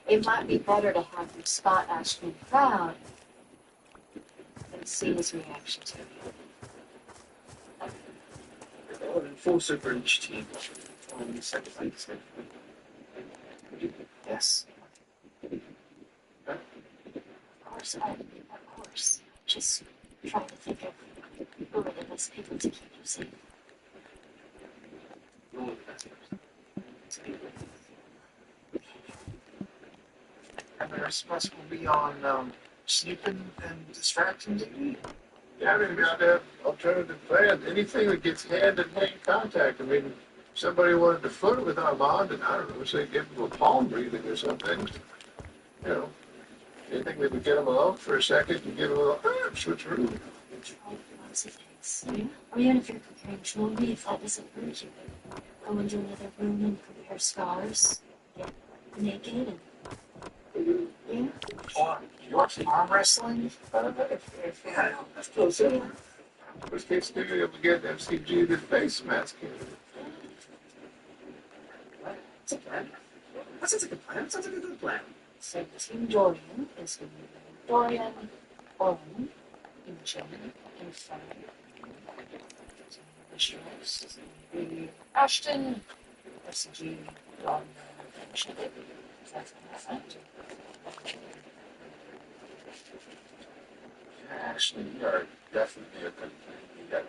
It might be better to have him spot Ashton proud than see his reaction to it. An enforcer for each team. Sacrifice. Yes. Of course. Just trying to think of who are the best people to keep you safe. And the rest of us will be on sleeping and distracting duty. Yeah, I mean, we ought to have alternative plans. Anything that gets hand-to-hand contact. I mean, if somebody wanted to foot with Armand, and I don't know, say give him a palm breathing or something. You know, anything that would get him alone for a second and give him a little switcheroo. Lots of things. Or even if you're preparing jewelry, if that doesn't hurt you, go into another room and prepare scars, get naked, and You watch arm wrestling? Yeah, that's close in. Worst case scenario, we get MCG the face mask in. That's a plan. That sounds like a plan. Sounds like a good plan. so Team Dorian is going to be Dorian, Owen, Imogen, and Fern. Team Visuals is going to be Ashton, SCG, Ron, and Shepard. That's going to Ashley, you are definitely a good thing. You got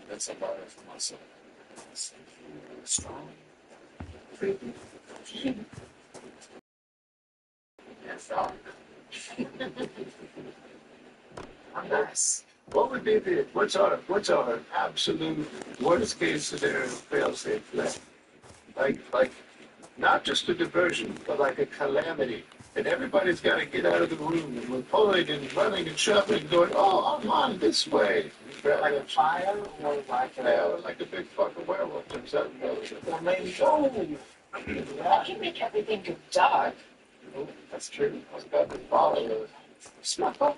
that's a lot of muscle. Strong. Creepy. And strong. I'm nice. What would be what's our absolute worst case scenario fail safe plan? Like not just a diversion, but like a calamity. And everybody's got to get out of the room, and we're pulling and running and shoving and going, oh, I'm on this way. Like a fire or like Like a big fucking werewolf jumps out and goes. or maybe I can make everything go dark. Oh, that's true. I was about to follow those. smell.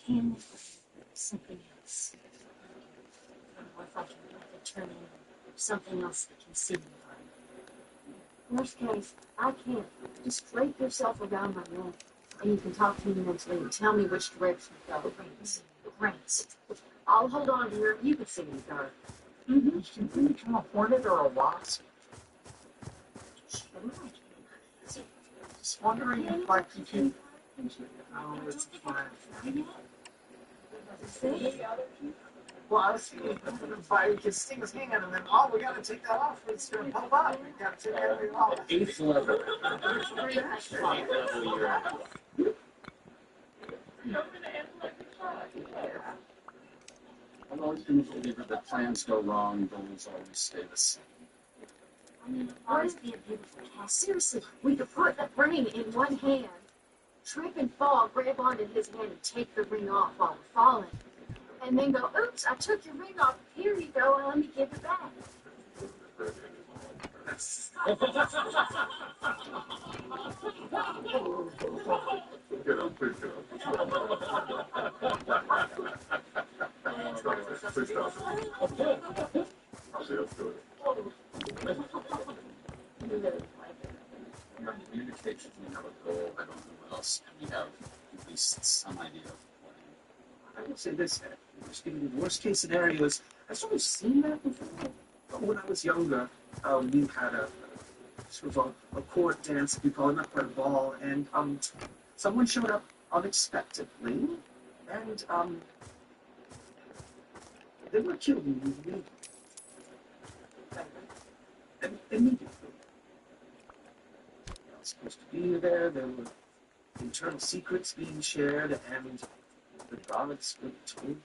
Can something else. Or if I can turn in something else that can see me. Worst case, I can't. Just drape yourself around my neck, and you can talk to me mentally and tell me which direction to go. Great. I'll hold on to where you can see me go. Mm-hmm. Can you become a hornet or a wasp? Just wondering if like you can. Oh, it's fine. Well, I was thinking if I could sting his hand and then we gotta take that off. It's gonna pop up. We gotta take everything off. Eighth level. I've always been a believer that plans go wrong, goals always stay the same. I mean, always be a beautiful cast. Seriously, we could put the ring in one hand, trip and fall, grab onto his hand and take the ring off while we're falling. And then go, oops, I took your ring off. Here you go, and let me give it back. Get up, please get up. I'll see us do it. Communication, we have a goal, I don't know what else, and we have at least some idea of what. I would say this, the worst case scenario is, I've sort of seen that before. When I was younger, we had a sort of a court dance, we call it, not quite a ball, and someone showed up unexpectedly, and they were killed immediately. Immediately. I was supposed to be there were internal secrets being shared, and the gods were told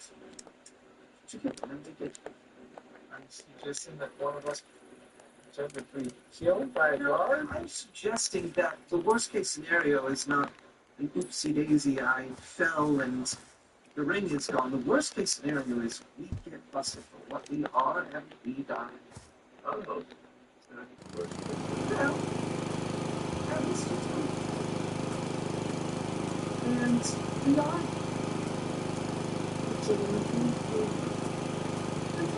to get them to get. I'm suggesting that one of us be killed by a guard. I'm suggesting that the worst case scenario is not an oopsie daisy, I fell and the ring is gone. The worst case scenario is we get busted for what we are and we die. Oh. Well, at least it's good. And we are legitimately and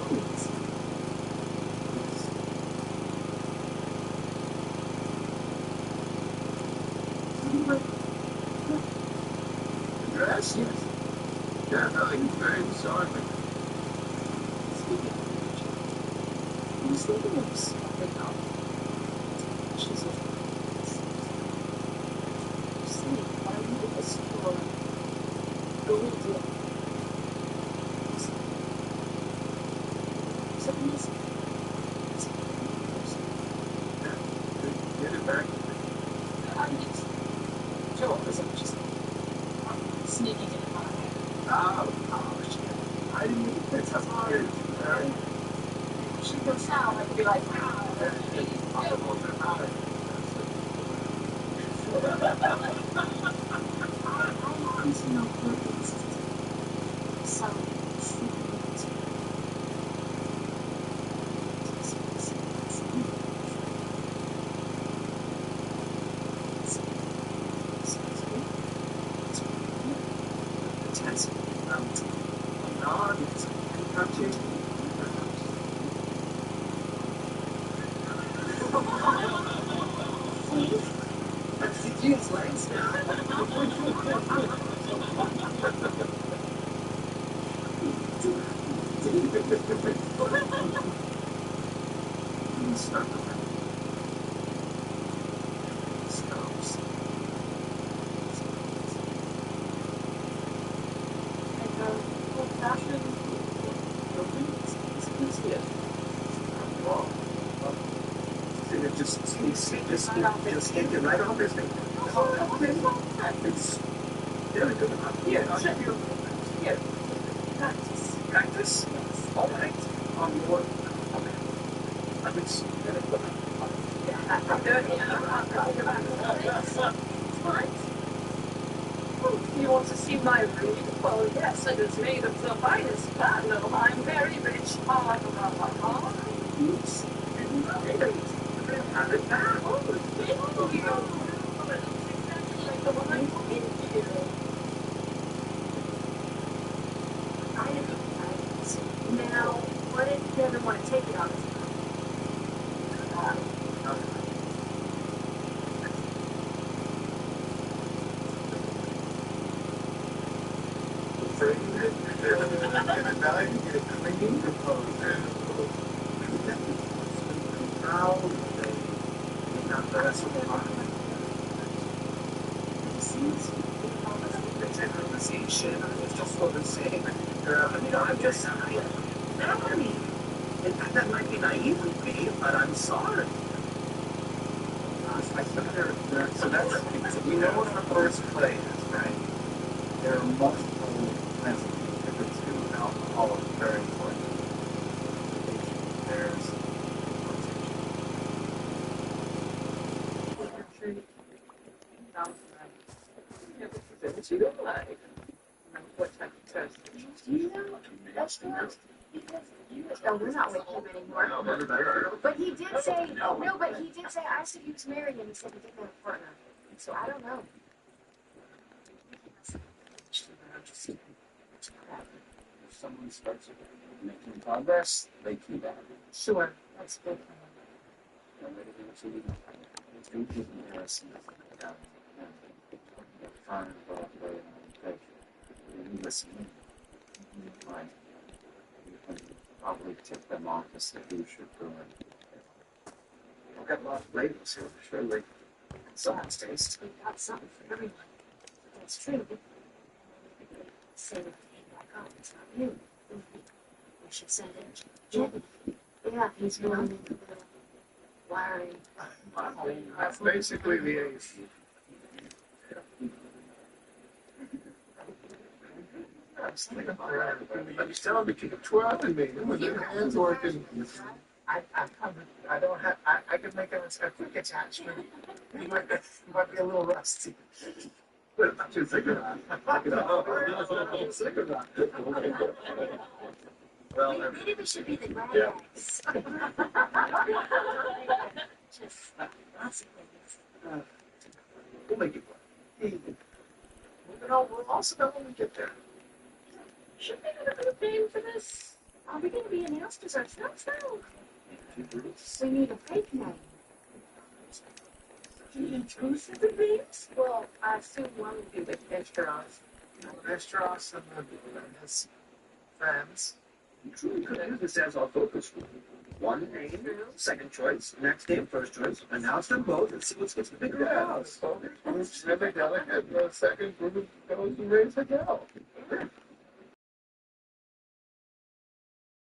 I'm sorry. Speaking of which, I was thinking of something else. She's a see, I noticed your gold something is Get it back. I'm just Joel isn't just sneaking in my head. Oh, shit. I didn't mean to touch it. She goes down, I could be like, ah, I'm to know what is some secret. Intense. No, it's touching. That's the G's legs Start the stops. And old-fashioned it's easier. And it just take it right off his thing. It's really good enough. Yeah. Practice. Practice? Yes. All right. On your okay. I mean, You want to see my ring? Well, yes, it is made of the finest platinum. I'm very rich. oops. Have it back. Oh, thank you. It looks exactly like the one I put in here. Now, what if you ever want to take it on his Cleaning proposal. How they not that's what it's a conversation. It's just what I'm saying. I'm just I mean, that might be naive of me, but I'm sorry. So that's we know what our first play is, right? There are multiple kinds of inhibits to alcohol is very important. There's What you don't like? What type of test? You know, that's not. Oh, we're not with him anymore. But he did say no. But he did say I said he was married, and he said he didn't have a partner. So I don't know. If someone starts making progress, they keep at it. Sure, that's good. Nobody gives you it's been people here since down and fine Broadway and you listen. You might you can probably tip them off as to who should go in. I've got a lot of labels here, surely. Someone's taste. We've got something for everyone. That's true. Say that back up. It's not you. We should send it. Jim. Yeah, he's going into the wiring. That's basically the ace. I was thinking about that. But he's telling me, keep twirling me with your hands working. I don't have, I could make a quick attachment. It might be a little rusty. But I'm just thinking about it. Well, Maybe we should be the glad Yeah. guys. Just lots of things. we'll make it work. We'll also know when we get there. Should we get a bit of fame for this? Are we going to be announced as ourselves now? We need a fake name. Intrusive names? Well, I assume one would be the Picturos. Restaurants and his friends. You truly could use this as our focus group. One name, second choice, next name, first choice, announce them both and see what gets the bigger applause. Focus group's really delicate. The second group goes to raise the hell.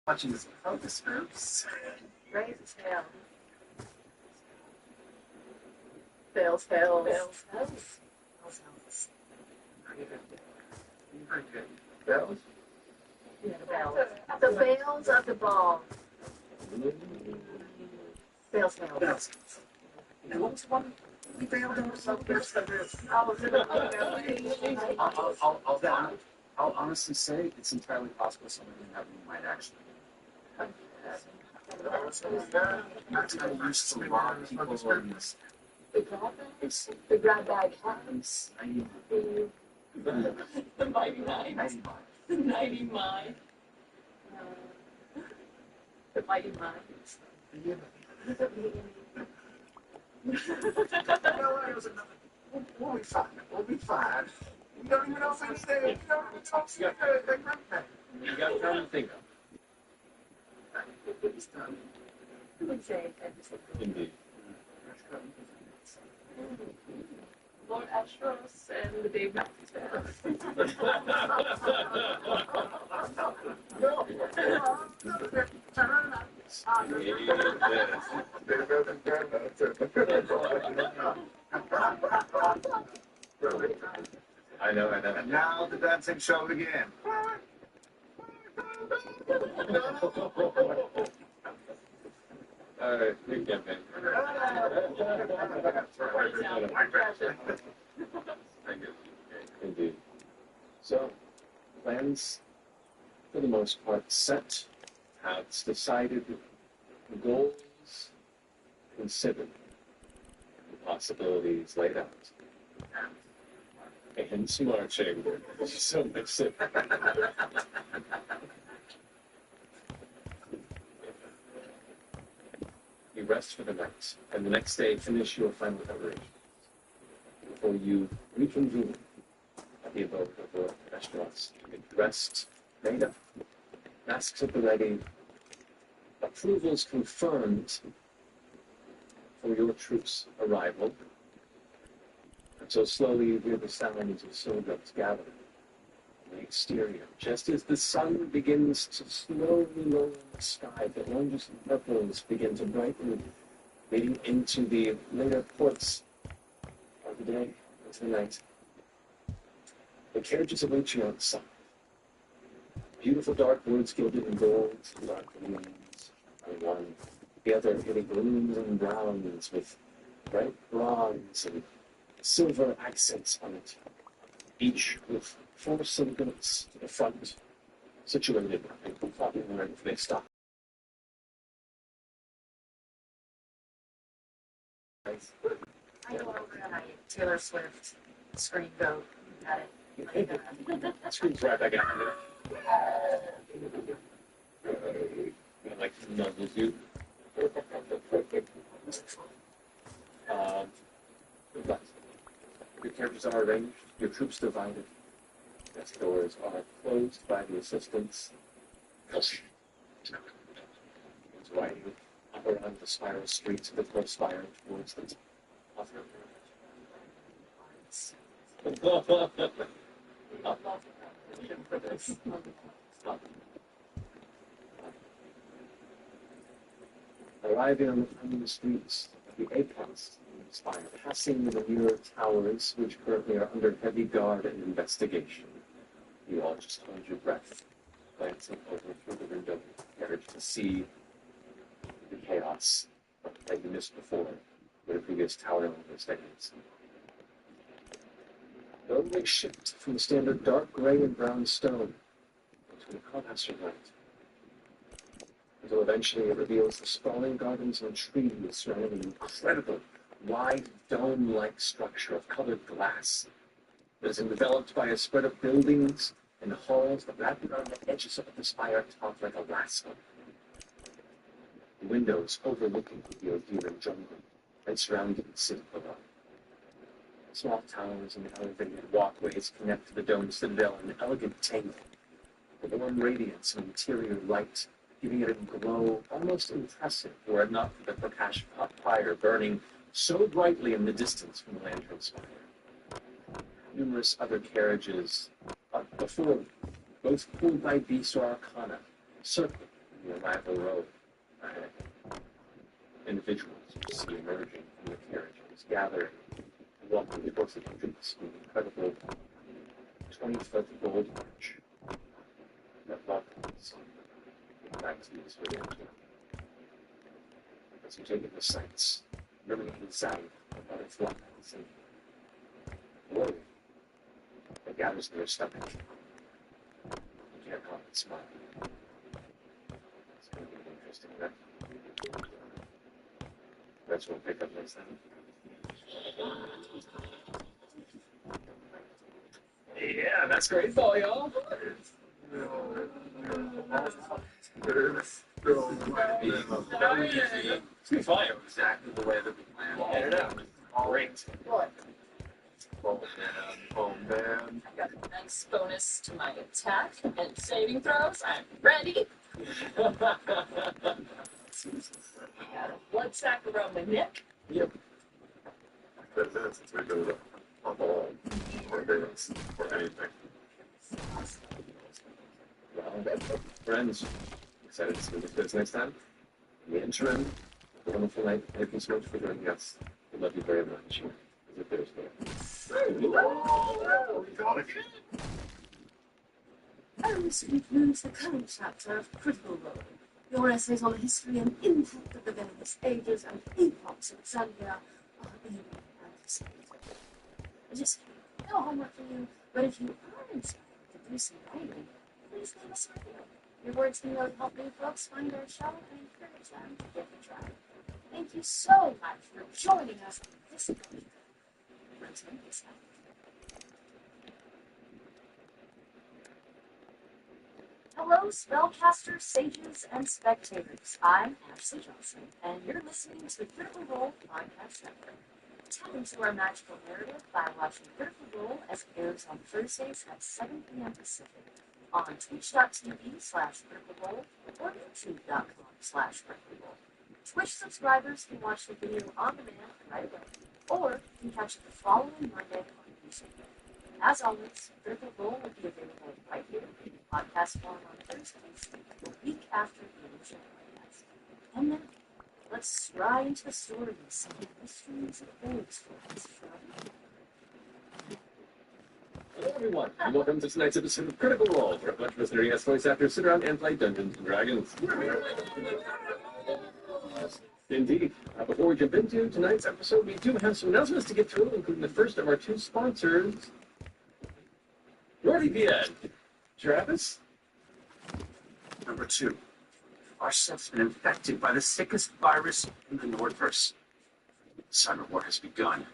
Watching this focus groups. Raise his hell. Fails, fails. Bells, bells. Bells, bells. Very good. Bells? The fails of the ball. Fails, fails. Bells. And what was the one we failed on? I'll honestly say it's entirely possible someone in that room might actually. That's how you used to rob people in this. The grab bags? The grab bag hands? The mighty nines? The 90 mine? The mighty mines? We'll be fine. We'll be fine. You don't even know if it's there. You don't even talk to the group. You got time to think of. Who would say that? Indeed. Lord Astros and the Dave Matthews Band. I know. And now the dancing shall begin. All right, we can man. Indeed. So, plans, for the most part, set, paths decided, goals considered, possibilities laid out. And marching. So much it. You rest for the night, and the next day finish your final preparation before you reconvene at the abode of the restaurants. Dressed, made up, masks at the ready, approvals confirmed for your troops' arrival. And so slowly you hear the sounds of soldiers gathering on the exterior, just as the sun begins to slowly lower in the sky, the oranges and purples begin to brighten, leading into the later ports of the day, into the night. The carriages await you outside. Beautiful dark woods gilded in gold, dark greens on one. The other really blues and browns with bright bronze and silver accents on it, each with 4 silhouettes to the front, situated in popular they stop. I go over and I Taylor Swift screen go at it. Screams right back out there. I like to nuzzle you. But your characters are arranged, your troops divided. Desk doors are closed by the assistants. It's riding up around the spiral streets of the close spire towards the Arriving on the streets of the apex of the spire, passing the newer towers, which currently are under heavy guard and investigation. You all just hold your breath, glancing over through the window of the carriage to see the chaos that you missed before, where the previous tower level stands. The roadway shift from the standard dark gray and brown stone to a clubhouse light, until eventually it reveals the sprawling gardens and trees surrounding an incredible, wide, dome-like structure of colored glass that is enveloped by a spread of buildings and halls that wrap around the edges of the spire top like a lasso. The windows overlooking the Odean jungle and surrounding the city below. Small towers and elevated walkways connect to the domed citadel in an elegant tangle. The warm radiance of interior light, giving it a glow almost impressive were it not for the Prakash pot fire burning so brightly in the distance from the lantern spire. Numerous other carriages before, both pulled by beast or arcana, circled the arrival road ahead. Individuals you see emerging from the carriages, gathering and walking towards the entrance of an incredible 20-foot gold arch that welcomes back to these oriental. As you take in the sights, remembering anxiety about butterflies and worry that gathers in your stomach. You can't help but smile. It's going to be an interesting night. That's what we'll pick up next time. Yeah, that's great ball, y'all. It's gonna be fine. Exactly the way that we planned. Get it out. Great. What? Oh man. I got a nice bonus to my attack and saving throws. I'm ready. I got a blood sac around my neck. Yep. That's a good a ball or dance or anything. Well, friends, excited to see you guys next time. In the interim, have a wonderful night. Thank you so much for joining us. We love you very much. As if there's And this concludes the current chapter of Critical Role. Your essays on the history and impact of the various ages and epochs of Zambia are being anticipated. I just no homework for you, but if you are inspired to do some writing, please leave us a review. Your words can really help new folks find our show and encourage them to give it a try. Thank you so much for joining us on this adventure. Until next time. Hello, spellcasters, sages, and spectators. I'm Ashley Johnson, and you're listening to the Critical Role Podcast Network. Tap into our magical narrative by watching Critical Role as it airs on Thursdays at 7 p.m. Pacific on twitch.tv/Critical Role or youtube.com/Critical Role. Twitch subscribers can watch the video on demand right away, or can catch it the following Monday on YouTube. As always, Critical Role will be available right here in podcast form on Thursdays, a week after the original podcast. And then, let's try into the stories and the mysteries of old stories, shall we? Hello, everyone, and welcome to tonight's episode of Critical Role, where a bunch of us nerdy-ass voice actors sit around and play Dungeons and Dragons. Indeed. Before we jump into tonight's episode, we do have some announcements to get through, including the first of our two sponsors, NordVPN. Travis? Number 2. Our set's been infected by the sickest virus in the Nordverse. Cyber war has begun.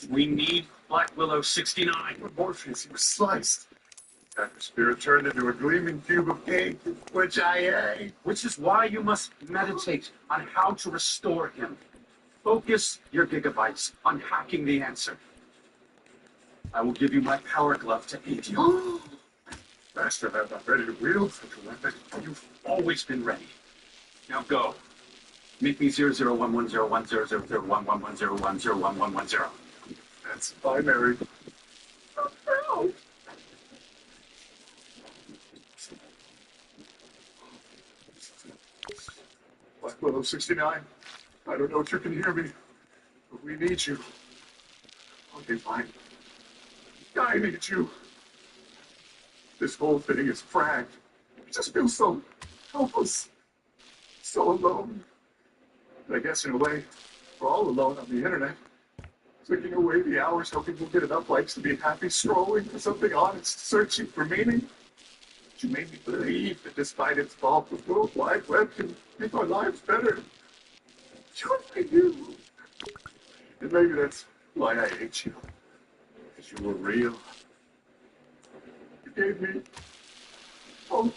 We need Black Willow 69. Morpheus, he was sliced. After Spirit turned into a gleaming cube of cake, which I ate. Which is why you must meditate on how to restore him. Focus your gigabytes on hacking the answer. I will give you my power glove to aid you. Master, I'm not ready to wield such a weapon. You've always been ready. Now go. Meet me 00110100011101110. That's binary. Oh, no. Black Willow 69. I don't know if you can hear me, but we need you. Okay, fine. I need you. This whole thing is fragged. I just feel so helpless, so alone. And I guess in a way, we're all alone on the internet. Clicking away the hours hoping we'll get enough likes to be happy, scrolling for something honest, searching for meaning. But you made me believe that despite its fault, the World Wide Web can make our lives better. Sure I do. And maybe that's why I hate you. Because you were real. You gave me hope.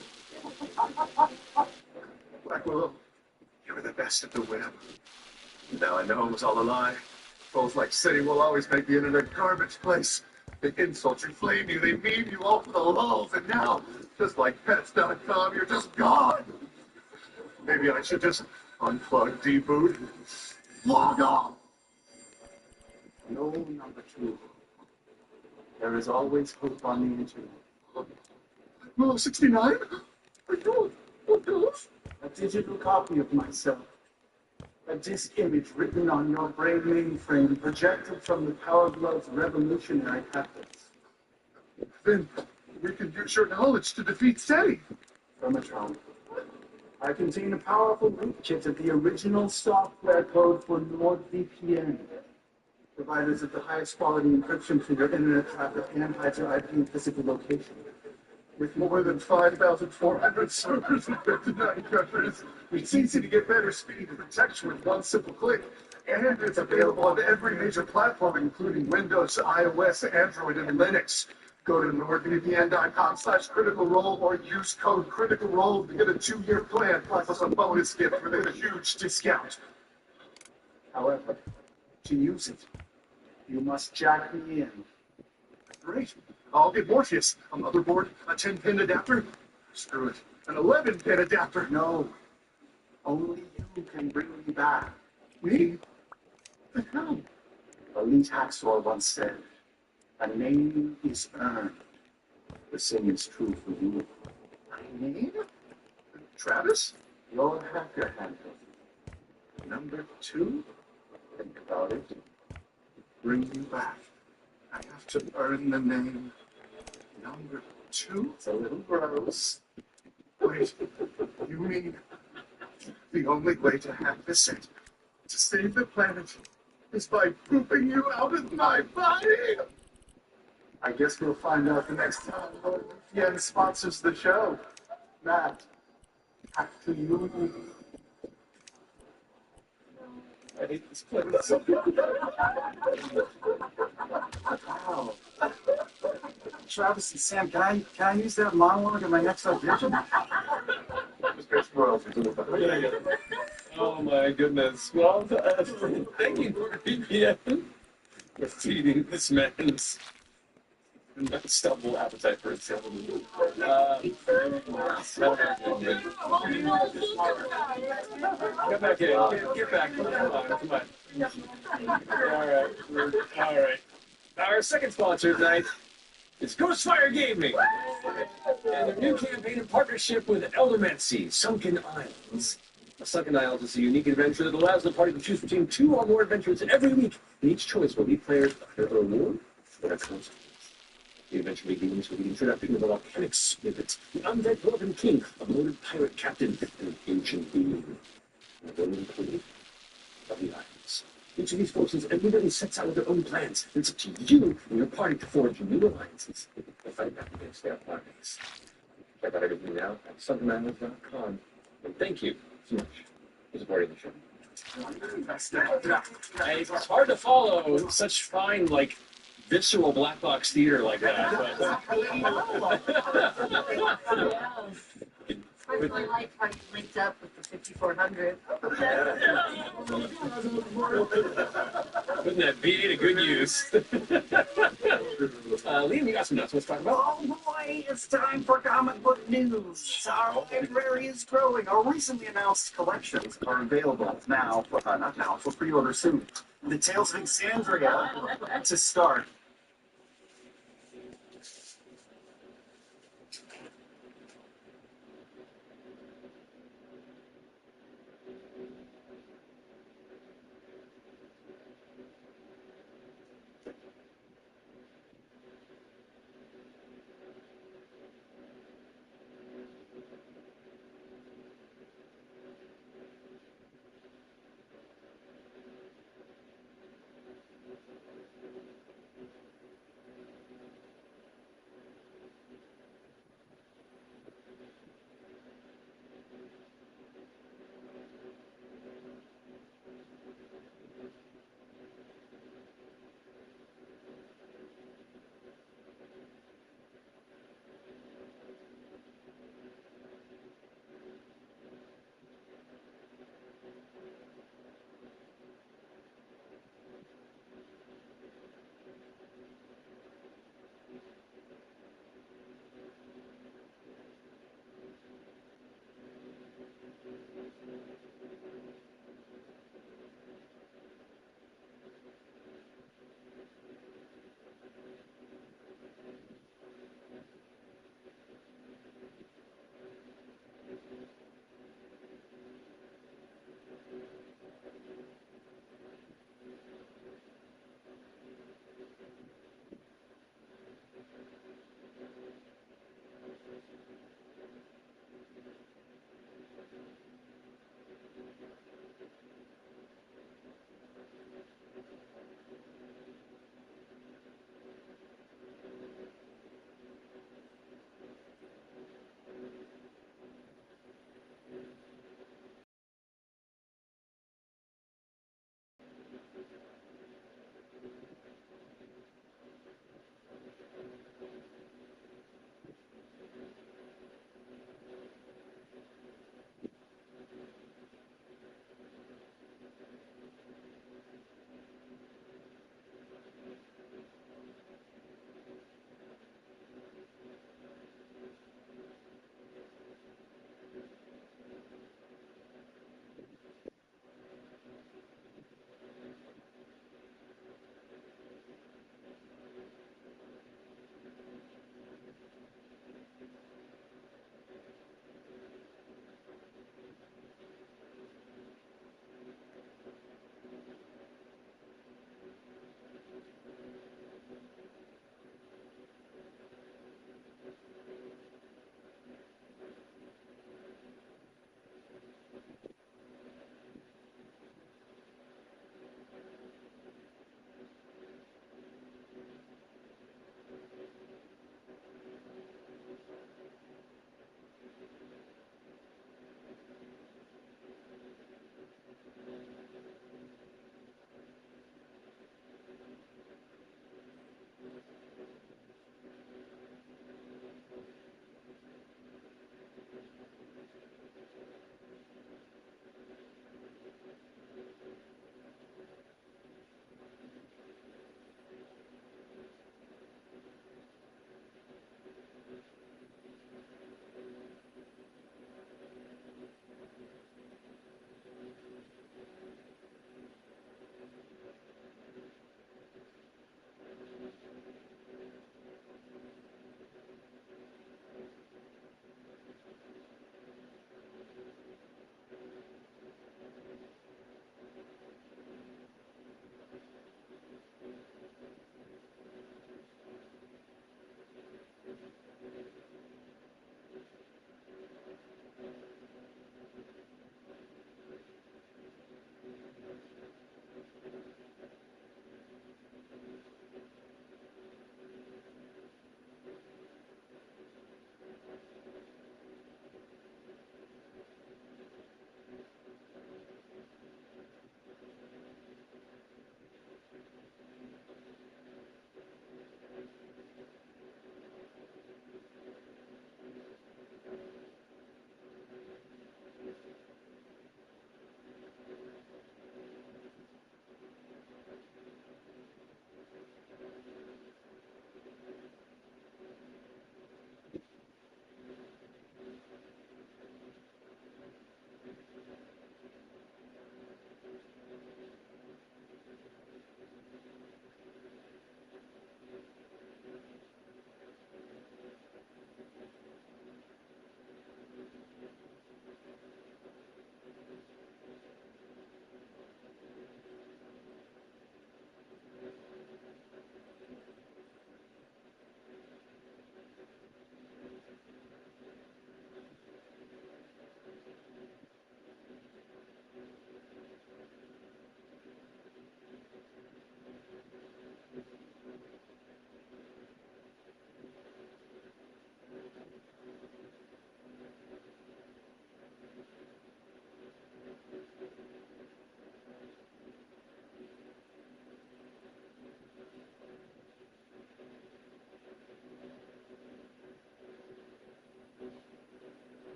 Black Willow, you were the best of the web. Now I know it was all a lie. Trolls like City will always make the internet a garbage place. They insult you, flame you, they meme you all for the lulz, and now, just like pets.com, you're just gone. Maybe I should just unplug, deboot, log off. No, number two. There is always hope on the internet. Oh, 69? What goes? A digital copy of myself. A disk image written on your brain mainframe, projected from the Power Glove's revolutionary patents. Then we can use your knowledge to defeat SETI. Permatron. I contain a powerful rootkit of the original software code for NordVPN. Providers of the highest quality encryption for your internet traffic and hide your IP and physical location. With more than 5,400 servers in 59 countries, it's easy to get better speed and protection with one simple click. And it's available on every major platform, including Windows, iOS, Android, and Linux. Go to nordvpn.com/critical role or use code critical role to get a 2-year plan plus a bonus gift with a huge discount. However, to use it, you must jack me in. Great. I'll get Morpheus, a motherboard, a 10-pin adapter. Screw it. An 11-pin adapter. No. Only you can bring me back. Me? But how? Elite Haxor once said, a name is earned. The same is true for you. My name? Travis? Your hacker handle. Number 2? Think about it. Bring you back. I have to earn the name. Number 2? It's a little gross. Wait, you mean the only way to hack the set, to save the planet, is by pooping you out of my body? I guess we'll find out the next time NordVPN sponsors the show. Matt, back to you. I hate this place. Wow. Travis and Sam, can I use that monologue in my next audition? Oh my goodness. Well, thank you, NordVPN, for feeding this man's unstoppable appetite for itself. Get back in. Get back. Come on. All right. Our second sponsor tonight is Ghostfire Gaming. And their new campaign in partnership with Eldermancy, Sunken Isles. Sunken Isles is a unique adventure that allows the party to choose between 2 or more adventures every week, and each choice will lead players to their reward or their consequence. The adventure begins with the introduction of the volcanic spirit, the undead dwarven king, a moated pirate captain, and an ancient being. And the golden queen of the islands. Each of these forces immediately sets out with their own plans, and it's up to you and your party to forge new alliances and fight back against their armies. Check out everything now at sunkenislands.com. And thank you so much for supporting the show. It's hard to follow such fine, visceral black box theater like that. I really like how you linked up with the 5400. Putting that V8 to good use. Liam, you got some nuts. Let's talk about. Oh boy, it's time for comic book news. Our library is growing. Our recently announced collections are available now, not now, for pre-order soon. The Tales of Exandria to start.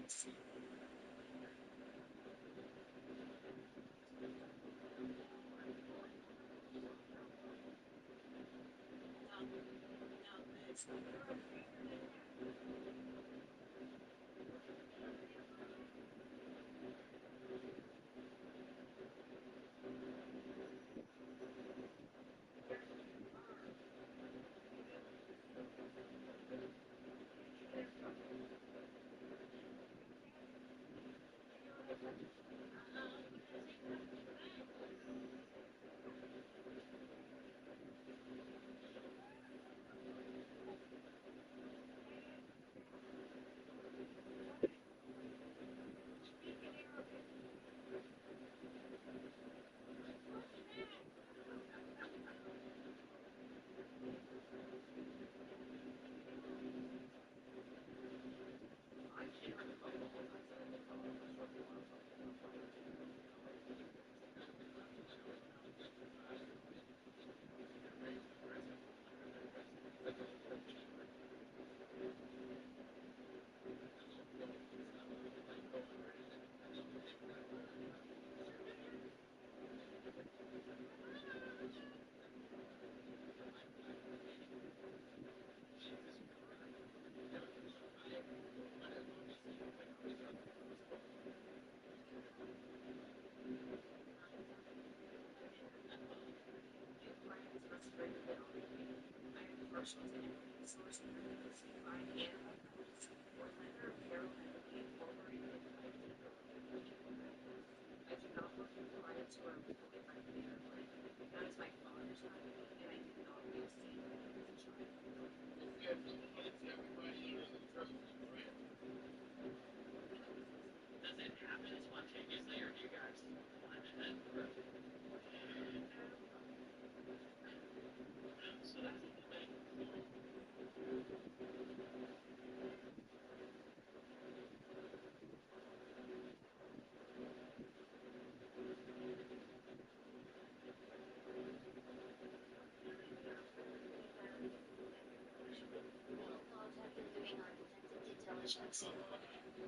see.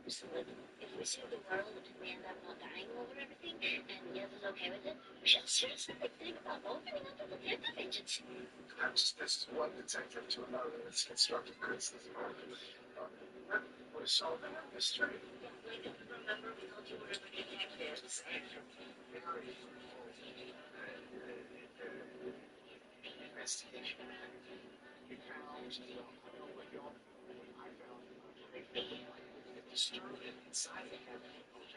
So if we save the world and we end up not dying over everything, and Yeva's okay with it, we should seriously think about opening up a detective agency. This is one detective to another. It's constructive criticism. We're solving a mystery. Like, remember we told you we were the detectives? Investigation. You found, I don't know what you all I found. Disturbed inside the head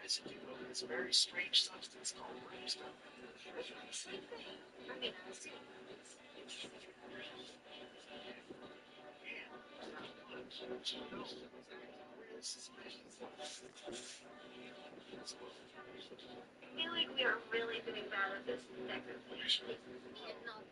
residue of this very strange substance called brimstone. Same thing. I mean, I see. I feel like we are really doing bad at this detective thing. Not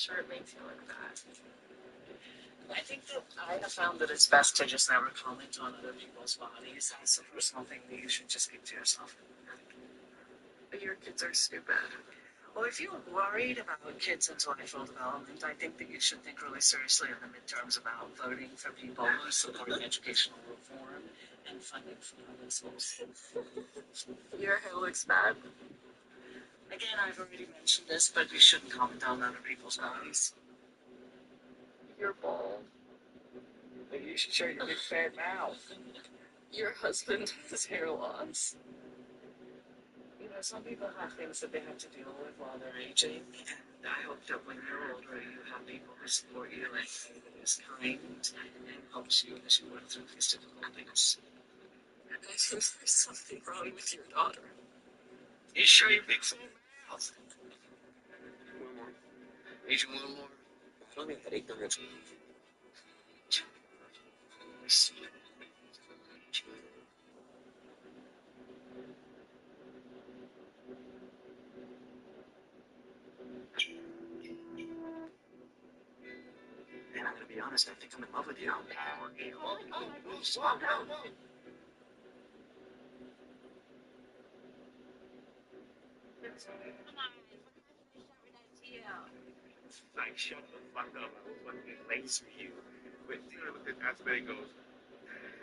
sure it makes you look bad. I think that I have found that it's best to just never comment on other people's bodies. That's a personal thing that you should just keep to yourself. But your kids are stupid. Well, if you're worried about kids' intellectual development, I think that you should think really seriously in the midterms about voting for people who are supporting educational reform and funding for public schools. Your hair looks bad. Again, I've already mentioned this, but you shouldn't comment on other people's bodies. You're bald. But you should show your big fat mouth. Your husband has hair loss. You know, some people have things that they have to deal with while they're aging, and I hope that when you're older, you have people who support you and that is kind and helps you as you work through these difficult things. I think there's something wrong with your daughter. You show your big fat mouth. One more. Agent, one more. Let me headache the rich. Man, I'm gonna be honest, I think I'm in love with you. Like, shut the fuck up. I was fucking late for you. Wait, look at that's where it goes.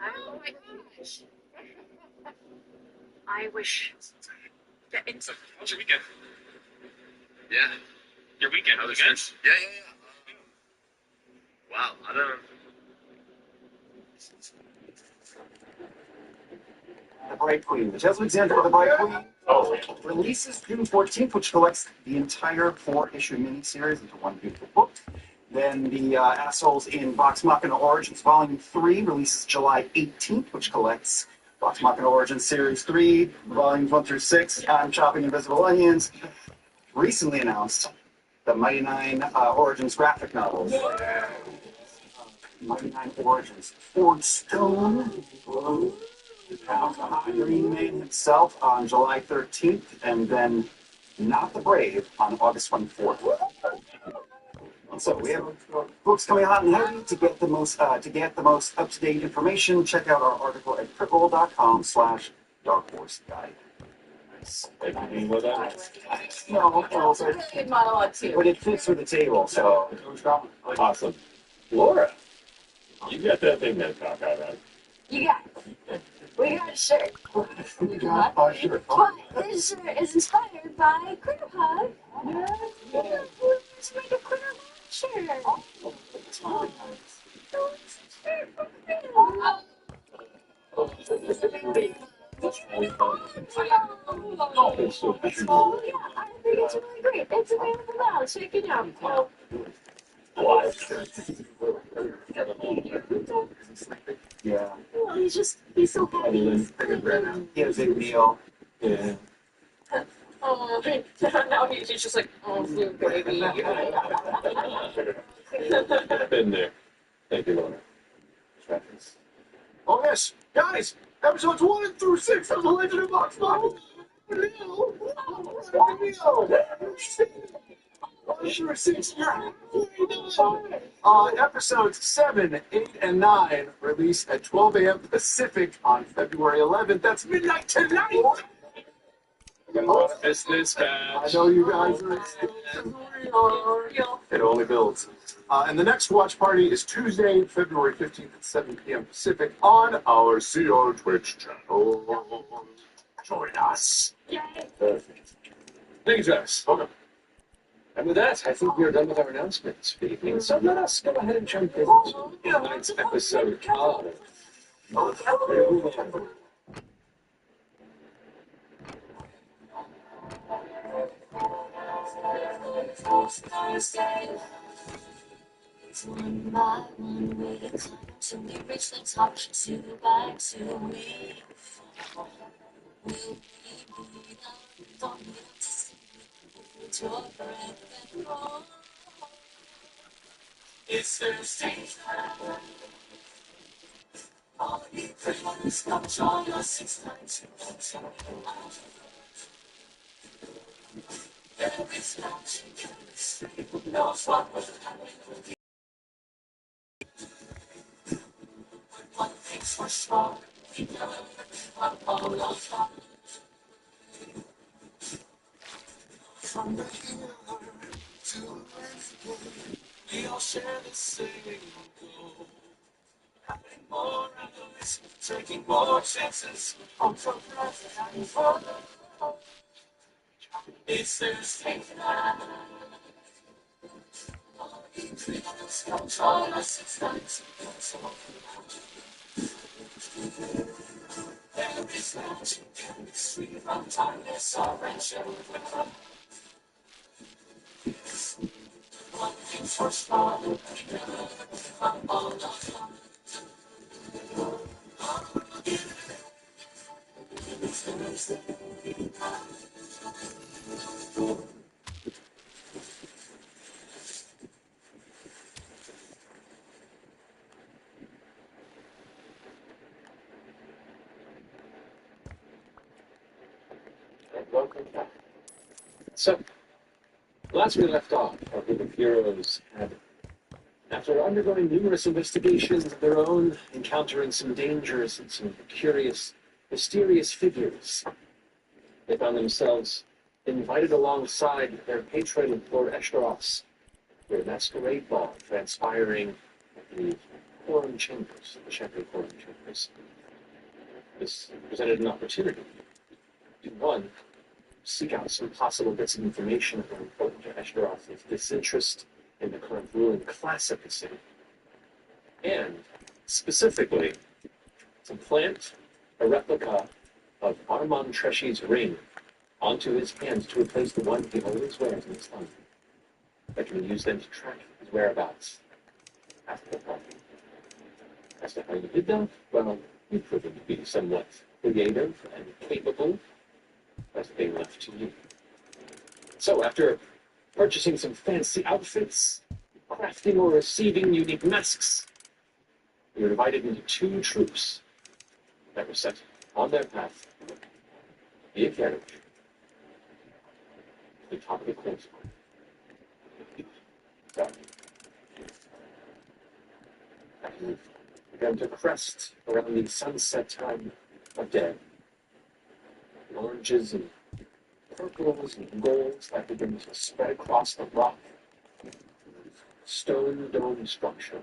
Oh my gosh. I wish. So, how's your weekend? Yeah. Your weekend? How's it good? Yeah. Wow, I don't know. The Bright Queen. The Jesuit Xander of the Bright Queen releases June 14th, which collects the entire 4-issue miniseries into one beautiful book. Then the Assholes in Vox Machina Origins Volume 3 releases July 18th, which collects Vox Machina Origins Series 3, Volumes 1 through 6. I'm Chopping Invisible Onions. Recently announced the Mighty Nine Origins graphic novels. Mighty Nine Origins. Ford Stone. Green Man himself on July 13th, and then Not the Brave on August 24th. So we have books coming hot and heavy. To get the most up-to-date information, check out our article at crickle.com/Dark Horse Guide. No, Good monologue too. but it fits with the table, so Awesome. Laura, you got that thing that cock eye, right? You got it. We got a shirt. sure. But this shirt is inspired by Critter Hug. Let's make a Critter Hug shirt. Oh, yeah, I think it's really great. It's available now. Check it out. Yeah. Oh, he's so happy. He had a big meal. Yeah. Oh, now he's just like, oh, you baby. Been there. Thank you, Laura. Oh, yes. Guys, episodes 1 through 6 of The Legend of Vox Machina. Episodes 7, 8, and 9 released at 12 a.m. Pacific on February 11th. That's midnight tonight. Miss this I batch. know you guys are excited. It only builds. And the next watch party is Tuesday, February 15th at 7 p.m. Pacific on our CO Twitch channel. Join us. Perfect. Thank you, Travis. Okay. And with that, I think we are done with our announcements for the evening. So let us go ahead and jump into tonight's episode of One by one, we climb till we reach the top. Two by two, we fall. Will we be the dawn to see your breath and roll? It's Thursday night. All you dreamers, come join us. It's time to enter. And welcome back. So, last we left off, our group of heroes had, after undergoing numerous investigations of their own, encountering some dangers and some curious, mysterious figures, they found themselves invited alongside their patron, Lord Eshtaros, to a masquerade ball transpiring at the Quorum Chambers, the Champagne Quorum Chambers. This presented an opportunity to, one, seek out some possible bits of information that were important to Eshtaroth's disinterest in the current ruling class of the city, and specifically to plant a replica of Armand Treshy's ring onto his hand to replace the one he always wears in his thumb, that can be used then to track his whereabouts after the party. As to how you did that, well, you've proven to be somewhat creative and capable. That's being left to you. So, after purchasing some fancy outfits, crafting or receiving unique masks, you were divided into two troops that were set on their path via carriage to the top of the course. So, as you began to crest around the sunset time of day, oranges and purples and golds that begin to spread across the rock, stone dome structure,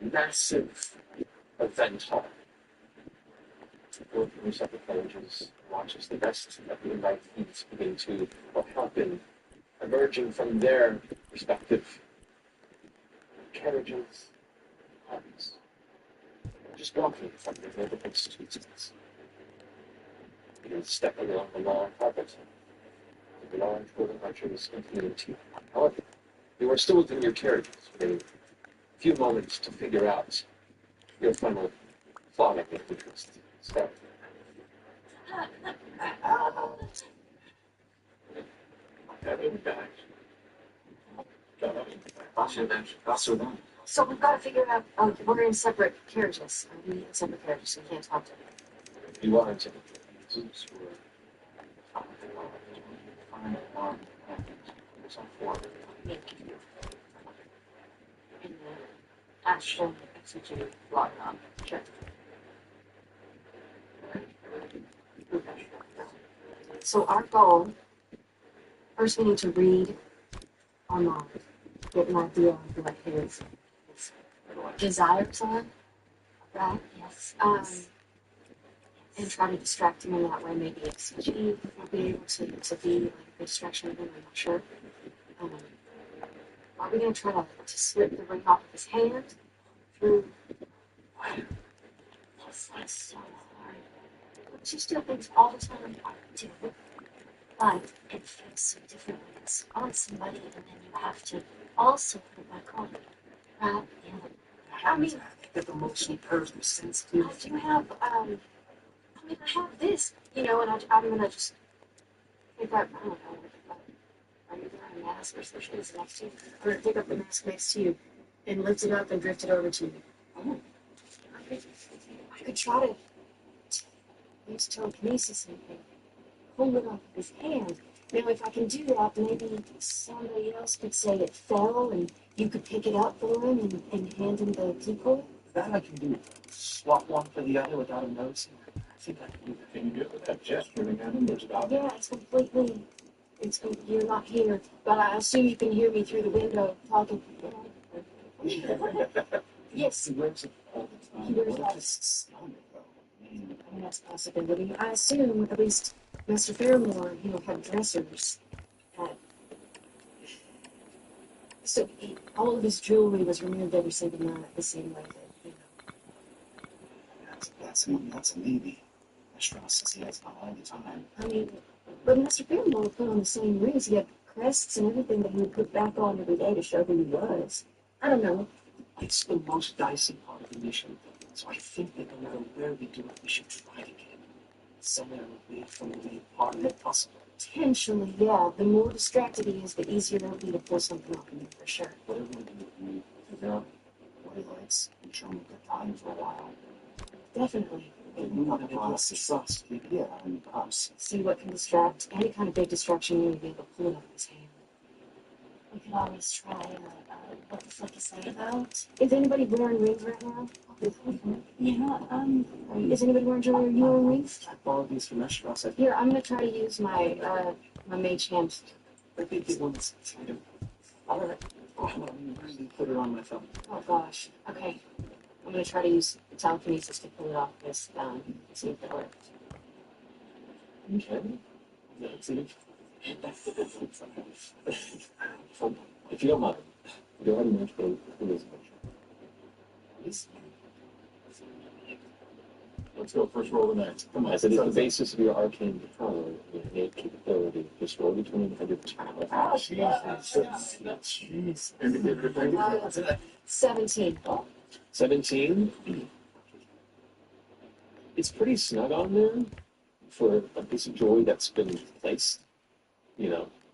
massive event hall. Go through your separate carriages, watch as the rest of the invitees begin to happen, emerging from their respective carriages, parties, just walking from their neighborhood streets. Begin stepping along the long carpet, the large golden arches into the interior. However, you are still within your carriages with a few moments to figure out your final plotting of interest. So, So we've got to figure out. We're in separate carriages. We in separate carriages, so we can't talk to them. you are to In the Ashton executive blog on. Sure. Okay. So our goal, first we need to read online, get an idea of what his desires are, right? Yes. And try to distract him in that way. Maybe XG will be able to be like a distraction of him, I'm not sure. Are we going to try to slip the ring off of his hand through? That's so hard. She still thinks all the time I do. But it feels so different when it's on somebody and then you have to also put it back on. Right? Yeah. I mean, Get the emotional curves are sensitive. I do have, I have this, and I'm going to just pick up, I don't know, are you wearing a mask or something is next to you? I'm going to pick up the mask next to you and lift it up and drift it over to you. Oh. I could try to use telekinesis and pull it off of his hand Now, if I can do that, maybe somebody else could say it fell and you could pick it up for him and hand him the decoy. That I can do. Swap one for the other without him noticing. I think I can do that. Can you do it with that gesturing at him or stop? Yeah, you're not here, but I assume you can hear me through the window talking. Yes, He wears it all the time. He wears What it. if it's stomach, though? I mean, I mean, that's a possibility. I assume at least Mr. Fairmore, had dressers. So all of his jewelry was removed every single night the same way that, that's a maybe. Restaurant says he has it all the time. I mean, but Mr. Fairmore put on the same rings. He had crests and everything that he would put back on every day to show who he was. I don't know. It's the most dicey part of the mission. So I think that no matter where we do it, we should try to get him. Somewhere will be from the part of it possible. Potentially, yeah. The more distracted he is, the easier it'll be to pull something off of him for sure. Whatever we do, we figure out what he likes and show him a good time for a while. Definitely. And we want to trust. Yeah, I mean, us. See what can distract. Any kind of big distraction, you would be able to pull it off his hand. We could always try, what the fuck is that about? Is anybody wearing rings right now? Yeah, Is anybody wearing jewelry? You wearing rings? I borrowed these from restaurants. I Here, I'm gonna try to use my mage hand. think the ones kind of. All right. Oh, hold on. Let me put it on my phone. Oh gosh. Okay. I'm gonna try to use telekinesis to pull it off this see if it works. Okay. That's it. If you don't mind, go ahead and match the this Please. Let's go first roll the next. Come on. As it is the basis of your arcane power, your innate capability, just roll between 100 Jeez. Indicator. 17. 17. It's pretty snug on there for a piece of jewelry that's been placed,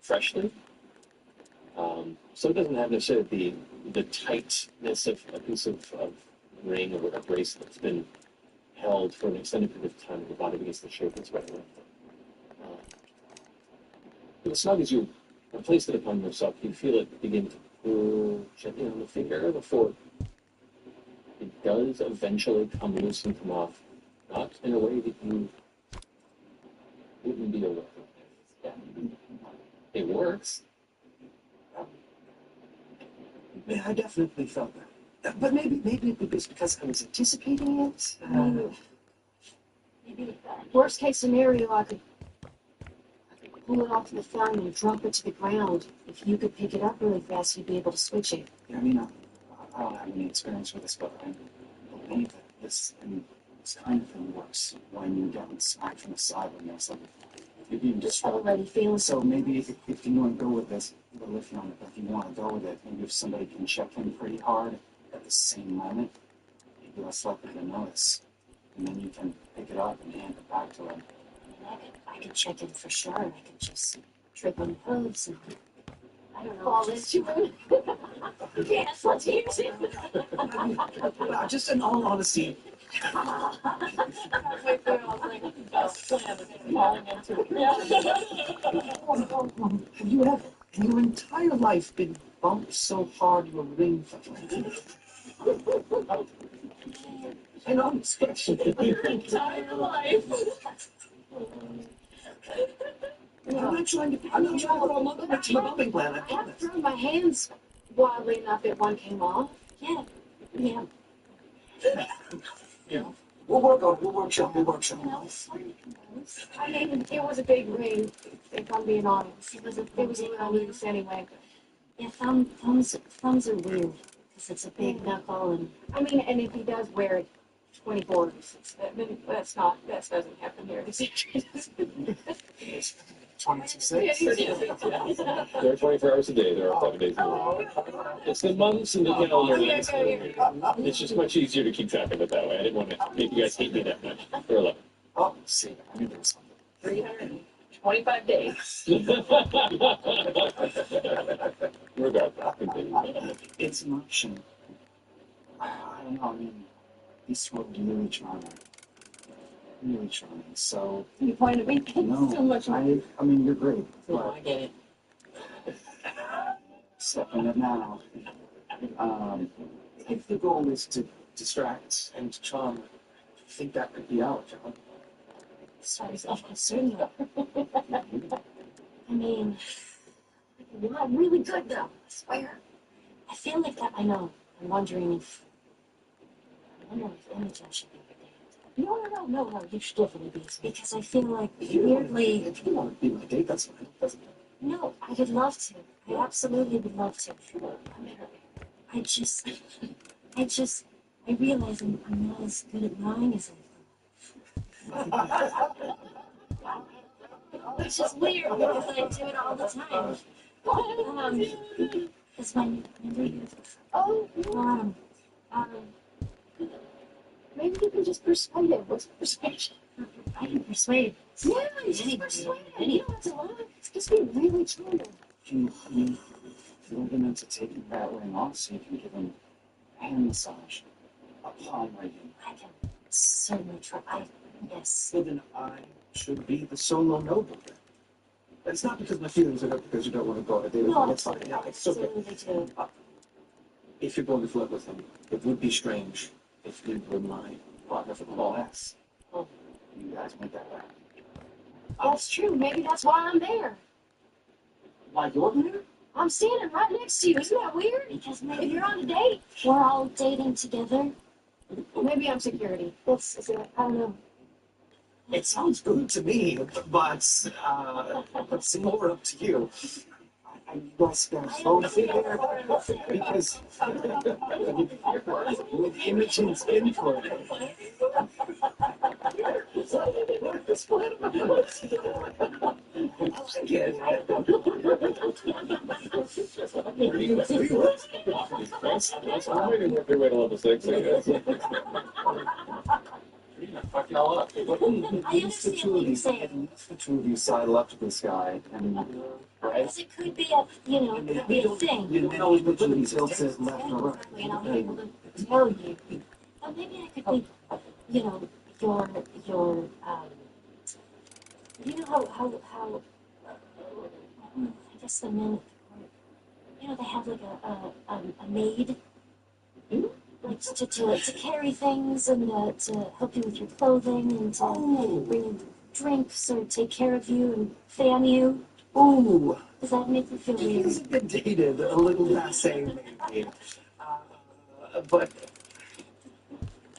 freshly. So it doesn't have necessarily the tightness of a piece of ring or a bracelet that's been held for an extended period of time in the body because the shape is right around it. But as snug as you place it upon yourself, you feel it begin to pull gently on the finger before it does eventually come loose and come off, not in a way that you wouldn't be aware of. It works. Yeah, I definitely felt that. But maybe it was because I was anticipating it. Maybe worst case scenario, I could pull it off the thumb and drop it to the ground. If you could pick it up really fast, you'd be able to switch it. Yeah, I mean, I don't have any experience with this, but I believe that this kind of thing works when you're getting smacked from the side when there's like you're being disrupted. Already feeling So maybe if you want to go with this, we're lifting on it, but if you want to go with it, maybe if somebody can check him pretty hard at the same moment, you'd be less likely to notice. And then you can pick it up and hand it back to him. I could check it for sure. I could just trip on the hooves and I don't know. Fall into it. Yes, let's use it. Just in all honesty, Halfway through, I was like, best plan is falling into it. have you ever in your entire life been bumped so hard your ring fell? And I'm Your entire life. I'm not trying to throw a monkey wrench in the bumping plan. I I have promise. thrown my hands wildly enough that one came off. Yeah. We'll work on it. We'll workshop. I mean, it was a big ring, if I'm being honest. It was a little loose anyway. Yeah, thumbs are weird because it's a big knuckle and I mean, and if he does wear it 24, that doesn't happen here. 26. There are 24 hours a day. There are 7 days a week. It's the months and the calendar. It's just much easier to keep track of it that way. I didn't want to make you guys hate me that much. Or 11. Oh, see, I knew there was something. 325 days. Regardless, continue. It's an option. I don't know, I mean, these were really charming. really charming. So, You point at me. no, So much. I mean, you're great, No, but I get it. stepping it now. If the goal is to distract and to charm, I think that could be out, John. As far as I'm concerned, I mean, I'm really good though, I swear. I feel like that. I know. I'm wondering if Imogen should be your date. No. You should definitely be. Because I feel like weirdly. If you want to be my date, that's fine. Doesn't matter. No, I would love to. I absolutely would love to. I realize I'm not as good at lying as I thought. Which is weird because I do it all the time. It's my new Oh, maybe you can just persuade him. What's persuasion? I can persuade. Yeah, you just persuade him. You don't have to lie. It's just be really charming. You're going to take that ring off so you can give him a hand massage upon writing. I can certainly try. Yes. So then I should be the solo noble then. It's not because my feelings are hurt because you don't want to go on a date with No, him. It's fine. Yeah, it's okay. absolutely do. If you're going to flirt with him, it would be strange if you were my partner for the ball. Yes. You guys make that happen. That's true. Maybe that's why I'm there. Why you're there? I'm standing right next to you. Isn't that weird? Because If maybe you're on a date, we're all dating together. maybe I'm security. I don't know. It sounds good to me, but it's more up to you. You guys gotta slow it there because with Imogen's input. That's why we wait a level 6, I guess. Fuck y'all up. I understand what you're saying. At least the two of you sidle up to this guy and right? Because it could be it could be a thing. You know Imogen until says left or right. And I'll be able to tell you. Or maybe I could be, your, how, I guess the men, they have like a maid, like to carry things and to help you with your clothing and to bring you drinks or take care of you and fan you. Ooh, Does that make you feel weird? things have been dated a little passe maybe. But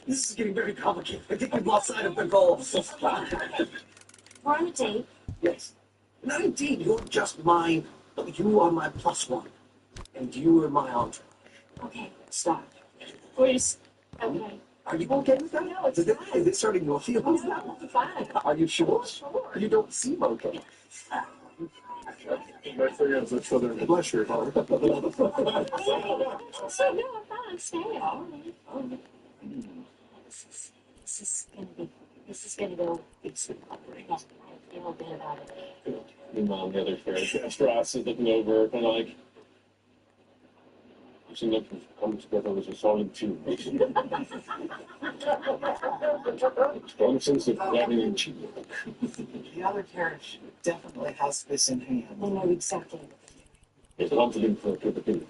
this is getting very complicated. I think we've lost sight of the goal. We're on a date. Yes. Not indeed. You're just mine. You are my plus one. And you are my entourage. Okay. Stop. Please. Okay. Are you okay with that? No, it's Is it, fine. is it starting your feelings now? I'm fine. Are you sure? Sure. You don't seem okay. My fingers are southern Bless your heart. So, no, I'm fine. I'm staying. All right. This is gonna go. It's Yeah, I feel a bit about it. Meanwhile, the other character, Ross, is looking over, kind of like, you seem like you've come together as a solid team. Strong sense of grabbing and cheating. The other carriage definitely has this in hand. I know exactly what It's confident for the people.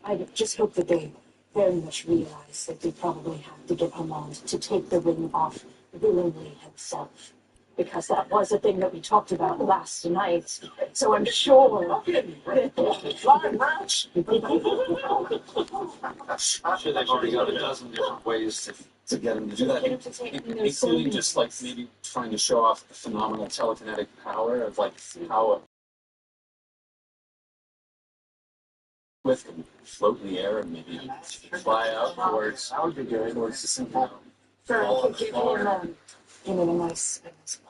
I just hope that they very much realize that they probably have to get Armand to take the ring off willingly himself. Because that was a thing that we talked about last night. So I'm sure. Flying ranch. I'm sure they've already got a dozen different ways to get him to do that, Get him to take, including just like maybe trying to show off the phenomenal telekinetic power of like how with can float in the air and maybe fly out towards That would be good. towards the simple. Sure, I could give him a nice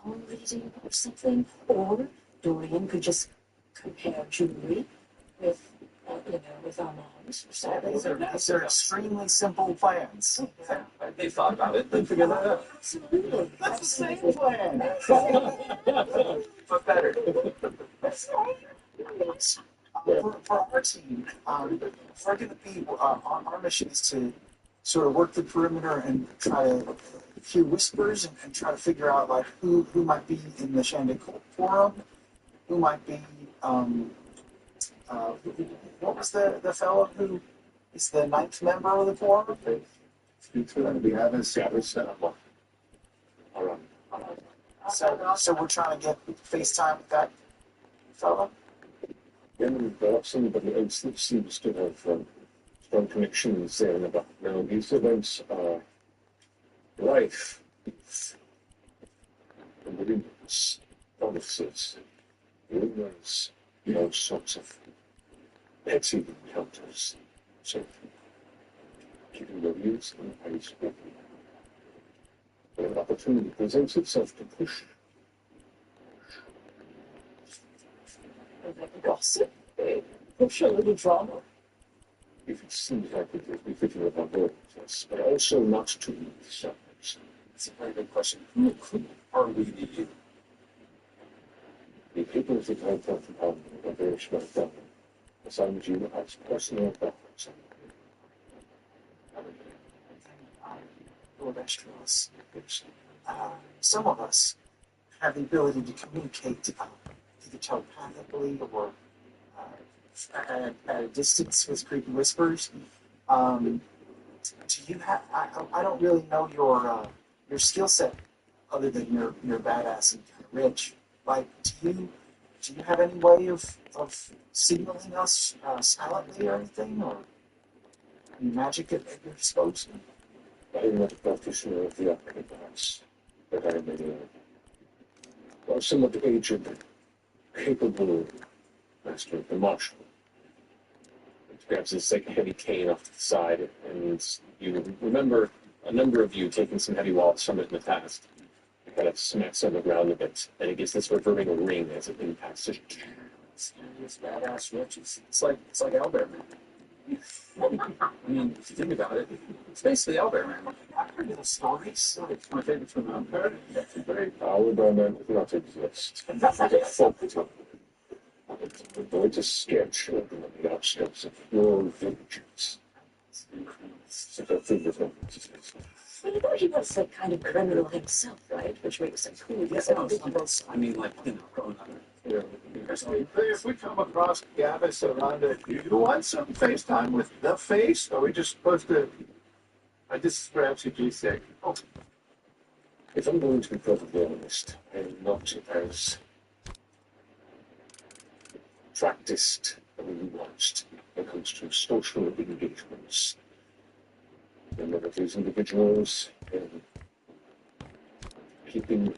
poem reading or something. Or Dorian could just compare jewelry with, with Armand. These are extremely simple plans. They thought about it. They figured that out. Absolutely. That's the same plan. But better. For our team, we're going to be our mission is to sort of work the perimeter and try to hear whispers and try to figure out like who might be in the Shandy Forum, who might be what was the fellow who is the ninth member of the forum? We haven't set up. All right. So we're trying to get FaceTime with that fellow. Then we've got somebody else that seems to have strong connections there in the background. These events are rife with rumors, promises, rumors, all sorts of petty encounters. So, keeping your ears and eyes open. When an opportunity presents itself to push, Gossip, push a little drama. if it seems like it will be fitting with our goals, yes, but also not to be selfish. That's a very good question. Who are we to you? The people of the Contact Department are very smart down. Assigned you as personal reference. Lord Estrellas. Some of us have the ability to communicate either telepathically or at a distance with creepy whispers. Do you have? I don't really know your skill set other than you're badass and kind of rich. Like, do you have any way of signaling us silently or anything, or any magic at your disposal? I am not a practitioner of the arcane arts, but I am a somewhat aged, capable master of the martial. It grabs this like heavy cane off to the side, and you remember a number of you taking some heavy walks from it in the past. It kind of smacks on the ground a bit, and it gets this reverberating ring as it impacts. It's badass rich. It's like Owlbear Man. I mean, if you think about it, it's basically Owlbear Man. I've heard of the stories. It's my favorite from Owlbear. That's a great. Owlbear Man does not exist. It's a folk tale. It's a sketch of the outskirts of your villages. It's a figure of Well, you know he was a kind of criminal himself, right? Which makes him cool. Yes, no, I mean, like, growing up. If we come across Gavis or Rhonda, do you want some FaceTime with the face? Or are we just supposed to? This is for FCG's sake. Oh, If I'm going to be perfectly honest, I am not as practiced and nuanced when it comes to social engagements. Remember these individuals and keeping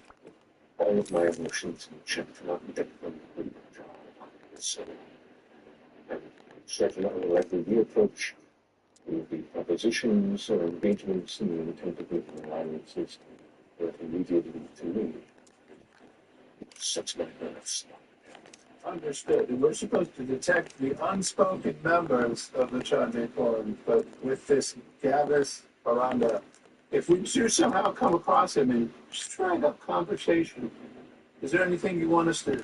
all of my emotions in check to not let them win the job. So, I'm starting out with a likely approach. There will be propositions or engagements and the intent of making alliances that immediately to me. Such my nerves. understood. And we're supposed to detect the unspoken members of the Chande Forum, but with this Gavis Aranda, if we do somehow come across him and strike up conversation, is there anything you want us to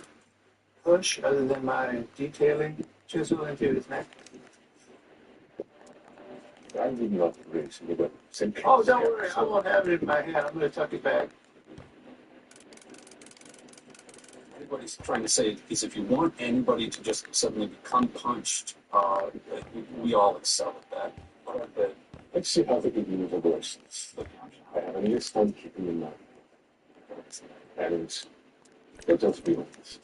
push other than my detailing chisel into his neck? I would not raise any weapons. Oh, don't worry, I won't have it in my hand. I'm going to tuck it back. What he's trying to say is if you want anybody to just suddenly become punched, we all excel at that. But Let's see how the evening progresses. I have a list I'm keeping in mind. And let us be honest.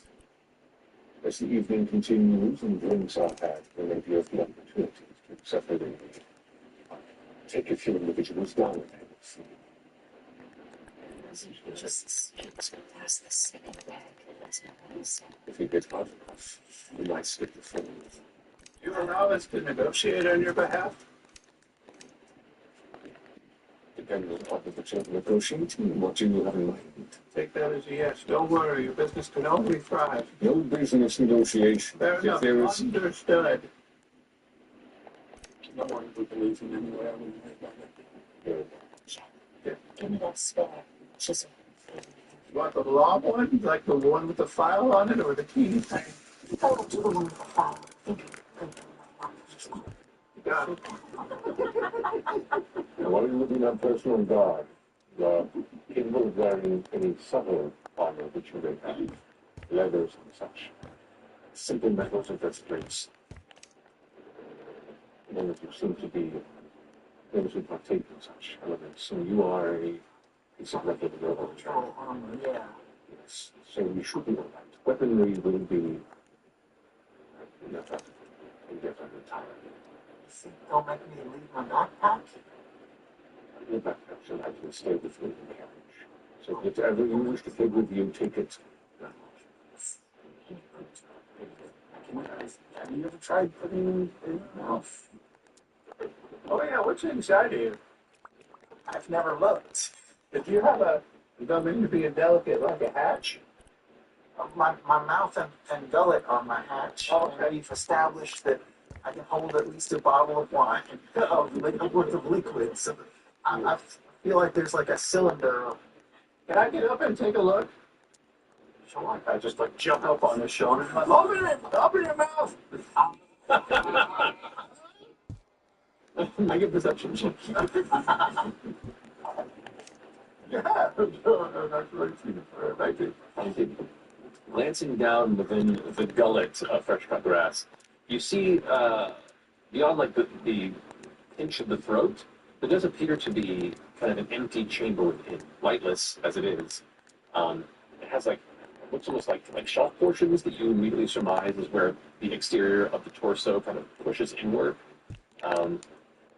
As the evening continues and drinks are had, there may be a few opportunities to separately take a few individuals down. Just pass the second bag. That's not what he said. If you get hot enough, you might skip the phone. You allow us to negotiate on your behalf? Depending on what the negotiating, what you have in mind. Take that as a yes. Don't worry, your business can only thrive. No business negotiation. Fair If enough. there is Understood. no one would believe him anyway. I wouldn't think about it. Give me that spare chisel. You want the long one, like the one with the file on it, or the key thing? I will do the one with the file. Think You got it. Now, while you're looking on personal guard, You are capable of wearing any subtle armor which you may have, leathers and such. Simple metals and breastplates. None of you seem to be those who partake in such elements. So you are a piece of metal in your own right. Control armor, yeah. Yes. So you should be all right. Weaponry will be indifferent entirely. You think they'll make me leave my backpack? Your backpack shall actually stay with you in the carriage. So whatever you wish to take with you, take it. Have you ever tried putting it in your mouth? Oh yeah, what's inside of you? I've never looked. Did you have a, you don't mean to be a delicate like a hatch? My mouth and gullet are my hatch. Oh, okay. And we've established that I can hold at least a bottle of wine, worth of liquid. So I feel like there's like a cylinder. Can I get up and take a look? Sure. I just like jump up on his shoulder and like, open your mouth. I get perception check. Yeah, that's really thank you. Thank you. Glancing down within the gullet of fresh cut grass, you see beyond like the pinch of the throat, there does appear to be kind of an empty chamber within, lightless as it is. It has like looks almost like shelf portions that you immediately surmise is where the exterior of the torso kind of pushes inward.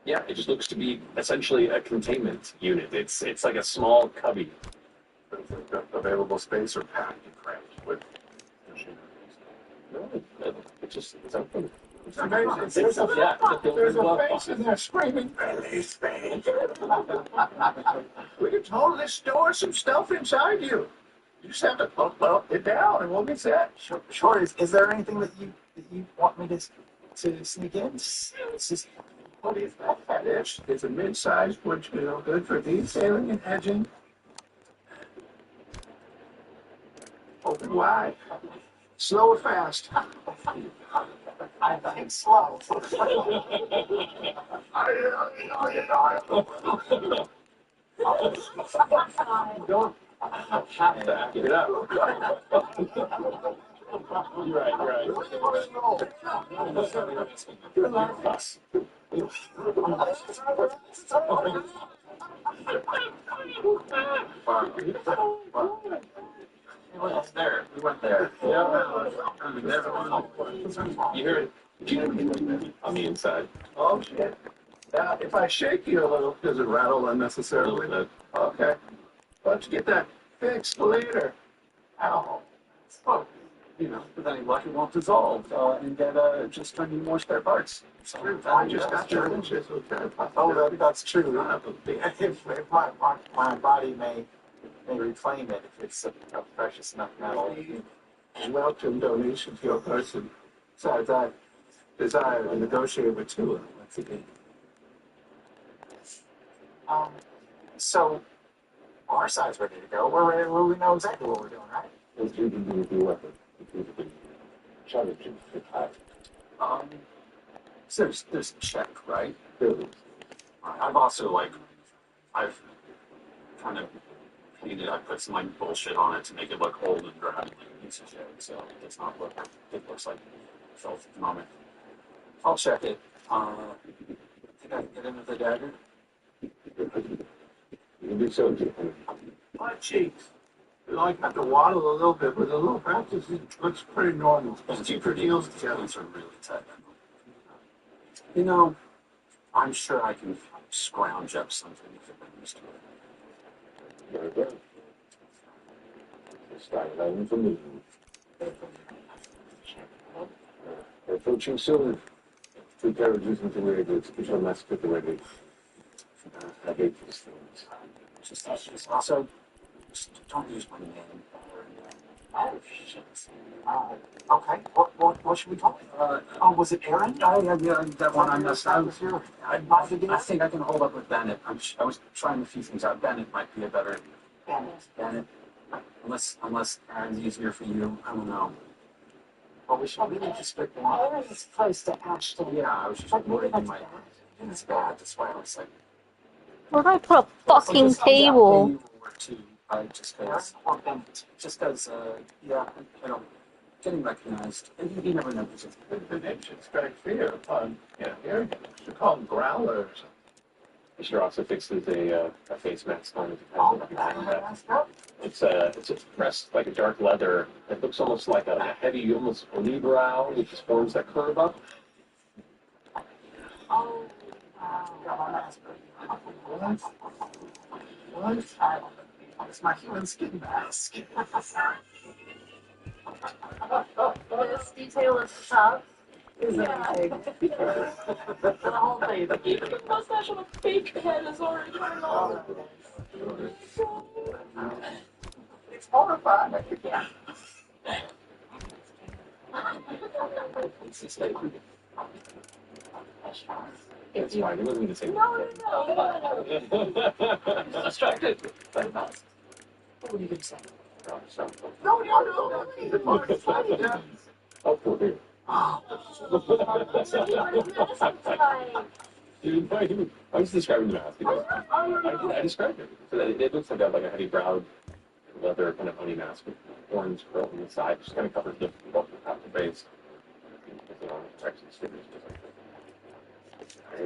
Yeah, it just looks to be essentially a containment unit. It's like a small cubby. Available space or packed and cramped with machinery. No, it's open. It's amazing. There's a face in there screaming, "Finish, finish." We can totally store some stuff inside you. You just have to pump it down and we'll be set. Sure. Is there anything that you want me to sneak in? It's just What do you think that is? It's a mid-sized wood skill, good for detailing and edging. Open wide. Slow or fast? I think slow. Don't have to act it up. Right. We went there. We went there. You hear it on the inside. Oh, shit. Now, if I shake you a little, does it rattle A unnecessarily? little bit. Okay. Why don't you get that fixed later? Ow. Well, with any luck, it won't dissolve and get just turn you more spare parts. So, I just got your inches. Oh, that's true. If my body may reclaim it if it's a precious enough metal. Welcome donation to your person. Besides, I desire to negotiate with Tula once again. So our side's ready to go. We're ready. We know exactly what we're doing, right? What you can do with your weapon? You can challenge him to attack. So there's a check, right? Buildings. I've also I've kind of painted. I put some bullshit on it to make it look old and drab, like a piece of shit. So it does not look. It looks like filth at the moment. I'll check it. Think I can get into the dagger? You can do so. My cheeks. I have to waddle a little bit, but a little practice looks pretty normal. Just keep your heels together. These are really tight. I'm sure I can scrounge up something if it comes to it. Very good. Start letting from the We're approaching soon. 2 carriages into the exit. Execution must get ready. I hate these things. Just also, just don't use my name. Oh shit. Okay. What should we call it? Was it Aaron? Yeah, that one I messed up. I think I can hold up with Bennett. I was trying a few things out. Bennett might be a better Bennett. Unless Aaron's easier for you. I don't know. Well, we should really just pick one. Aaron is close to Ashton. Yeah, I was just But maybe worried you that's might. bad. It's bad. That's why I was like, Where do I put a fucking Just table? or two, just because, yeah, you know, getting recognized, and you never know who's The nature strike fear upon, hearing it. You should call them growlers. Fisher also fixes a face mask on it. It's pressed like a dark leather. It looks almost like a heavy, almost eyebrow with just forms that curve up. Oh, wow. What? It's my human skin mask. This detail at the top is Yeah. amazing. The whole thing. Even the mustache on a fake head is already turned on. It's horrifying. Yeah. It's just like, It's fine. It wasn't the same. No. Just distracted by the mask. What were you going to say? no. It's funny, yeah. Oh, poor baby. Oh, So he was innocent tonight. I was describing the mask. I described it. So that it looks like a heavy browed leather kind of honey mask with horns curled on the side, just kind of covers the half the face.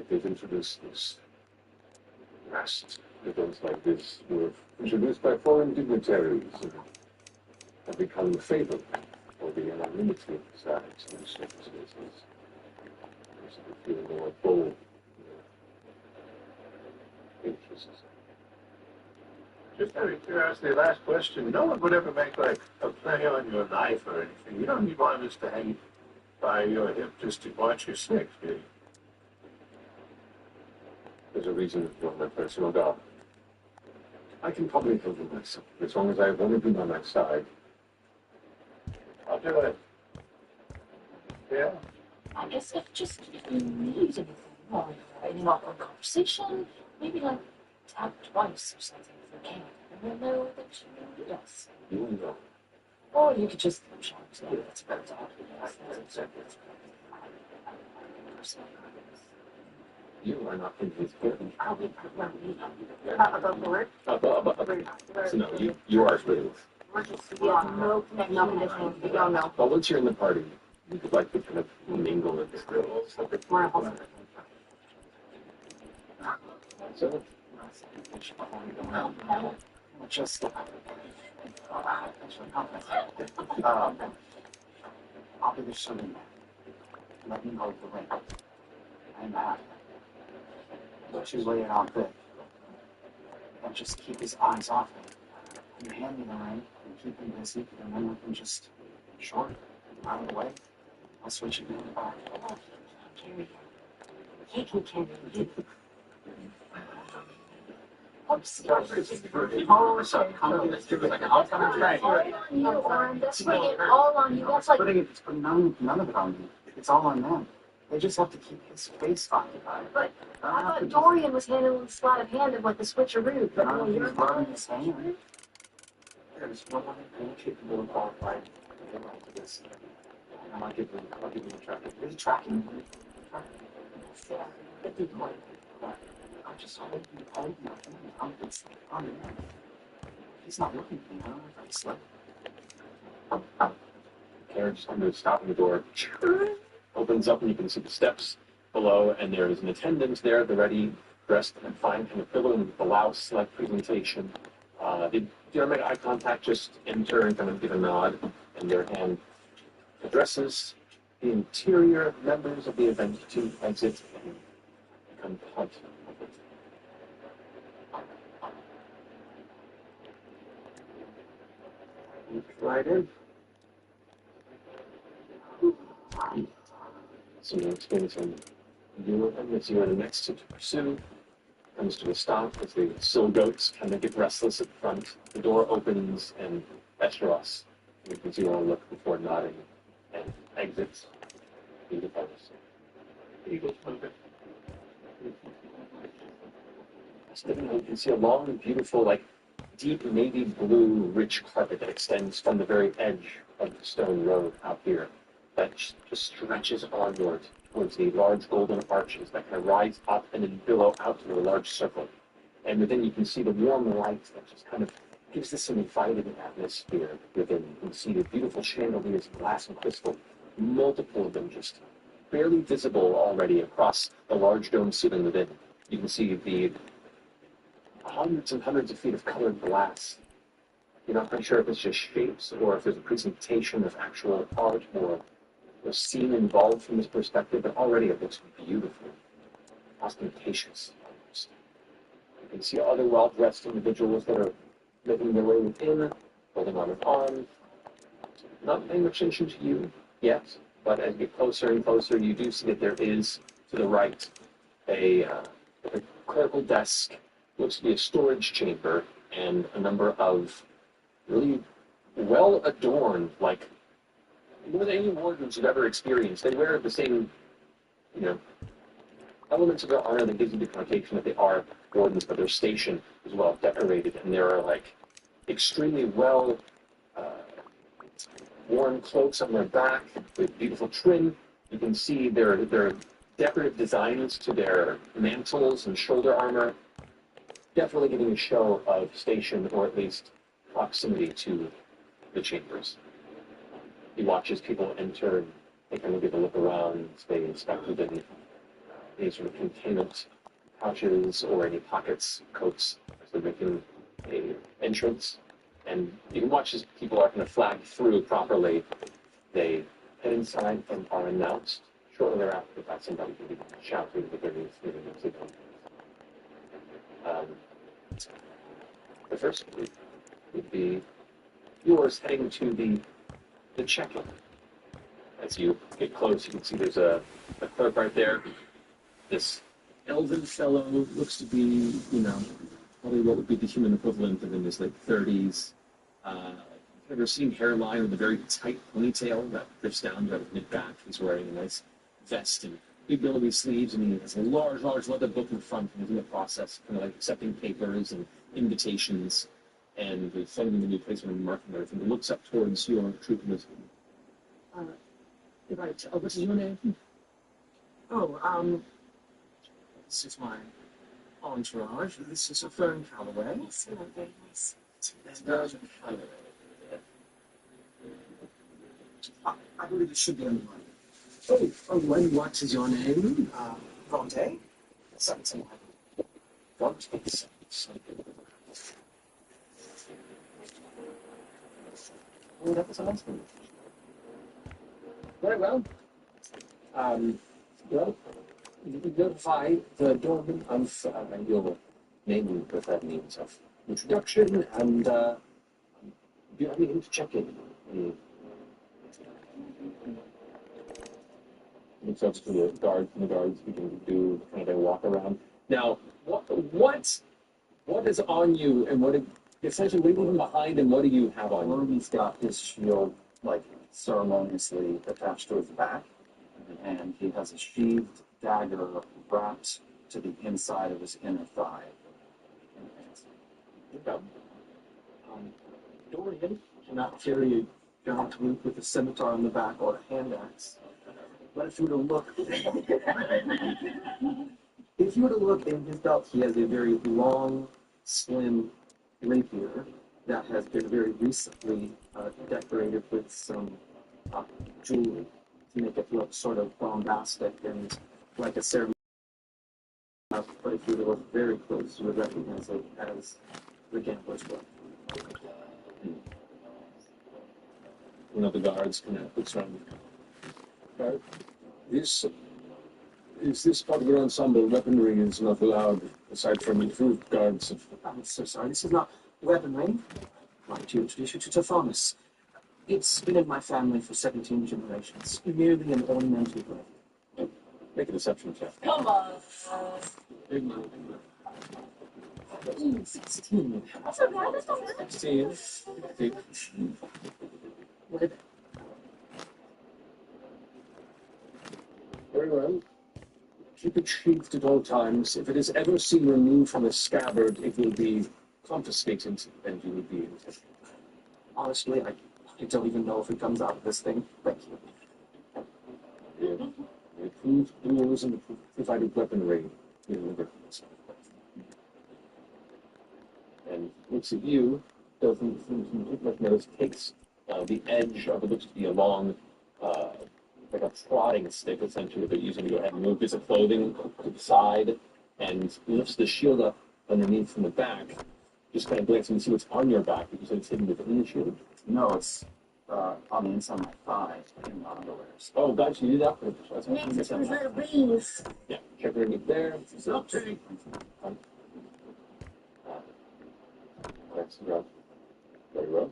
They've introduced this masks. Events like this were introduced by foreign dignitaries and have become fatal for the anonymity sides of the circumstances. Feel more bold. Interests. Just out of curiosity, last question. No one would ever make like a play on your life or anything. You don't need one of us to hang by your hip just to watch your six, do you? There's a reason for my personal dog. I can probably handle myself as long as I have one of you by my side. I'll do it. Yeah. I guess if you need anything, or any awkward conversation, maybe like tap twice or something if you can. And we'll know that you need us. You know. Or you could just shout, maybe that's a better time. You are not convinced. So I'll be no, you are free. no conditioning. We don't know. But once you're in the party, you could like to kind of mingle and so just I'll be the shooting man. Let me hold the ring. I'm happy. But you lay it on thick. And just keep his eyes off him. You hand me the ring and keep him busy, and then we can just short out of the way. I'll switch it in the back. Carry him. He can carry you. Oh, it's a compliment. It's like an oncoming train. All on you, Oren. That's putting it all on you. That's like It's putting none of it on me. It's all on them. They just have to keep his face occupied. But I thought Dorian was handling sleight of hand of like the switcheroo, but no, you're rubbing not. his hand. There's one other capable and qualified to get onto this. And I'll give him a tracking. Is he tracking? Yeah, but the point. I'm just holding my hand. It's on him. He's not looking at me. I don't know if I slept. carriage under the stop in the door opens up and you can see the steps below, and there is an attendant there at the ready, dressed in a fine kind of billowing blouse-like presentation. They don't make eye contact, just enter and kind of give a nod, and their hand addresses the interior members of the event to exit and become part of it. Right in. So you're experiencing you and as you are the next to pursue comes to a stop as the sill goats kind of get restless at the front. The door opens and Esteros, you can see all look before nodding, and exits the device. Eagles moving. Stepping out, you can see a long, beautiful, like deep navy blue, rich carpet that extends from the very edge of the stone road out here. That just stretches onward towards the large golden arches that kind of rise up and then billow out to a large circle And within you can see the warm light that just kind of gives this an inviting atmosphere within. You can see the beautiful chandeliers of glass and crystal, multiple of them just barely visible already across the large dome ceiling within. You can see the hundreds and hundreds of feet of colored glass. You're not quite sure if it's just shapes or if there's a presentation of actual art or a scene involved from this perspective, but already it looks beautiful, ostentatious almost. You can see other well-dressed individuals that are making their way within, holding on an arm. Not paying much attention to you yet, but as you get closer and closer, you do see that there is, to the right, a clerical desk, looks to be a storage chamber, and a number of really well-adorned, like more than any wardens you've ever experienced. They wear the same, elements of their armor that gives you the connotation that they are wardens, but their station is well decorated, and there are like extremely well worn cloaks on their back with beautiful trim. You can see their decorative designs to their mantles and shoulder armor, definitely giving a show of station or at least proximity to the chambers. He watches people enter, and they kind of give a look around, they inspect within any sort of containment pouches or any pockets, coats, as they're making a entrance. And you can watch as people are kind of flagged through properly. They head inside and are announced shortly thereafter that somebody can be shouting that there needs to be the first would be yours heading to the check-in. As you get close, you can see there's a clerk right there. This elven fellow looks to be, probably what would be the human equivalent of in his late 30s. Ever seen hairline with a very tight ponytail that drifts down to his mid-back. He's wearing a nice vest and big billowy sleeves, and he has a large leather book in front, and he's in the process, kind of like accepting papers and invitations, and sending them a new placement and marking everything. He looks up towards your troop and goes, right, what is your name? Oh, this is my entourage. This is a Fern Calloway. Yes, hello, very nice. And, I believe it should be on the line. And what is your name? Vontae? Something. What? Oh, that was awesome. Very well. Well, you notify the doorman of your name and preferred means of introduction, and do you have anything to check in? Looks up to the guards, and the guards begin to do kind of their walk around. Now, what is on you, and what essentially what are you leaving behind, and what do you have on you? Ruby's got his shield like ceremoniously attached to his back, and he has a sheathed dagger wrapped to the inside of his inner thigh. Dorian cannot carry a gaunt loop with a scimitar on the back or a hand axe. But if you were to look in his belt, he has a very long, slim rapier that has been very recently decorated with some jewelry to make it look sort of bombastic and like a ceremony. But if you were to look very close, you would recognize it as the gambler's weapon. One of the guards kind of looks around. Is this part of your ensemble? Weaponry is not allowed, aside from improved guards. I'm so sorry, this is not weaponry. I'd like to introduce you to Tophamus. It's been in my family for 17 generations, merely an ornamental blade. Make a deception check. Come on. Big man. 16. That's okay, that's not bad. 16. Very well. Keep it sheathed at all times. If it is ever seen removed from a scabbard, it will be confiscated, and you will be in. Honestly, I don't even know if it comes out of this thing. Thank you. The approved rules and the provided weaponry. looks at you, doesn't seem to take much notice, takes the edge of what looks to be a long, like a trotting stick essentially, they're using to go ahead and move bits of clothing to the side, and lifts the shield up underneath from the back, just kind of glancing to see what's on your back. You said it's hidden within the shield? No, it's on the inside of my thigh in the underwears. Oh, gotcha, you did that. That's Next to those little beans. Yeah, check underneath there. Okay. That's very well.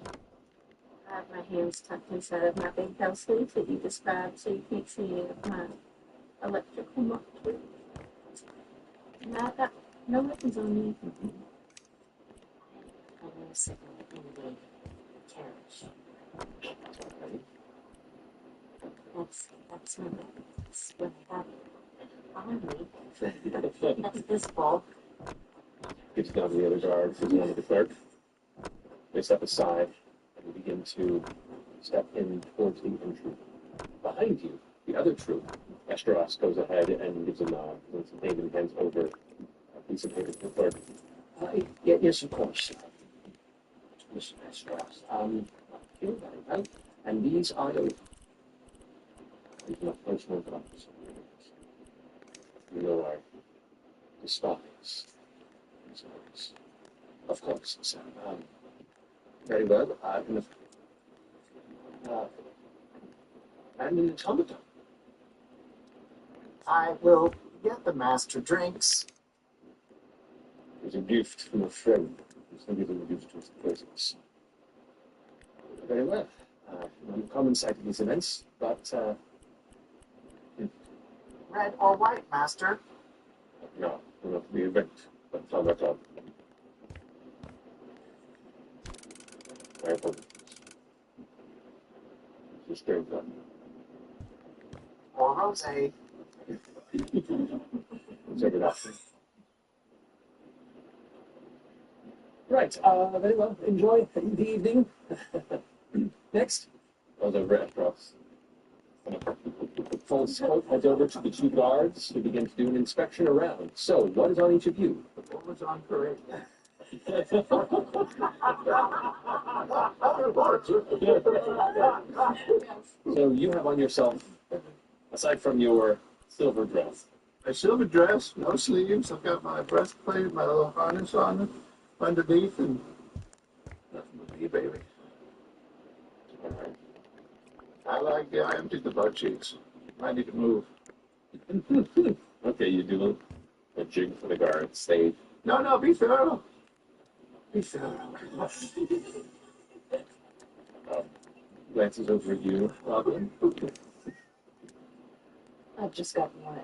I have my hands tucked inside of my big bell sleeves that you described, so you can't see any of my electrical muscles. And I've got no weapons on me. I'm going to sit in the carriage. That's my weapons. What I have on me. That's this ball. Gets down to the other guards, who's one of the clerk. They step aside and begin to step in towards the entry. Behind you, the other troop, Esteros goes ahead and gives a nod, and some name and hands over a piece of paper to the clerk. Yes, of course. Mr. Esteros. Very well. And these are the... These are not personal belongings. You know our the spies. Of course, sir. Very well. And an automaton. I will get the master drinks. It's a gift from a friend. It's not even a gift to his presence. Very well. Not a common sight at these events, but Red or white, master? no, not the event, but automaton. My apologies. It's a strange one. Or rosé? Check it out. Right, very well. Enjoy the evening. Next, goes over at Ross. Folds his coat, heads over to the two guards who begin to do an inspection around. So, what is on each of you? What was on parade? So, you have on yourself, aside from your silver dress, A silver dress, no sleeves. I've got my breastplate, my little harness on it underneath, and nothing but me, baby. I like I emptied the butt cheeks. I need to move. okay, you do a jig for the guards. They No, be thorough. Be thorough. glances over at you, Robin. I've just got my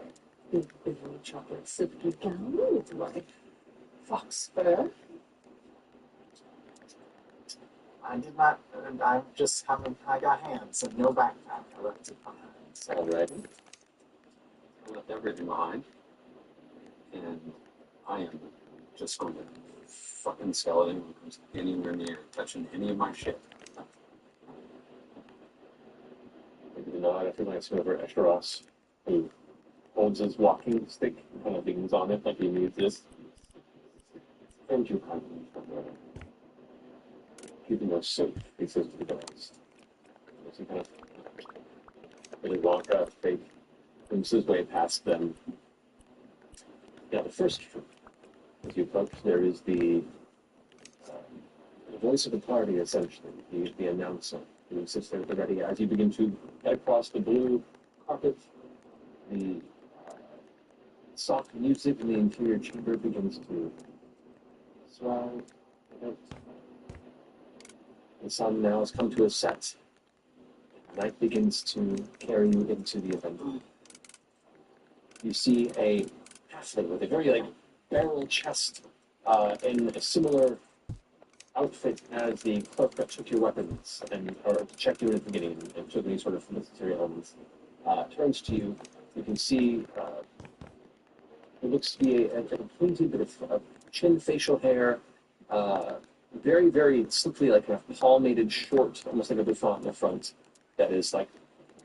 big, big chocolate silky gown with my fox fur. I did not, I'm just having, I got hands and no backpack. I left it behind. So All right. I left everything behind. And I am just going to fucking skeleton who comes anywhere near touching any of my shit. Maybe the nod. I feel like it's over Esteros, who holds his walking stick and kind of leans on it like he needs this. And you kind of keeping us safe, he says to the guards. As he kind of really walk up, they moves his way past them. Yeah, the first troop. As you approach, there is the voice of the party, essentially, the announcer, who sits there at the ready. As you begin to head across the blue carpet, the soft music in the interior chamber begins to swell. The sun now has come to a set. Night begins to carry you into the event. You see a halfling with a very barrel chest in a similar outfit as the clerk that took your weapons or checked you in at the beginning and took any sort of necessary elements. Turns to you. You can see it looks to be a pointed bit of chin facial hair. Very, very simply like a palmated short, almost like a bouffant in the front, that is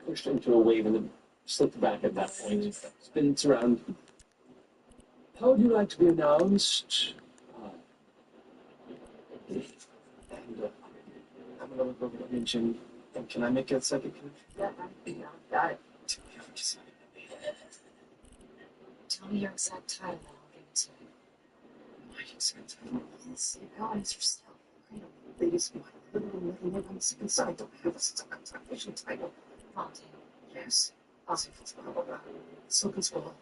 pushed into a wave and then slipped back at that point. Spins around. How would you like to be announced? And I'm gonna look over to Jim. And can I make a psychic connection? Yeah, got it. Just- Tell me your exact title and I'll give it to you. My exact title is Your goings are still. Ladies, my little name on the second side don't have a citation title. Fontaine. Yes. Silken Skull.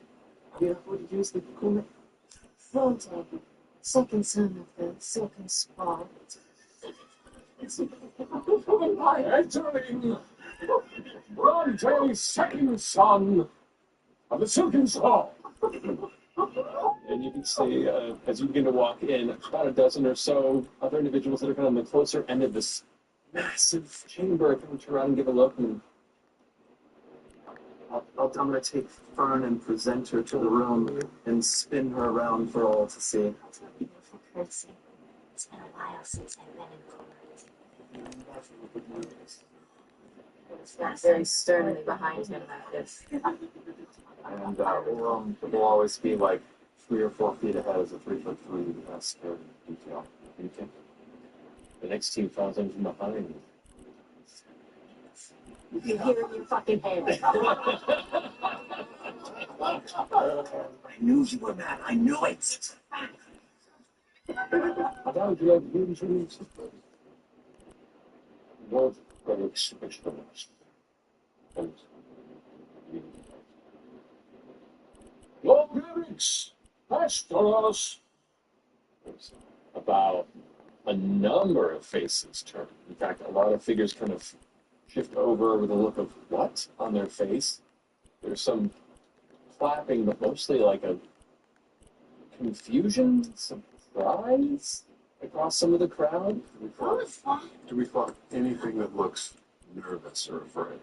Yeah, what did you use the cool name? Fontaine. Second son of the Silken Squall. Entering Bronte, second son of the Silken Skull. And you can see, as you begin to walk in, about a dozen or so other individuals that are kind of on the closer end of this massive chamber come to around and give a look. And I'm going to take Fern and present her to the room and spin her around for all to see. That's a beautiful courtesy. It's been a while since I've been in court. That's very sternly behind him, that is. And we'll always be like 3 or 4 feet ahead as a 3'3" security detail. okay. The next team follows in from behind. You can hear it in your fucking head. I knew you were mad. I knew it. How would you like to introduce Lord Felix Extremis? Lord Felix Extremis! About a number of faces turn. In fact, a lot of figures kind of shift over with a look of what on their face. There's some clapping, but mostly like a confusion, surprise across some of the crowd. Do we find anything that looks nervous or afraid?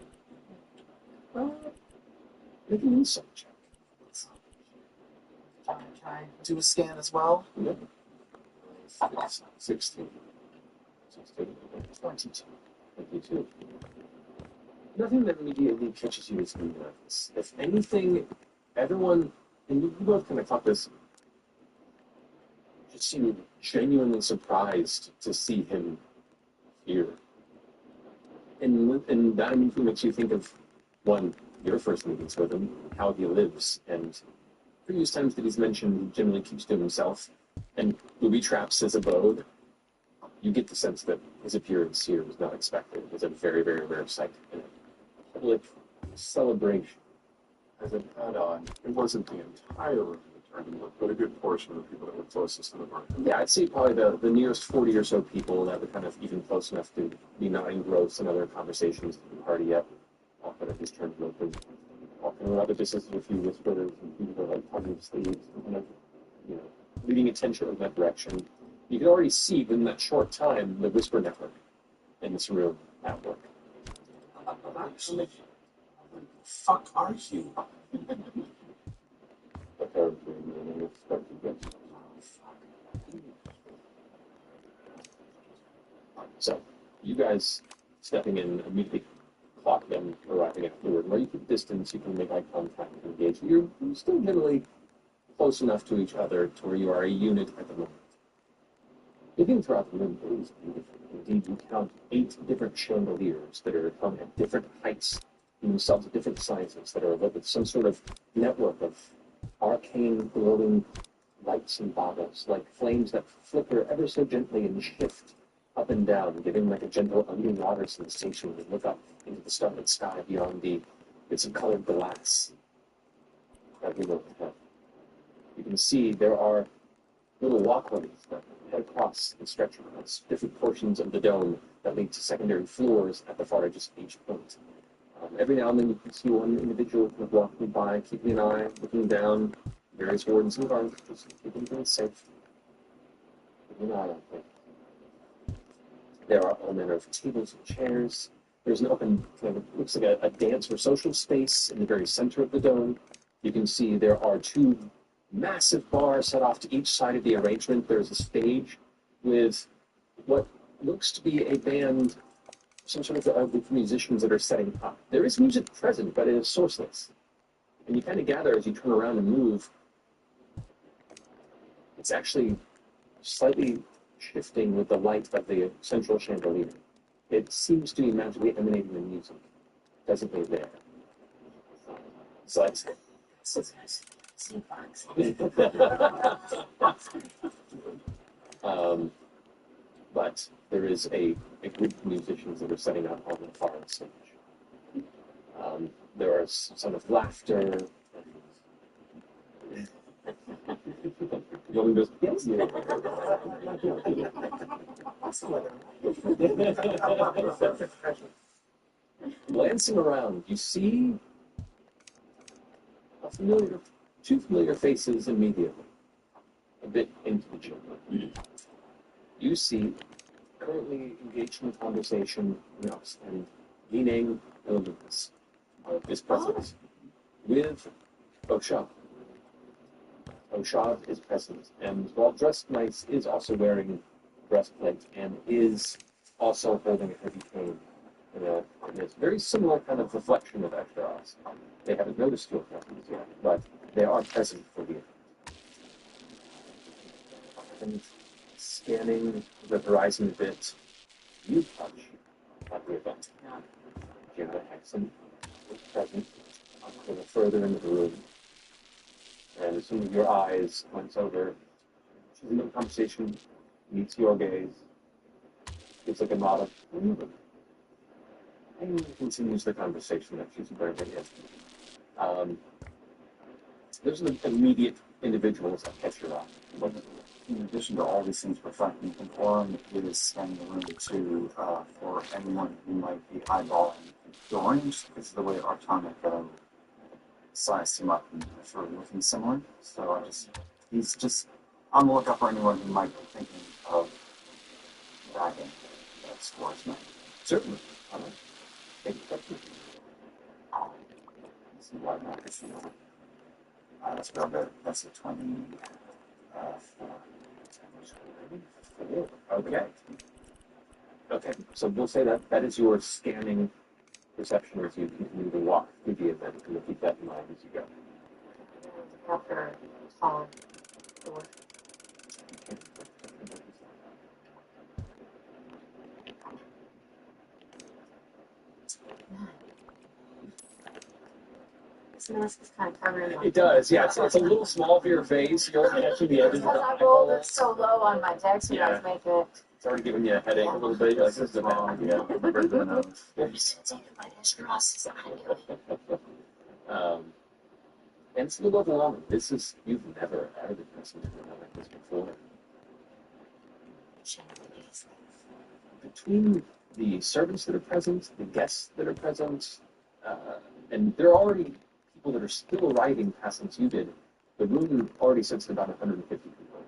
Make an insight check. Try. Do a scan as well. Yep. 16. 22. 22. Nothing that immediately catches you as being nervous. If anything, everyone, and you both kind of caught this, just seemed genuinely surprised to see him here. And that immediately makes you think of, one, your first meetings with him, how he lives, and previous times that he's mentioned, he generally keeps to himself. And booby traps his abode. You get the sense that his appearance here was not expected. It was a very, very rare sight in a public celebration. As an add-on, it wasn't the entire of the tournament, but a good portion of the people that were closest to the market. Yeah, I'd say probably the nearest 40 or so people that were kind of even close enough to be not engrossed in other conversations at the party yet. Often at this tournament, often around the distance of a few whisperers and people are like tugging sleeves and kind of, leading attention in that direction. You can already see within that short time the whisper network in this room at work. Actually, fuck are you? So, you guys stepping in immediately clock them arriving at the room. Where you keep distance, you can make eye contact and engage. You're still generally close enough to each other to where you are a unit at the moment. Looking throughout the room is beautiful. Indeed, you count 8 different chandeliers that are hung at different heights, themselves at different sizes, that are lit with some sort of network of arcane glowing lights and bottles, like flames that flicker ever so gently and shift up and down, giving like a gentle underwater sensation when you look up into the starlit sky beyond the bits of colored glass that we look at. You can see there are little walkways that head across and stretch across different portions of the dome that lead to secondary floors at the far edges of each point. Every now and then you can see one individual kind of walking by, keeping an eye, looking down, various wardens and guards, just keeping things safe. Keeping an eye on things. There are all manner of tables and chairs. There's an open, kind of looks like a dance or social space in the very center of the dome. You can see there are 2 massive bars set off to each side of the arrangement. There's a stage with what looks to be a band, some sort of a group of musicians that are setting up. There is music present, but it is sourceless. And you kind of gather as you turn around and move, it's actually slightly shifting with the light of the central chandelier. It seems to be magically emanating the music presently there. But but there is a group of musicians that are setting up on the far stage. There are some of laughter. Young goes, yes. Glancing around, you see two familiar faces immediately, a bit into the chamber. You see, currently engaged in conversation, and meaning elements of his presence with Oshab. Oshab is present, and while dressed nice, is also wearing breastplate and is also holding a heavy cane in a very similar kind of reflection of Ektaros. They haven't noticed your presence yet, but they are present for the event. And scanning the horizon a bit, you touch at the event. Jenna Hexen is present a little further into the room. And as soon as your eyes glance over, she's in the conversation, meets your gaze, gives like a nod of, and continues the conversation that she's very, very interested. There's an immediate individuals that catch your eye. But in addition to all these things reflecting the forum, it is scanning the room too for anyone who might be eyeballing Orange, because of the way Artonic sized him up and sort of looking similar. So he's just on the lookout for anyone who might be thinking of bagging that scores me. Certainly. Thank you. See what markets you know. That's real good. That's a 24. Okay. Okay. So we'll say that is your scanning perception as you continue to walk through the event, and you'll keep that in mind as you go. After tall door. This mask is kind of covering my It does, yeah. It's a little small for your face. You're catching the edges of because the I rolled it eyeballs. so low on my dex when I was making it. It's already giving you a headache a little bit. You're like, this is a bad idea. And it's a little overwhelming. You've never had a person like this before. Between the servants that are present, the guests that are present, and there are already people that are still arriving past since you did, the room already sits at about 150 people.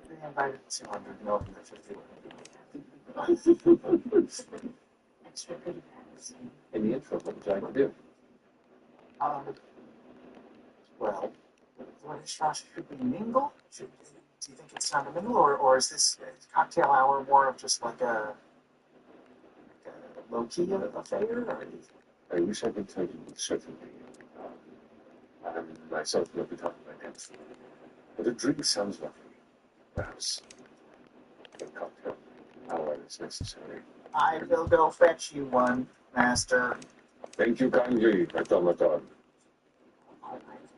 We invited 200, no, 50. Extra goodie bags. In the intro, what would you like to do? Well, what is Josh? Should we mingle? Do you think it's time to mingle, or is this cocktail hour more of just like a low-key affair? Or I wish I could tell you certainly. I myself will be talking about dance. But a drink sounds lovely. Perhaps a cocktail hour is necessary. I will go fetch you one, master. Thank you kindly, automaton.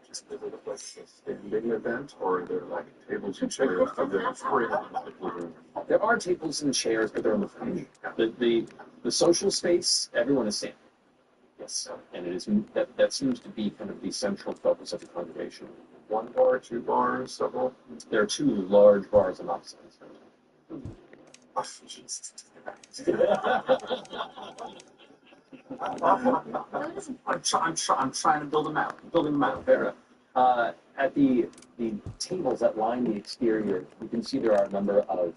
Just is it like a standing event, or are there like tables and chairs for the free? There are tables and chairs, but they're on the fringe. The social space, everyone is standing. Yes, and it is that seems to be kind of the central focus of the congregation. One bar, two bars, several? There are two large bars on opposite ends. Oh, Jesus. I'm trying to build them out. Building them out. Fair enough. At the tables that line the exterior, you can see there are a number of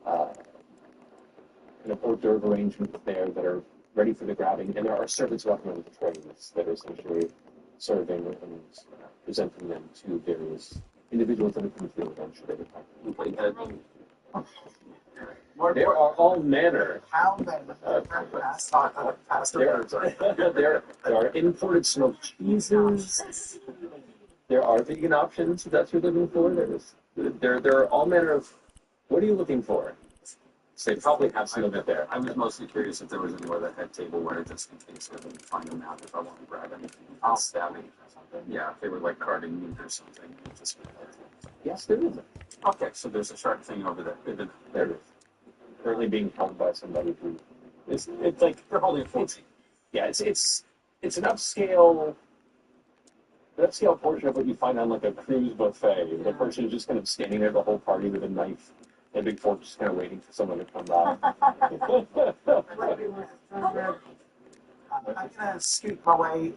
kind of hors d'oeuvre arrangements there that are ready for the grabbing, and there are servants walking around with trays that are essentially serving and presenting them to various individuals that are coming to the event. Should they there are all manner. How many There are imported smoked cheeses. There are vegan options if that's what you're looking for. There are all manner of. What are you looking for? So they probably have some of it there. I was mostly curious if there was anywhere that had tableware just in case I didn't find them out if I want to grab anything. Stabbing or something. Yeah, if they were like carting meat or something. Just Yes, there is. okay, so there's a sharp thing over there. There it is. Currently being held by somebody who it's like They're holding a 40. yeah, it's an upscale portion of what you find on like a cruise buffet. The person is just kind of standing there the whole party with a knife and a big fork, just kind of waiting for someone to come by. I'm gonna scoot my way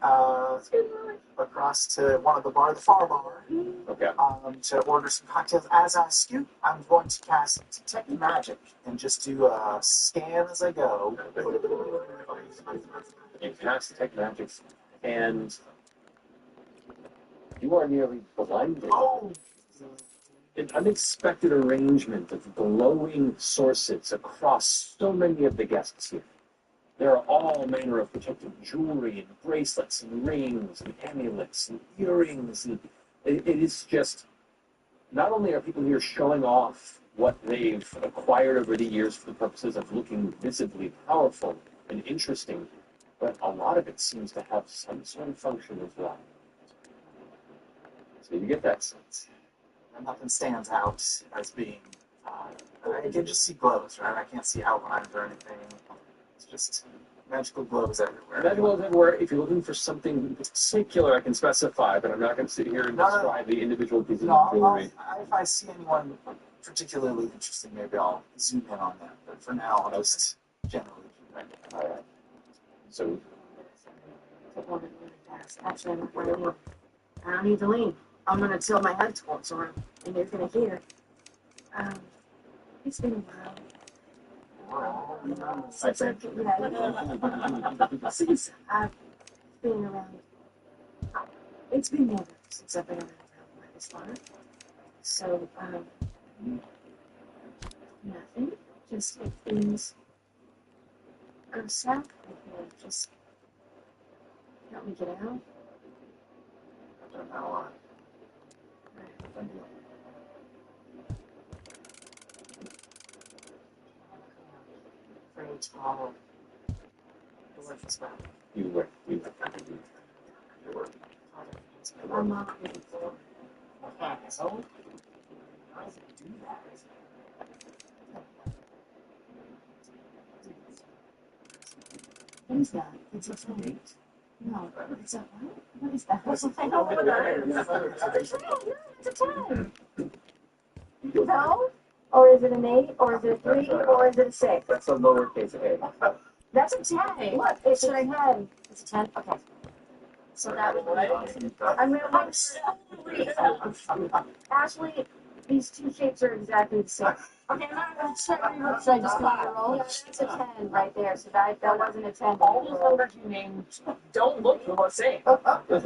across to one of the bar, the far bar, Okay. to order some cocktails. As I scoot, I'm going to cast Detect Magic and just do a scan as I go. You cast Detect Magic, and you are nearly blinded. Oh! An unexpected arrangement of glowing sources across so many of the guests here. There are all manner of protective jewelry and bracelets and rings and amulets and earrings. And it is just, not only are people here showing off what they've acquired over the years for the purposes of looking visibly powerful and interesting, but a lot of it seems to have some sort of function as well. So you get that sense. Nothing stands out as being. I can just see glows, right? I can't see outlines or anything. It's just magical glows everywhere. Magical glows everywhere. If you're looking for something in particular, I can specify, but I'm not going to sit here and describe the individual pieces of jewelry. If I see anyone particularly interesting, maybe I'll zoom in on that. But for now, I'll just generally. All right. So, Actually, I'm not going to lean. I don't need to lean. I'm going to tilt my head towards her, and you're going to hear. It's been a while. Since I've been around. It's been more since I've been around this far. So, nothing. Just if things go south, just help me get out. I don't know. Very tall. The life is bad. you were. I'm not really for So, how does it do that? What is that? It's a plate. No, it's a what? What is that? I don't know what that is. It's a 10. No? Or is it an 8? Or is it a 3? Or is it a 6? That's a lowercase a. That's a 10. What? It's a 10. It's a 10? Okay. So that would be. I'm going to Ashley, these two shapes are exactly the same. Okay, I'm not going to check your should I just do a roll? Yeah, it's a 10 right there. So that wasn't a 10. All the numbers you named don't look the same. It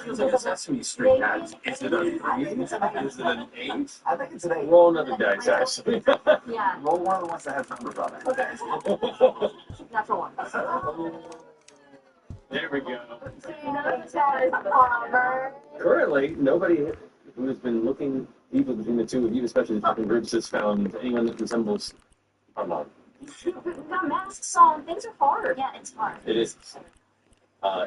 feels like a Sesame Street hat. Is it a 3? Is it an 8? I think it's an 8. Roll another dice, actually. Yeah, Roll one of the ones that has numbers on it. natural one. There we go. So you know the 10 is Auburn. Currently, nobody who has been looking deeply between the two of you, especially the different groups, has found anyone that resembles Armand. Got masks on. Things are hard. Yeah, it's hard. It is.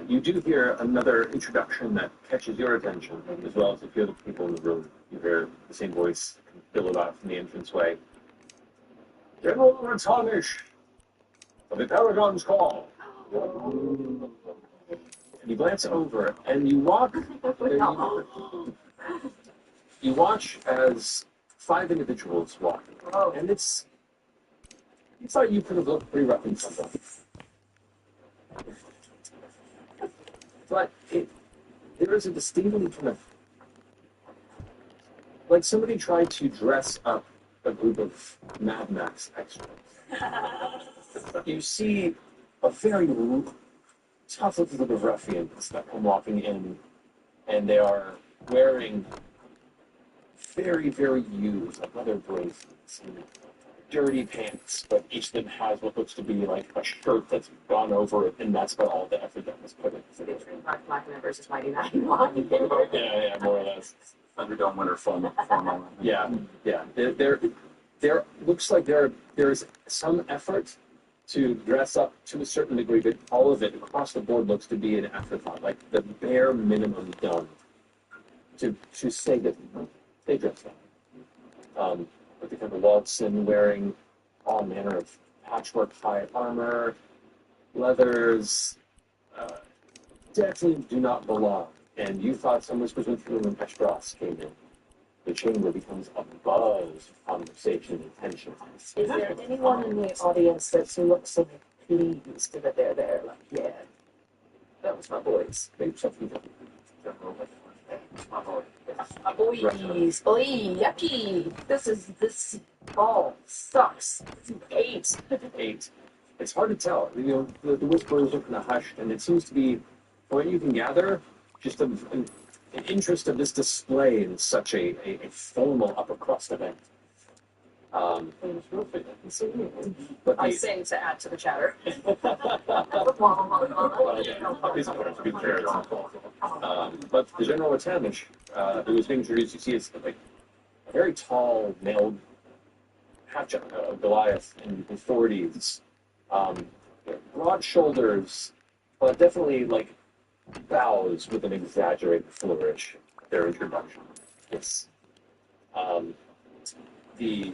You do hear another introduction that catches your attention, as well as a few other people in the room. You hear the same voice billowed out from the entranceway. General Lawrence Harnish, of the Paragon's Call. And you glance over, and you walk. You watch as 5 individuals walk, and it's. You thought you could have looked pretty rough in front of them. But there is a distinctly kind of, like somebody tried to dress up a group of Mad Max extras. You see a very tough looking group of ruffians that come walking in, and they are wearing very, very used leather bracelets and dirty pants, but each of them has what looks to be like a shirt that's gone over it, and that's about all the effort that was put into it. Black Men versus Mighty 91. Yeah, more or less. Thunderdome winter fun. Yeah. There looks like there's some effort to dress up to a certain degree, but all of it across the board looks to be an afterthought, like the bare minimum done to say that they dress up. But they kind of waltz in wearing all manner of patchwork high armor, leathers, definitely do not belong. And you thought some whispers went through when Peshbras came in. The chamber becomes a buzz of conversation and tension. Is there anyone in the audience that looks like pleased that they're there? Like, yeah, that was my boys. Maybe something My boys. Boy, yucky. This ball sucks. This is 8. 8. It's hard to tell. You know, the whispers are kind of hushed, and it seems to be, from what you can gather, just an interest of this display in such a formal upper crust event. But I say to add to the chatter. But the general attendant who was being introduced, you see, is like a very tall, male half Goliath in his 40s. Broad shoulders, but definitely like bows with an exaggerated flourish. Their introduction. Yes. The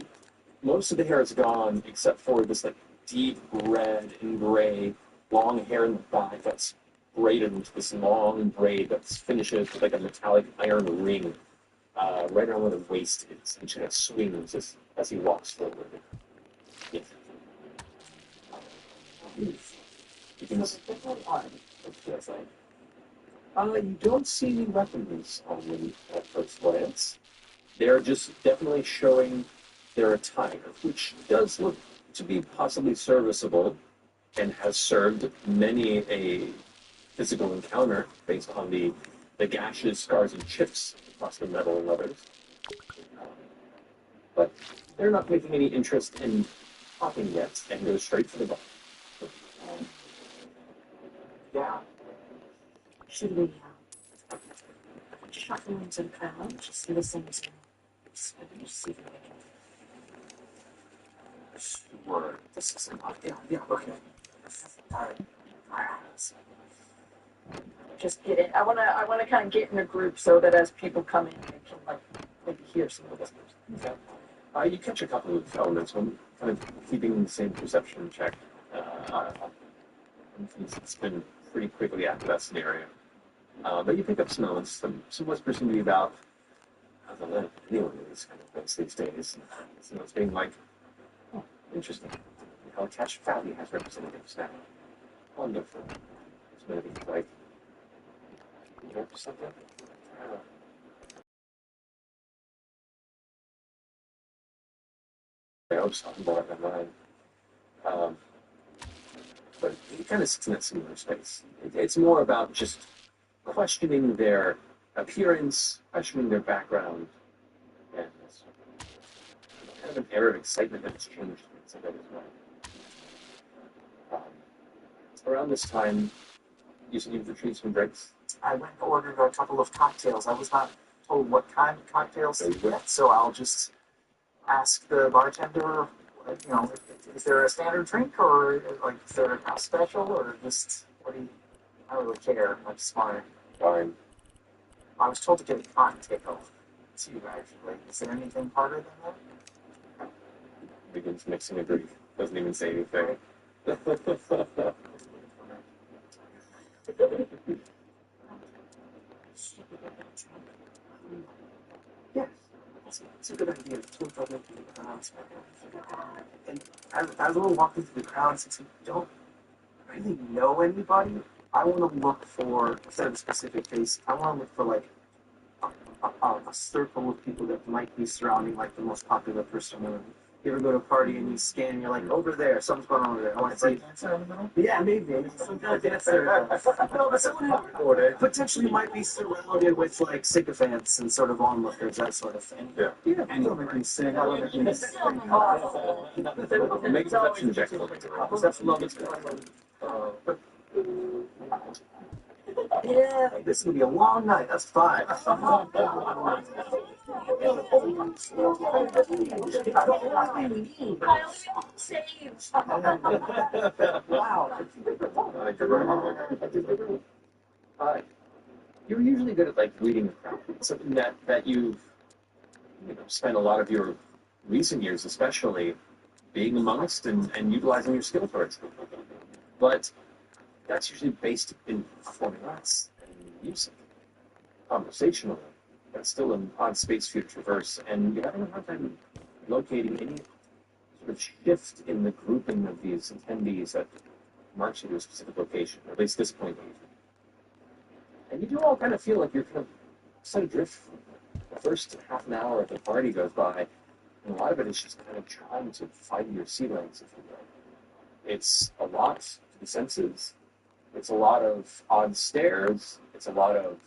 most of the hair is gone except for this like deep red and gray long hair in the back that's braided into this long braid that finishes with like a metallic iron ring right around where the waist is, and kind of swings as he walks forward. Yes. You can you don't see any weapons on them at first glance. They're just definitely showing their attire, which does look to be possibly serviceable and has served many a physical encounter based on the gashes, scars, and chips across the metal and leathers. But they're not making any interest in talking yet and go straight for the bar. Yeah. Should we shuffle into the crowd, just listen to speakers, see if we can. Sure. This is an yeah, okay. Alright. Just get it. I wanna kind of get in a group so that as people come in, they can like maybe hear some of this. Okay. You catch a couple of elements when kind of keeping the same perception check. It's been pretty quickly after that scenario. But you pick up some elements. Some whispers seem to be about how to let anyone do these kind of things these days. So it's being like, oh, interesting. How Attached Valley has representatives now. Wonderful. It's maybe like, you know, something? I hope so. I'm bored in my mind. But he kind of sits in that similar space. It's more about just questioning their appearance, questioning their background, and it's kind of an air of excitement that has changed things a bit as well. Around this time, you said you've retrieved some drinks. I went and ordered a couple of cocktails. I was not told what kind of cocktails to get, so I'll just ask the bartender, you know, is there a standard drink, or like is there a house special, or just what do you? I don't really care. I'm smart. Fine. I was told to get a cocktail. Too actually. Is there anything harder than that? Begins mixing a drink. Doesn't even say anything. Yes, it's a good idea. And as we're walking through the crowd, since we don't really know anybody, I want to look for, instead of a specific face, I want to look for like a circle of people that might be surrounding like the most popular person. You ever go to a party and you scan and you're like, over there, something's going on over there. I want to see. Dancer in the middle? Yeah, maybe. Some kind of dancer. No, but someone who potentially might be surrounded with like sycophants and sort of onlookers, that sort of thing. Yeah. Yeah, anyone can sing. Make a perception check. Perception level. Yeah, this is gonna be a long night. That's 5. Saved. Wow. You're usually good at like reading the crowd. Something that you've spent a lot of your recent years, especially being amongst and utilizing your skill towards. But that's usually based in performing arts and music, conversational. That's still an odd space for you to traverse, and you're having a hard time locating any sort of shift in the grouping of these attendees that marks you to a specific location, or at least this point. And you do all kind of feel like you're kind of set adrift. The first half an hour of the party goes by, and a lot of it is just kind of trying to find your sea legs, if you will. It's a lot to the senses. It's a lot of odd stares. It's a lot of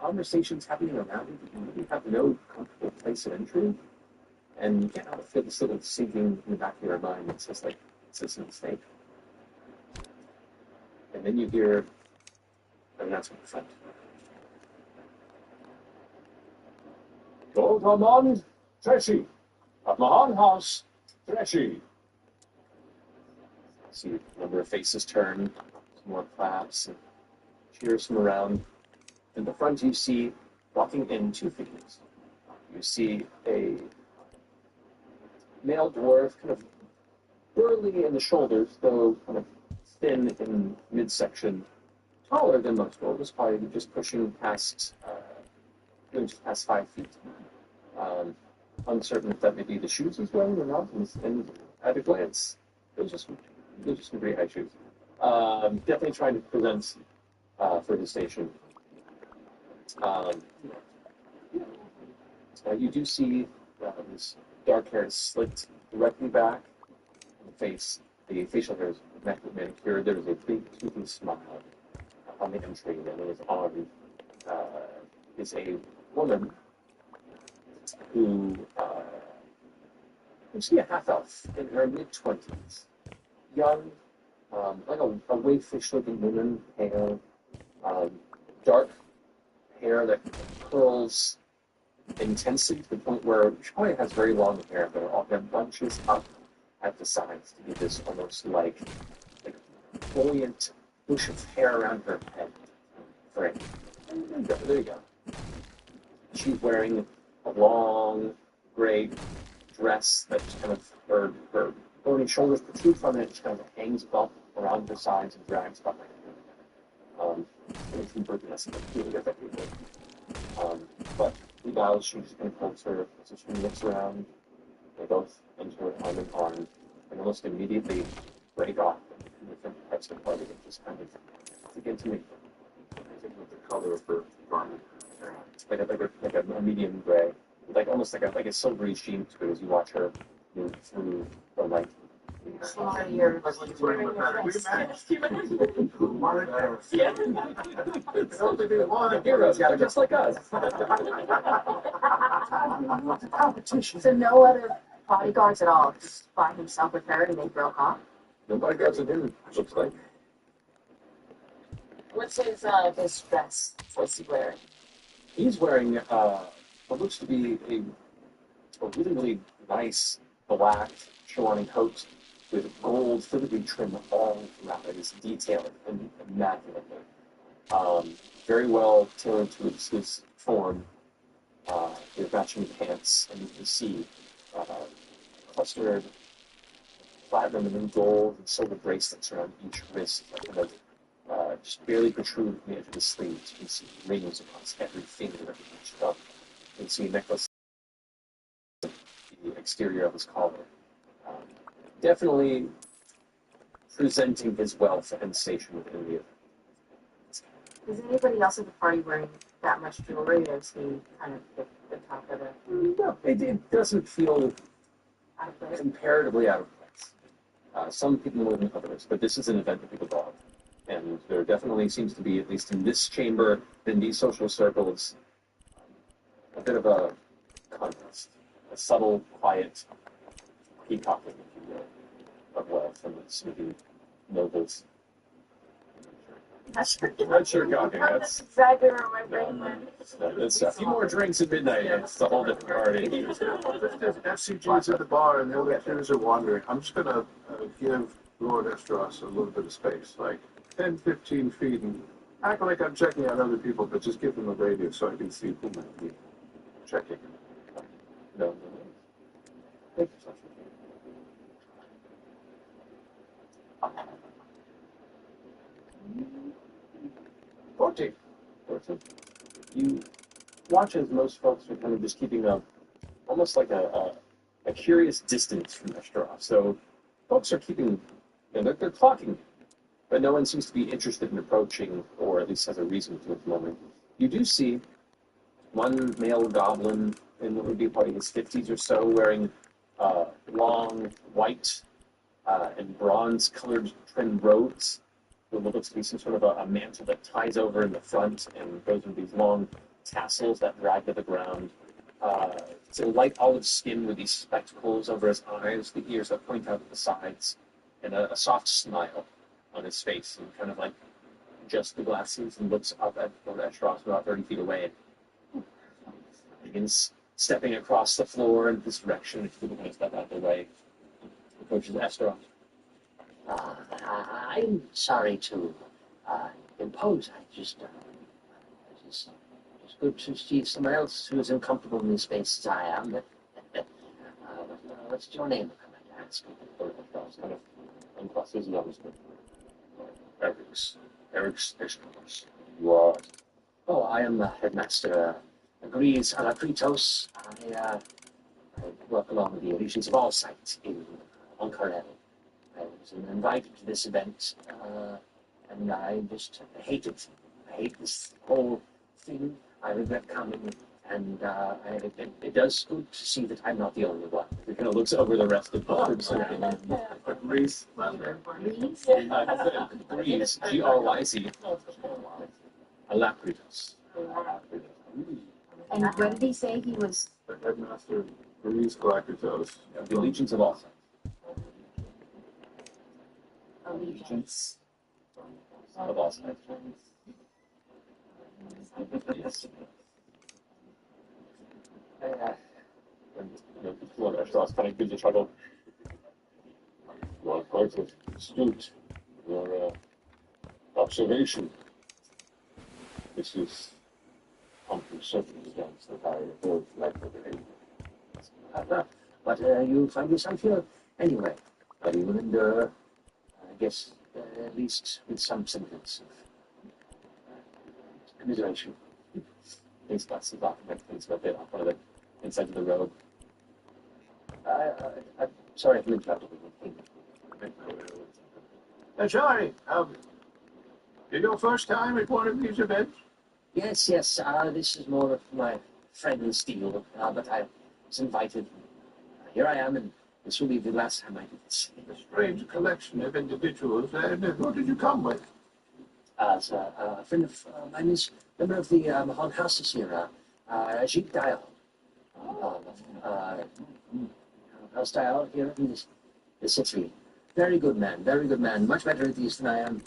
conversations happening around you, but you really have no comfortable place of entry. And you can't help but feel the sort of sinking in the back of your mind. It's just like, it's just a mistake. And then you hear an announcement in front. Go come on, Treshy. At Mahan House, Treshy. See a number of faces turn, some more claps and cheers from around. In the front, you see walking in 2 figures. You see a male dwarf, kind of burly in the shoulders, though kind of thin in midsection, taller than most dwarves, probably just pushing past, just past 5 feet. Uncertain if that may be the shoes he's wearing or not, and at a glance, those are some great high shoes. Definitely trying to present for the station. You do see this dark hair is slicked directly back on the face. The facial hair is manicured. There is a big toothy smile on the entry, and it is on is a woman who you see a half elf in her mid-20s, young, like a wayfish-looking woman, hair, dark hair that curls intensely to the point where she probably has very long hair, but all have bunches up at the sides to be this almost like buoyant bush of hair around her head. Right. There you go. She's wearing a long gray dress that kind of her bony shoulders protrude from it. It just kind of hangs up around her sides and drags behind her. From Burton-esque, but he bows, she just kind of holds her, so she looks around, they both enter arm in arm, and almost immediately break off in different parts of the party and just kind of begin to make the color of her garment. Like a medium gray, almost like a silvery sheen to it as you watch her move through the light. You're Heroes, just like us. So no other bodyguards at all, just by himself with her and they broke off? Nobody got it in, looks like. What's his dress? What's he wearing? He's wearing what looks to be a really, really nice black Chilani coat with gold filigree trim all throughout it. It's detailed and immaculately. Very well tailored to his form. With matching pants, and you can see clustered platinum and gold and silver bracelets around each wrist, kind of just barely protrude from the edge of the sleeves. You can see rings across every finger of each thumb. You can see a necklace, the exterior of his collar. Definitely presenting his wealth and station within the event. Is anybody else at the party wearing that much jewelry, or is he kind of the top of the... No, it doesn't feel comparatively out of place. Some people more than others, but this is an event that people go out. And there definitely seems to be, at least in this chamber, in these social circles, a bit of a contrast, a subtle, quiet peacocking, if you will, of wealth and the sleeping nobles. Red shirt cocking, that's exactly where my brain went. it's a few more drinks at midnight, it's a whole different party. If there's FCGs at the bar and the other crews are wandering, I'm just going to give Lord Estros a little bit of space, like 10, 15 feet, and act like I'm checking out other people, but just give them a radio so I can see who might be checking. No. Thank you, Sasha. 14. You watch as most folks are kind of just keeping almost like a curious distance from Estrov. So folks are keeping, they're talking, but no one seems to be interested in approaching, or at least has a reason to at the moment. You do see one male goblin in what would be probably his 50s or so, wearing long white and bronze-colored trimmed robes. It looks to be some sort of a mantle that ties over in the front and goes with these long tassels that drag to the ground. It's a light olive skin with these spectacles over his eyes, the ears that point out at the sides, and a soft smile on his face, and kind of like adjusts the glasses and looks up at Estros about 30 feet away. Begins stepping across the floor in this direction. If people kind of step out of the way, approaches Estros. I'm sorry to impose. It's good to see someone else who's uncomfortable in this space as I am. What's your name, if I might ask? Kind of uncrosses his arms. Eric Estros. You are. Oh, I am the headmaster. Agrees Alacritos. I work along with the Legions of All Sight in Onkarel. I was invited to this event, and I just hate it. I hate this whole thing. I regret coming, and it does good to see that I'm not the only one. He kind of looks over the rest of the groups. Reese, Grease, G-R-Y-Z. Alacritus. And what did he say he was? the headmaster, Reese Galacticos. The Legions of All Sight. Allegiance. Of All Sight. Yes. Lord Estros kind of gives a chuckle. You are quite astute. Your observation. This is something circumstance that I would like to believe. But you find yourself here anyway. But you will endure, I guess, at least with some semblance of commiseration. Things glasses off and makes things a bit off one of the inside of the robe. I'm sorry if I'm interrupting. Charlie, your first time at one of these events? Yes, this is more of my friend's deal, but I was invited. Here I am, and this will be the last time I do this. A strange collection of individuals. And who did you come with? As a friend of mine is member of the Mahon Houses here, Ajit Dial. House Dial here in the city. Very good man. Much better at these than I am,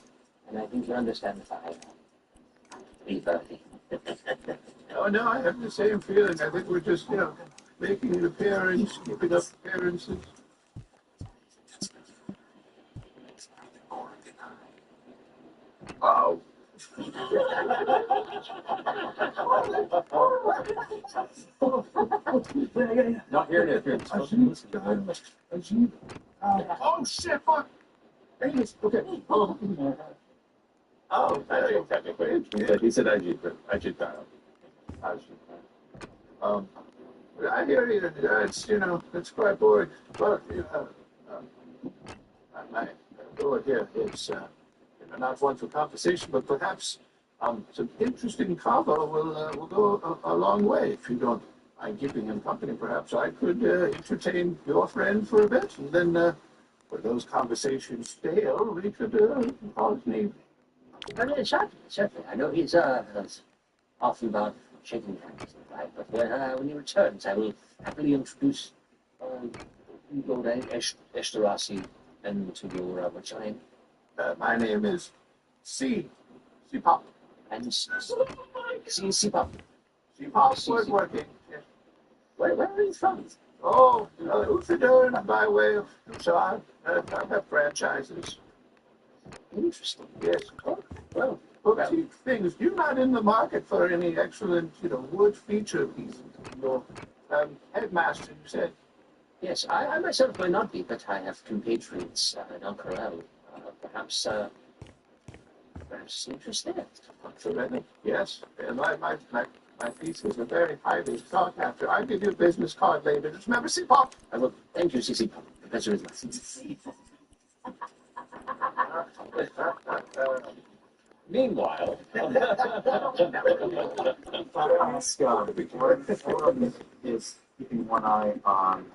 and I think you'll understand if I leave early. Oh, no, I have the same feeling. I think we're just, making an appearance, keeping up appearances. Oh. Not here yet. Here. Oh, shit, fuck. Okay. Oh, technically. He said Ajit, but Ajit dial. I hear you. It's, it's quite boring. But, my door here is not one for conversation, but perhaps some interesting cover will go a long way if you don't I'm keeping him company. Perhaps I could entertain your friend for a bit, and then when those conversations stale, we could call it an evening. Certainly. I know he's often about shaking hands, right? But when he returns, I will happily introduce Lord Esterasi and to your, what's your name? My name is C-Pop. And C-Pop. C-Pop Woodworking. Yes. Where are you from? Oh, Uthadurn by way of Usar. I have franchises. Interesting. Yes. Well, Boutique things. You're not in the market for any excellent, wood feature pieces. Your headmaster, you said. yes, I myself may not be, but I have compatriots in Alcarel. Perhaps interest there. Terrific. Yes. And my pieces are very highly sought after. I'll give you a business card later. Just remember, C-Pop. I will. Thank you, C.C. Pop. The pleasure is mine. Meanwhile, If I ask, Warren is keeping one eye on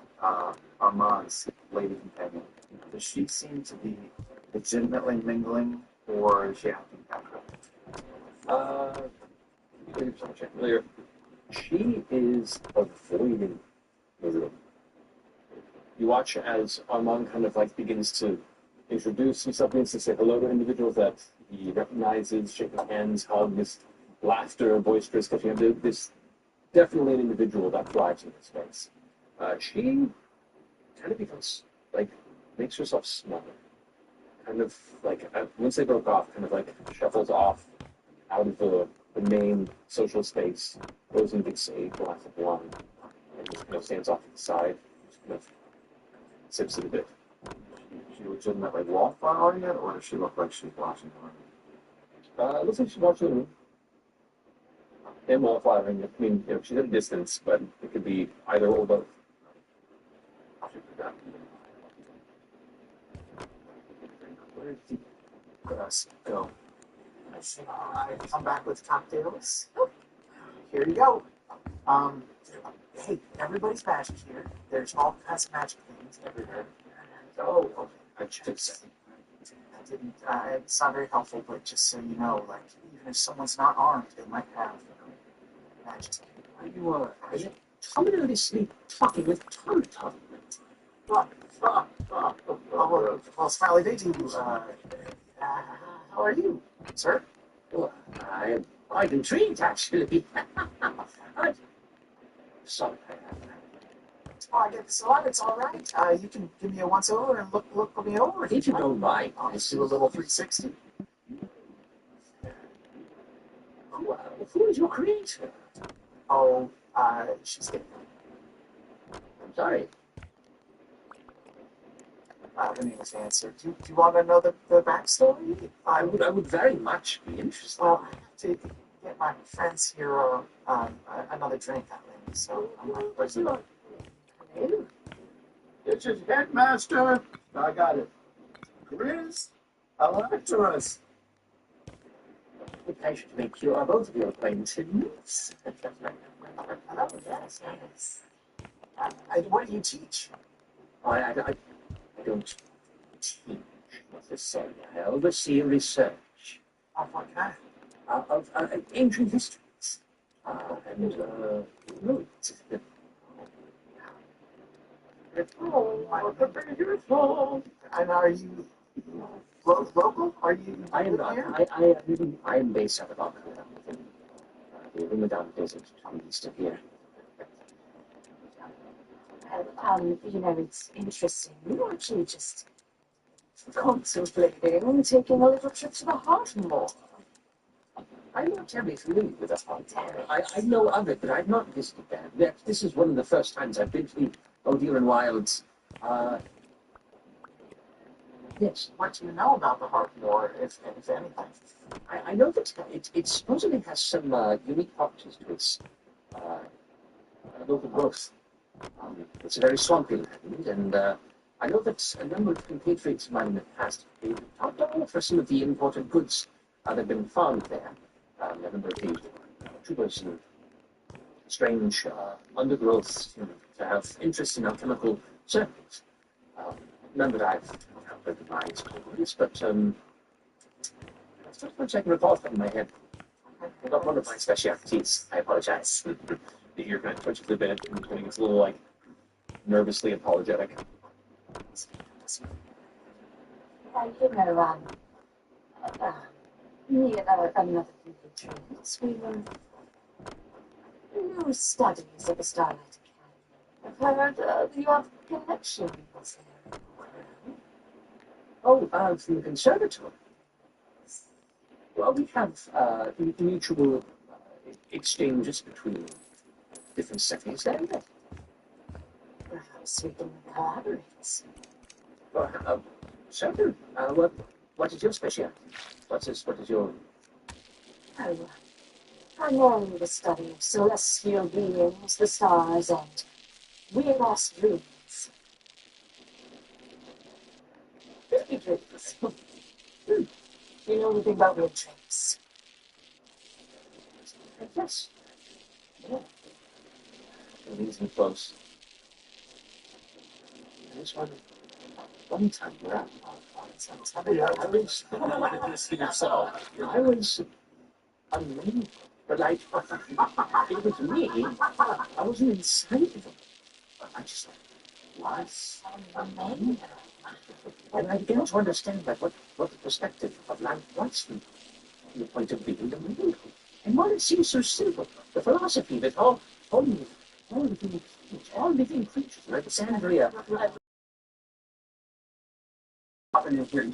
Armand's lady companion. Does she seem to be legitimately mingling, or is she acting casual? Check earlier. She is avoiding the room. You watch as Armand kind of like begins to introduce himself, begins to say hello to individuals that he recognizes, shaking hands, hugs, laughter, boisterous, catching up. This definitely an individual that thrives in this space. She kind of becomes like makes herself smaller. Kind of like once they broke off, kind of like shuffles off out of the main social space, goes and gets a glass of wine, and just kind of stands off to the side, just kind of sips it a bit. She legitimately wallflowering it, or does she look like she's watching her? It looks like she's watching the room. And wallflowering. I mean, she's at a distance, but it could be either or both. Where did go? I come back with cocktails. Here you go. Hey, everybody's magic here. There's all kinds of magic things everywhere. Oh, okay. I didn't. It's not very helpful, but just so you know, like even if someone's not armed, they might have magic. You are ominously talking with Tonton. Well, Smiley, they do. How are you, sir? Well, I am quite intrigued, actually. Sorry. Oh, I get this a lot. It's all right. You can give me a once over and look me over. If you don't mind, I'll just do a little 360. Who is your creator? Oh, she's dead. I'm sorry. Her name is Answer. Do you want to know the backstory? I would very much be interested. Well, I have to get my friends here another drink that way. So I'm like, where's the name? This is headmaster. I got it. Chris Electorus. A pleasure to make both of your acquaintance. Oh, yes. What do you teach? I don't teach necessarily. I oversee research Of what kind? of ancient histories and roots. Oh, and are you local? Are you? I am not. I am based out of Alcala, within the Ramadan desert to the east of here. It's interesting. We were actually just contemplating taking a little trip to the Heartmore. I'm not terribly familiar with the Heartmore. I know of it, but I've not visited there. This is one of the first times I've been to the O'Dear and Wilds. Yes. What do you know about the Heartmore, if anything? I know that it supposedly has some unique properties to its local growth. It's a very swampy land, and I know that a number of compatriots of mine in the past have talked about for some of the imported goods that have been found there. A number of the troopers and strange undergrowths, to have interest in alchemical circles. None that I've recognized, but that's not much I can recall from my head. Not one of my specialties. I apologize. The ear kind of twitches a bit, and kind of gets a little like nervously apologetic. Me and another group of trainees, we were new studies at the Starlight Academy. I've heard you have connections there. Oh, from the conservatory. Well, we have mutual exchanges between different settings there. Perhaps we can collaborate. Well, certainly. What is your specialty? What is your... Primarily the study of celestial beings, the stars, and weird ass dreams. Really dreams. You know anything about weird dreams? Yes. Yeah. It leads me close. There's one time where I was amazed, but like, it was me. I wasn't inside of them. I just was amazed. And I began to understand like what the perspective of life was from the point of view of the world. And while it seems so simple, the philosophy that all living creatures, like Alexandria,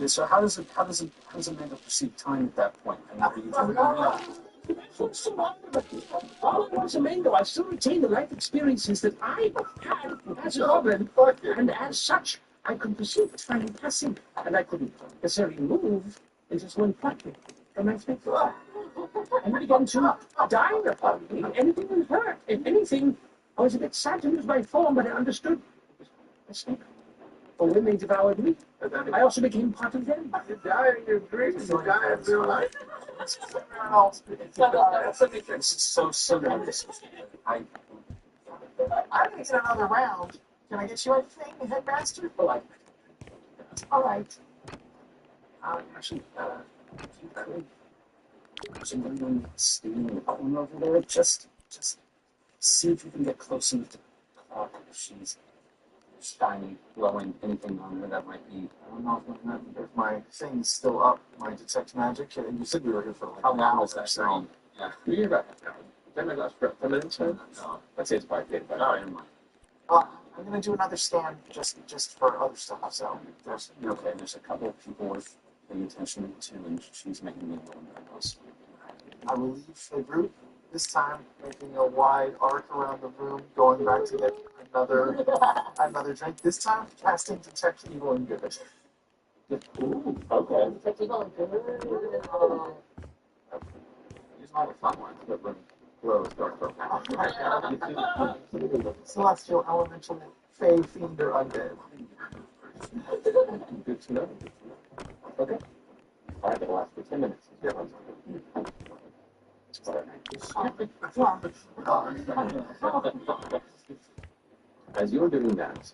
So how does Amanda perceive time at that point? I mean, are you all it was, Amanda, I still retain the life experiences that I had as a goblin, and as such, I could perceive time passing, and I couldn't necessarily move in just one platform from my space. And it began to dine upon me, and it didn't hurt. If anything, I was a bit sad to lose my form, but I understood it was a mistake. For when they devoured me, I also became part of them. You die in your dreams, you die in real life. This is so similar. I'm gonna get another round. Can I get you anything, Headmaster? Oh, All right. actually, if you could, someone stay in the corner over there, just see if you can get close enough to Clark. If she's shiny, glowing, anything on her that might be. I don't know if my thing's still up, my detect magic. And you said we were here for like How long an is that hour, thing? Yeah. You're about an hour. Then I last for 10 minutes, right? No. I'd say it's probably 10, but never mind. I'm gonna do another scan just for other stuff. So there's Okay, there's a couple of people worth paying attention to, and she's making me a little nervous. I will leave the group this time, making a wide arc around the room, going back to get another drink. This time, casting detect evil and good. Ooh, okay. He's not a fun one, but when glows dark purple. Celestial, elemental, fey, fiend, or undead. Good to know. Okay. All right, that'll last for 10 minutes. Yeah. As you're doing that,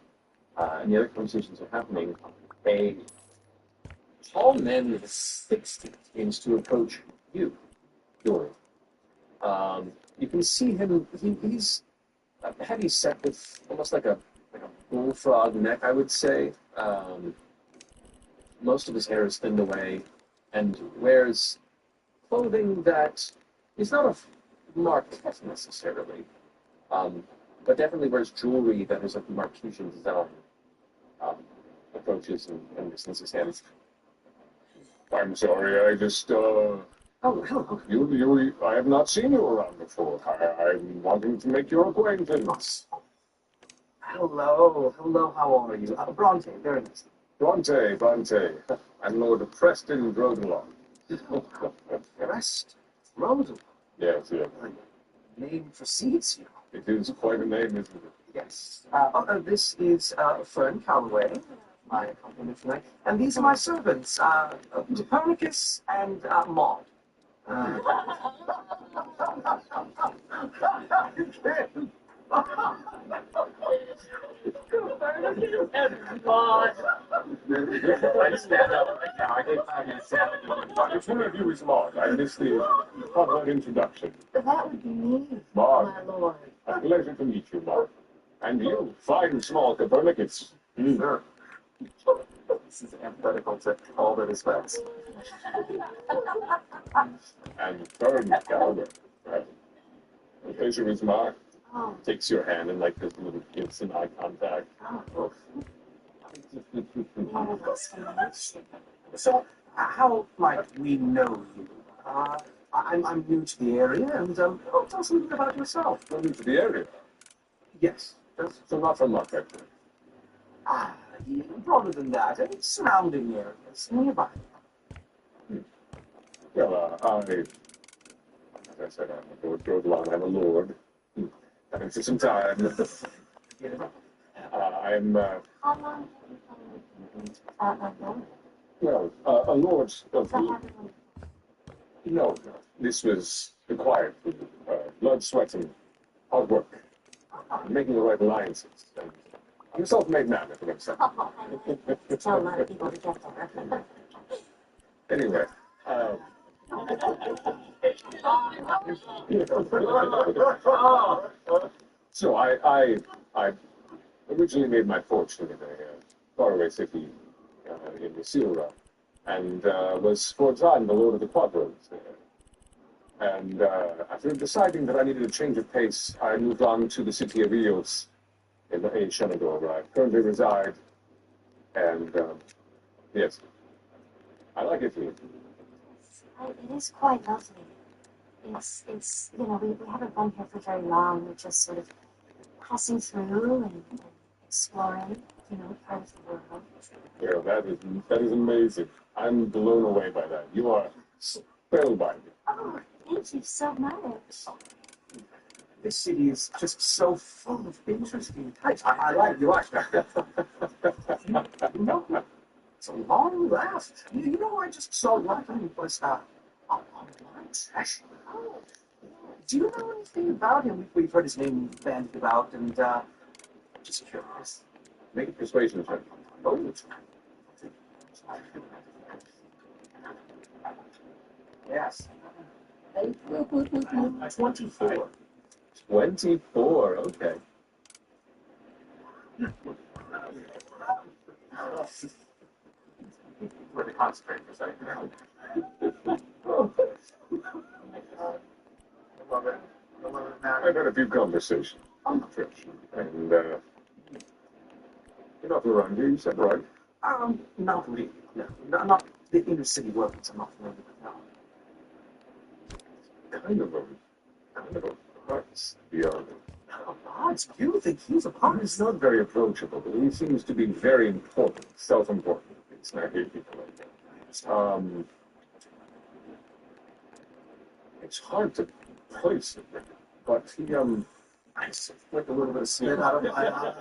and the other conversations are happening, a tall man in his 60s begins to approach you, Dory. You can see him, he's heavy set with almost like a bullfrog neck, I would say. Most of his hair is thinned away, and wears clothing that is not of Marquette necessarily, but definitely wears jewelry that is of Marquesian design. Approaches and distance his hands. I'm sorry, I just, Oh, hello. I have not seen you around before. I'm wanting to make your acquaintance. Hello, how are you? Bronte, very nice. Bronte. I'm Lord Preston Grodelon. Rest, Rhoda. Yes. Name precedes you. It is quite a name, isn't it? Yes. This is Fern Calloway, my accompaniment tonight, and these are my servants, Copernicus and Maud. I stand up right now. I gave 5 minutes out. Which one of you is Mark? I missed the proper introduction. That would be me, Mark, my lord. a pleasure to meet you, Mark. And you, fine small Copernicus. Sure. This is antithetical to all that is fast. And Fern Gallagher. Right? The pleasure is Mark. Oh, Takes your hand and like this little gives an eye contact. oh, Never lost a match. So, how might we know you? I'm new to the area, and tell us a little bit about yourself. Coming to the area. Yes. So not from Mark, actually. Broader than that, and surrounding areas nearby. Well, as I said, I'm a Lord Jordan. I'm a lord. Having for some time. I'm, How long have you been well, a lord of so the... haven't No, this was required through blood, sweat, and hard work. Making the right alliances. And I'm a self-made man, if I'm going to say. I tell a lot of people to get there. Anyway, so I originally made my fortune in a faraway city in Isilra, and was for a time the lord of the quadroads there. And after deciding that I needed a change of pace, I moved on to the city of Eos in Shenandoah, where I currently reside. And yes, I like it here. It is quite lovely. It's you know, we haven't been here for very long. We're just sort of passing through and exploring, you know, part of the world. Yeah, that is amazing. I'm blown away by that. You are spellbinding. Oh, thank you so much. This city is just so full of interesting types. I like you. You know, it's a long left. You know, I just saw one thing was online session. Oh, do you know anything about him? We've heard his name bandied about, and just curious. Make a persuasion check. Oh, yes. 24. 24, okay. Really concentrate for a second. I love it. I've had a few conversations on the trip, and you're not around here, you said, right? Not really. No, not the inner city workings. I'm not familiar with. No. Kind of a heart's beyond. Odds, you think he's a part? He's not very approachable, but he seems to be very important, self-important. It's not hate people like that. It's hard to place it, but he, I like a little bit of spit out of my eye.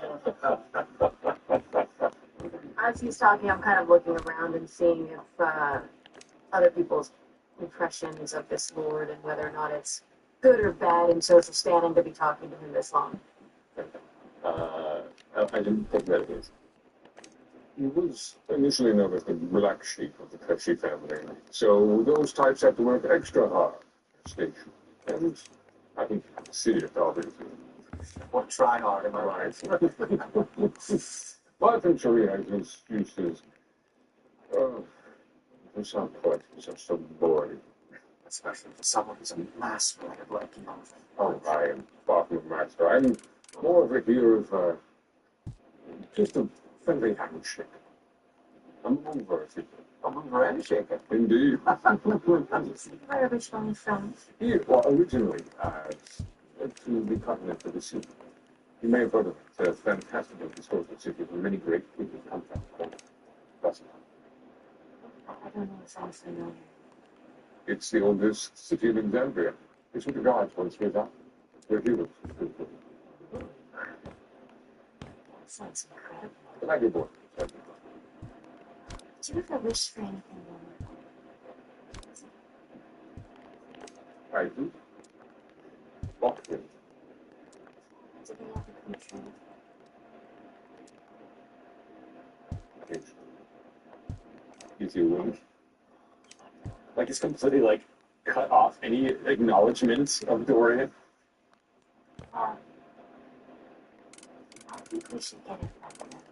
As he's talking, I'm kind of looking around and seeing if other people's impressions of this lord and whether or not it's good or bad in social standing to be talking to him this long. I didn't think that it is. He was initially known as the black sheep of the Kretschy family, so those types have to work extra hard at station. And I think see it obviously. Or try hard, am I right? But in Sharia, his uses they sound quite so boring. Especially for someone who's a master like you. Oh, I am far from a master. I'm more of a hero of just a friendly handshake. A mover, if you will. A mover and a shaker. Indeed. Where originally from? Here, well, originally, to the continent of the sea. You may have heard of it. It's a fantastic historical city where many great people come from. That's it. I don't know if I'm familiar. It's the oldest city of Alexandria. It's what the gods once made up. They're heroes. That sounds incredible. But I get bored. Do you ever wish for anything more? I do. Walk through. Do they ever come true? Gives you a wink. Like it's completely like cut off any acknowledgement of Dorian. I think we should get it like that.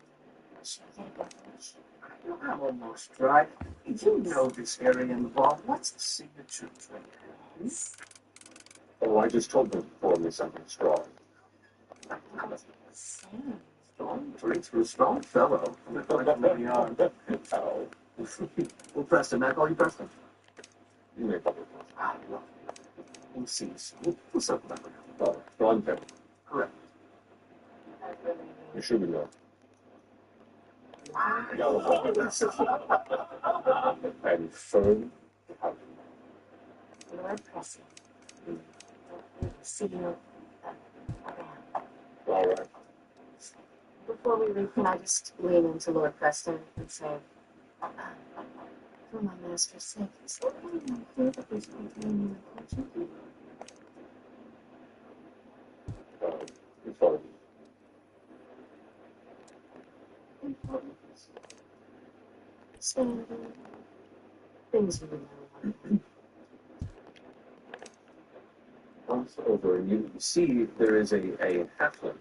Should we get a beverage? I'm almost dry. You know this area in the vault. What's the signature drink? Oh, I just told them to pour me something strong. Same. Strong drinks for a strong fellow. Oh, Well, Preston, Mac, all you Preston. you may probably. I love you. We'll see. We'll circle back around. Oh, strong family. Correct. You should know. And firm. Lord Preston. We'll see you around. All right. Before we leave, can I just lean into Lord Preston and say, for my master's sake, is there anyone here that was going to name you important? It's fine. Important. Standard things you would know. Once over, you see there is a halfling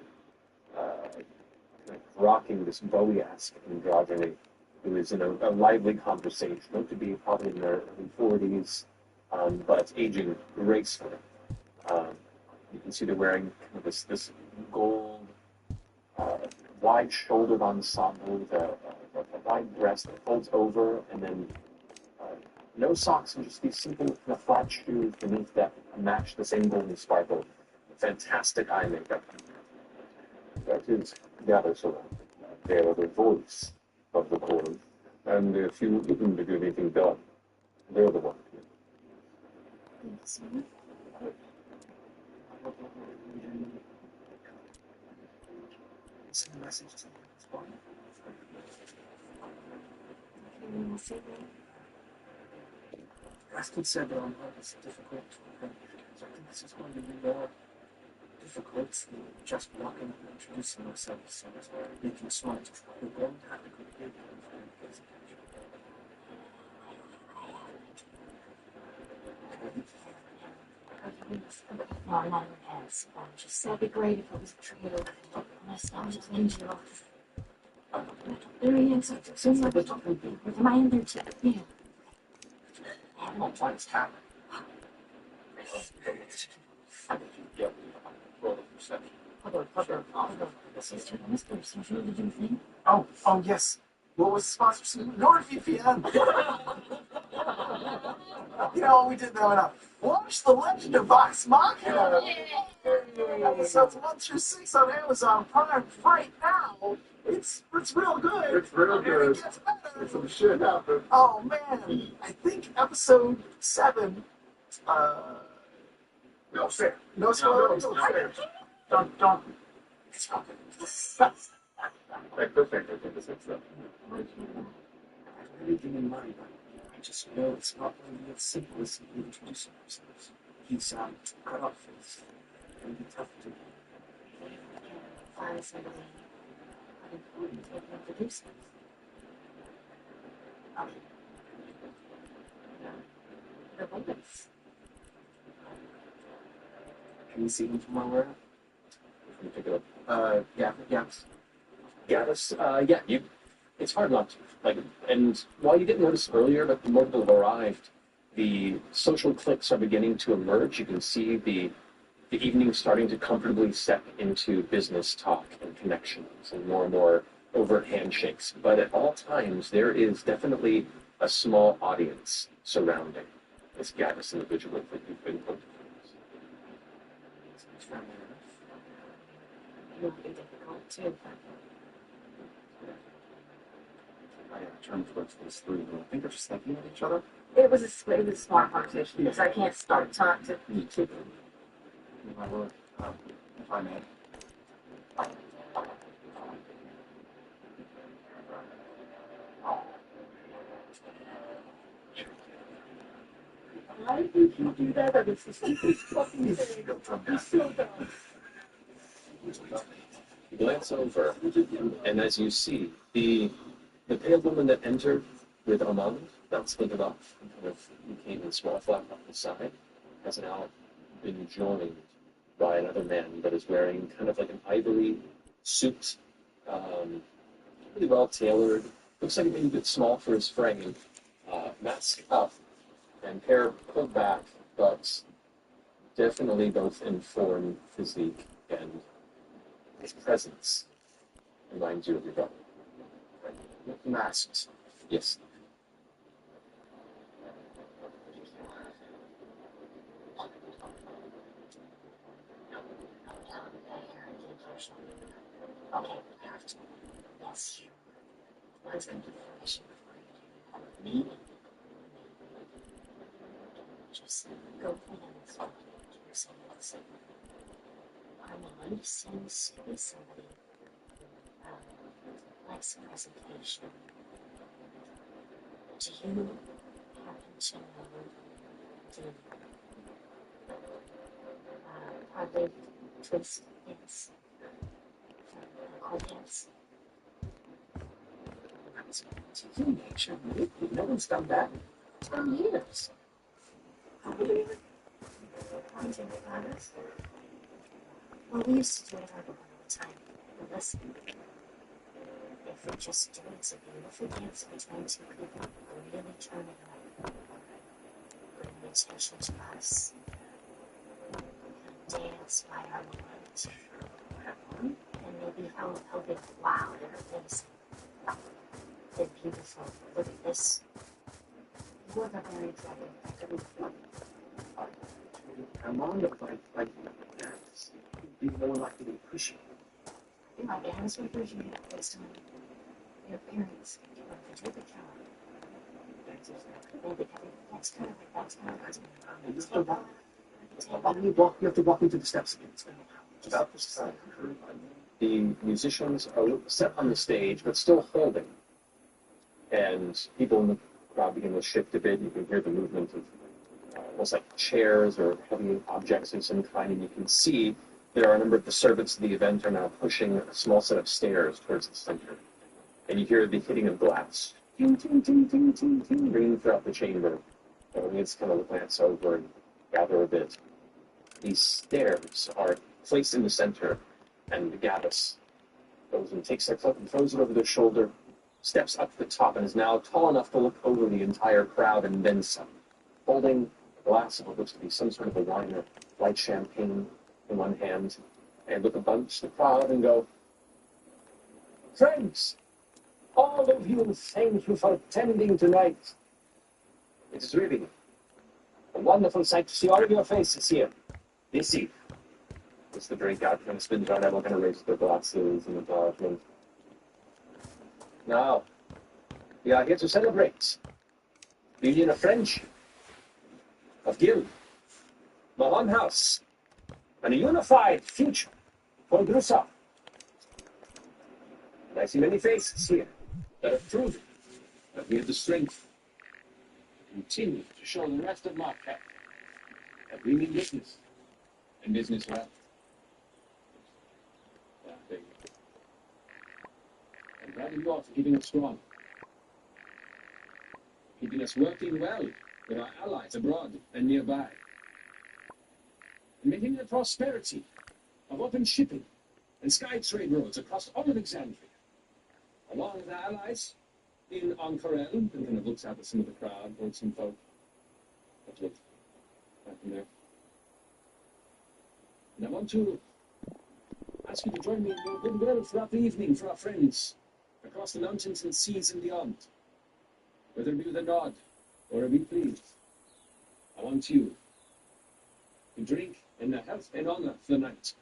rocking this Bowie-esque androgyny who is in a lively conversation, known to be probably in their early 40s, but aging gracefully. You can see they're wearing kind of this gold, wide-shouldered ensemble with a wide breast that folds over, and then no socks and just these simple kind of flat shoes beneath that match the same golden sparkle. Fantastic eye makeup. That is Gathersola. They are the voice of the court, and if you looking to get anything done, they're the one. Thanks, Send a message to this one. Can you say that? Preston said it's difficult. So I think this is going to be more difficult than just walking up and introducing ourselves. So making smart. We're going to have to go to No, I'm not even pants. Just that'd be great if it was a trio. Unless I was just angel. There he is. Seems like am I in there too? Yeah. What is happening? Oh, yes. What was the sponsorship? NordVPN. We didn't have enough. Watch The Legend of Vox Machina. Episodes 1 through 6 on Amazon Prime right now. It's real good. It's real good. And it gets better. Some shit happened. Oh man, I think episode 7. No fair. No spoilers. No fair. Don't. It's not good. Like the fact that this is stuff. Everything in mind, but I just know it's not going to be as simple as simply introducing ourselves. He's cut off face. It's going to be tough to. Find somebody important to introduce them. The women's. Can you see him from where we're at? Let me pick it up. Yeah. Gallus, yeah, it's hard not to. And while you didn't notice earlier, but the moment they've arrived, the social cliques are beginning to emerge. You can see the evening starting to comfortably step into business talk and connections and more overt handshakes. But at all times, there is definitely a small audience surrounding this Gallus individual that you've been put to. It would be difficult too. I turn towards those three who I think are just thinking of each other. It was a smart conversation because I can't start talking to you two. My lord, if I may. Why did you do that? That is the stupidest fucking thing. You're so dumb. You glance over, and as you see, the pale woman that entered with Armand, that splintered off and kind of became a small flap off the side, has now been joined by another man that is wearing kind of like an ivory suit, really well tailored. Looks like maybe a bit small for his frame. Mask up and hair pulled back, but definitely both in form, physique, and his presence reminds you of your brother. Masks. Yes. Okay, perfect. Yes, you. Let's go to the mission before you do. Me? Just go for them as well. You're saying the same. Armand seems to be somebody who likes a presentation. Do you happen to know the Broadway twist dance? Cold dance? It's human nature. No one's done that in 10 years. I believe it. Well, we used to do it all the time. But listen, if we just do it, it's a beautiful dance between two people who really turn it up. Bring attention to us. Dance by our minds. And maybe how big, wow, everything's they're beautiful. Look at this. You are very trouble. Armand looked like parents. He'd be more likely to appreciate it. I think my parents would appreciate it based on your parents. You know, if you take a job. Maybe that's kind of like You have to walk into the steps again. It's about this time. The musicians are set on the stage, but still holding. And people in the crowd begin to shift a bit. You can hear the movement of almost like chairs or heavy objects of some kind, and you can see there are a number of the servants of the event are now pushing a small set of stairs towards the center. And you hear the hitting of glass. Ting, ting, ting, ting, ting, ting, ringing throughout the chamber. And we just kind of glance over and gather a bit. These stairs are placed in the center, and the Gabus goes and takes their cloak and throws it over their shoulder, steps up to the top, and is now tall enough to look over the entire crowd and then some, holding a glass of what looks to be some sort of a wine or light champagne in one hand, and look amongst the crowd and go, "Friends, all of you, thank you for attending tonight. It is really a wonderful sight to see all of your faces here this evening." Puts the drink out, kind of spins around, everyone kind of raises their glasses and acknowledgement. Now, we are here to celebrate the union of friendship, of guild, Mahon House, and a unified future for Drusa. And I see many faces here that have proven that we have the strength to continue to show the rest of Marquette that we mean business, and business well. Yeah, there you go. I'm glad you all for keeping us strong, keeping us working well with our allies abroad and nearby, and making the prosperity of open shipping and sky trade roads across all of Exandria, along with our allies in Ankarel, and kind of looks out at some of the crowd, or some folk that look back in there. And I want to ask you to join me in your goodwill throughout the evening for our friends across the mountains and seas and beyond. Whether it be with a nod or a be pleased, I want you to drink in the health and honor of the night,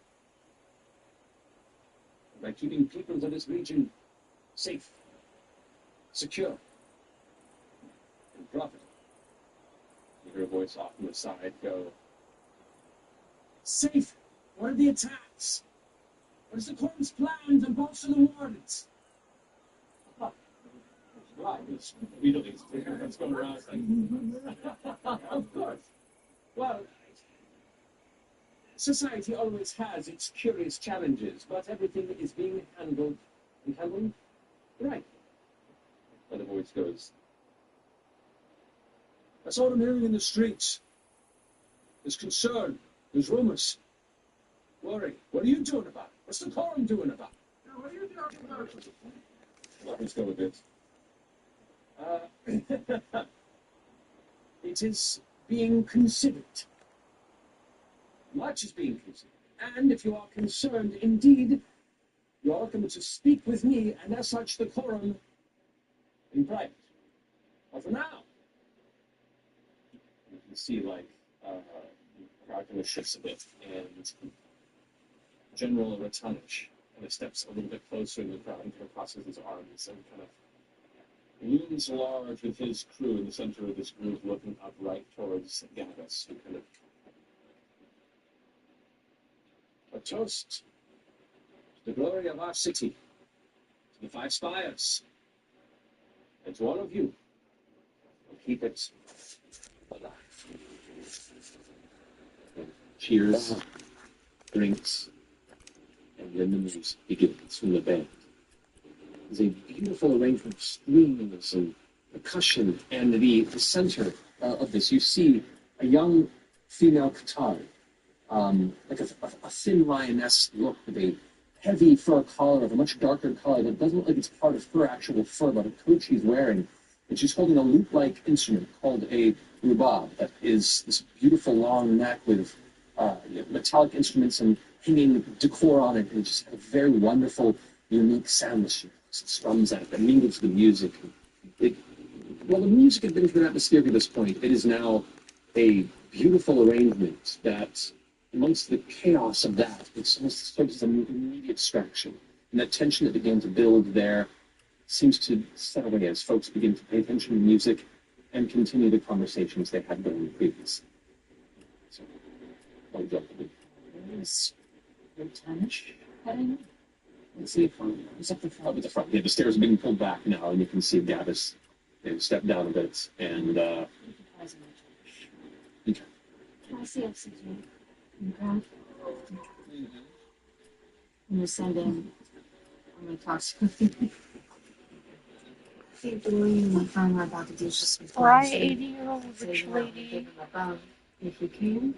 by keeping peoples of this region safe, secure, and profitable. You hear a voice off on the side go, "Safe? What are the attacks? What is the Corn's plans and bolster the wardens?" Right, we don't need to figure what's going around. Of course. Well, society always has its curious challenges, but everything is being handled right. And the voice goes, I saw them hearing in the streets. There's concern. There's rumors. Worry. What are you doing about it? What's the quorum doing about it? What are you talking about? Let's go with this. It is being considered. Much is being considered. And if you are concerned, indeed, you are welcome to speak with me, and as such, the quorum in private. But for now, you can see, like, the crowd kind of shifts a bit, and General Ratanich kind of steps a little bit closer in the crowd and kind of crosses his arms and kind of looms large with his crew in the center of this group, looking up right towards Gavus, who kind of a toast to the glory of our city, to the Five Spires, and to all of you who keep it alive. And cheers, drinks, and then the music begins from the band. There's a beautiful arrangement of strings and percussion, and the center of this, you see a young female Qatari, like a thin lioness look with a heavy fur collar of a much darker color that doesn't look like it's part of her actual fur, but a coat she's wearing. And she's holding a lute-like instrument called a rubab that is this beautiful long neck with metallic instruments and hanging decor on it, and it's just a very wonderful, unique sound that she strums at that mingles the music. Well, the music had been to an atmosphere at this point. It is now a beautiful arrangement that, amongst the chaos of that, it's almost serves as an immediate distraction. And that tension that began to build there seems to settle away as folks begin to pay attention to music and continue the conversations they had going previously. So, what would you like to do? Is Ratanich heading? Let's see if he's up the front. At the front. Yeah, the stairs are being pulled back now, and you can see Gavus step down a bit. And okay. Can I see oxygen in the crowd? I'm just sending. I'm gonna talk to you. I think Doreen and my friend are about to do just some Right, things. 80-year-old So rich you want to lady. give him a bone if you can.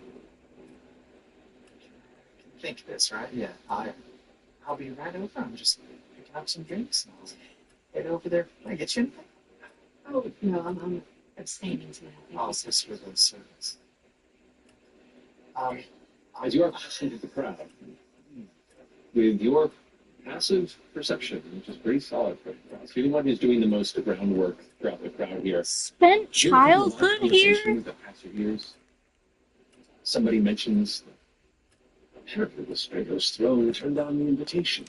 Think this, right? Yeah. I'll be right over. I'm just picking up some drinks and I'll head over there. Can I get you anything? Oh no, I'm abstaining tonight. Thank Oh, you. this for the service. As you are passing through the crowd, with your passive perception, which is pretty solid for the crowd, so anyone who's doing the most groundwork throughout the crowd here, Spent you're hearing a lot of childhood here? conversations that pass your ears. Somebody mentions apparently the Stratos throne turned down the invitation.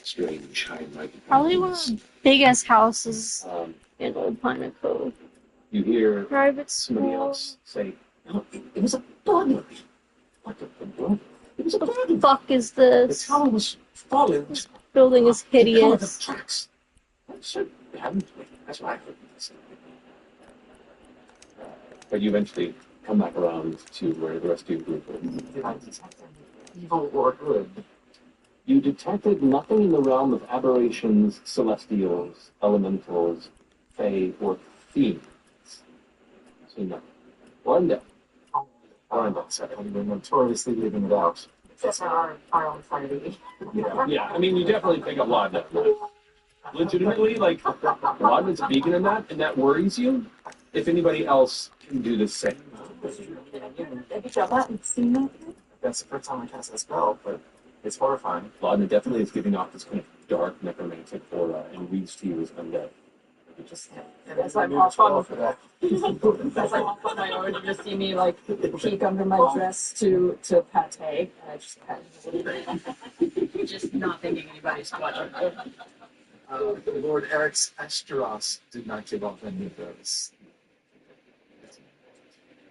Strange, I might. Probably one of the biggest houses Um, in Old Piney Cove. you hear Private somebody school. else say, "No, it was a burglary." What the burglary? It was a What the burglary. fuck is The this? tower was falling. This building is The color of the hideous. tracks. They haven't. That's what I heard. But you eventually come back around to where the rest of your group is. Did I detect any evil or good? You detected nothing in the realm of aberrations, celestials, elementals, fae, or fiends. So no. Wanda. We're notoriously leaving it out. That's our own party. Yeah, I mean, you definitely pick up Wanda. Legitimately, like, Wanda's vegan in that, and that worries you. If anybody else can do the same. Have you felt that and seen that? That's the first time I cast that spell, but it's horrifying. Wanda definitely is giving off this kind of dark necromantic aura and reads to you as undead. As I walk on for that. as I walk on my own, you just see me like peek under my dress to pate, and I just pat just not thinking anybody's watching. Lord Eric's Esteros did not give up any of those.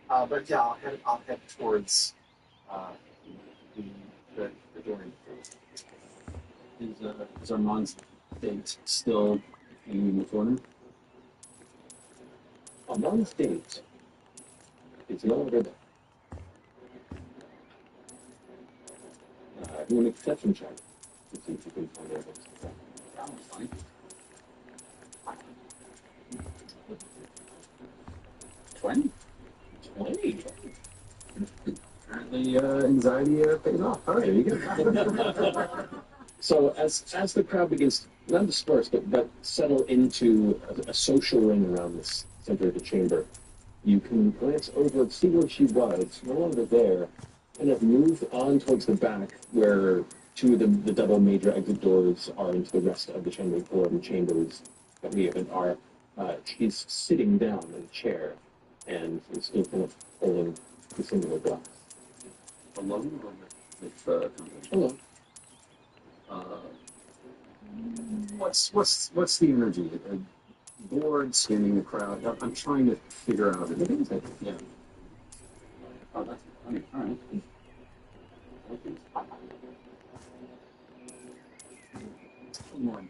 But yeah, I'll head towards the Dorian. Is Armand's date still hanging in the corner? Armand's date It's no longer there. You want to perception check to see if you can find evidence of that. That was funny. 20. 20. Apparently, anxiety pays off. All right. There you go. So as the crowd begins not disperse but settle into a social ring around this center of the chamber, you can glance over, see where she was, no longer there, kind of move on towards the back where two of the double major exit doors are into the rest of the chamber, four of the chambers that we have are. She's sitting down in a chair and is still kind of holding the singular glass. Alone or with company? Hello. What's the energy? Bored, scanning the crowd. I'm trying to figure out. Yeah. Oh, that's funny. All right. One.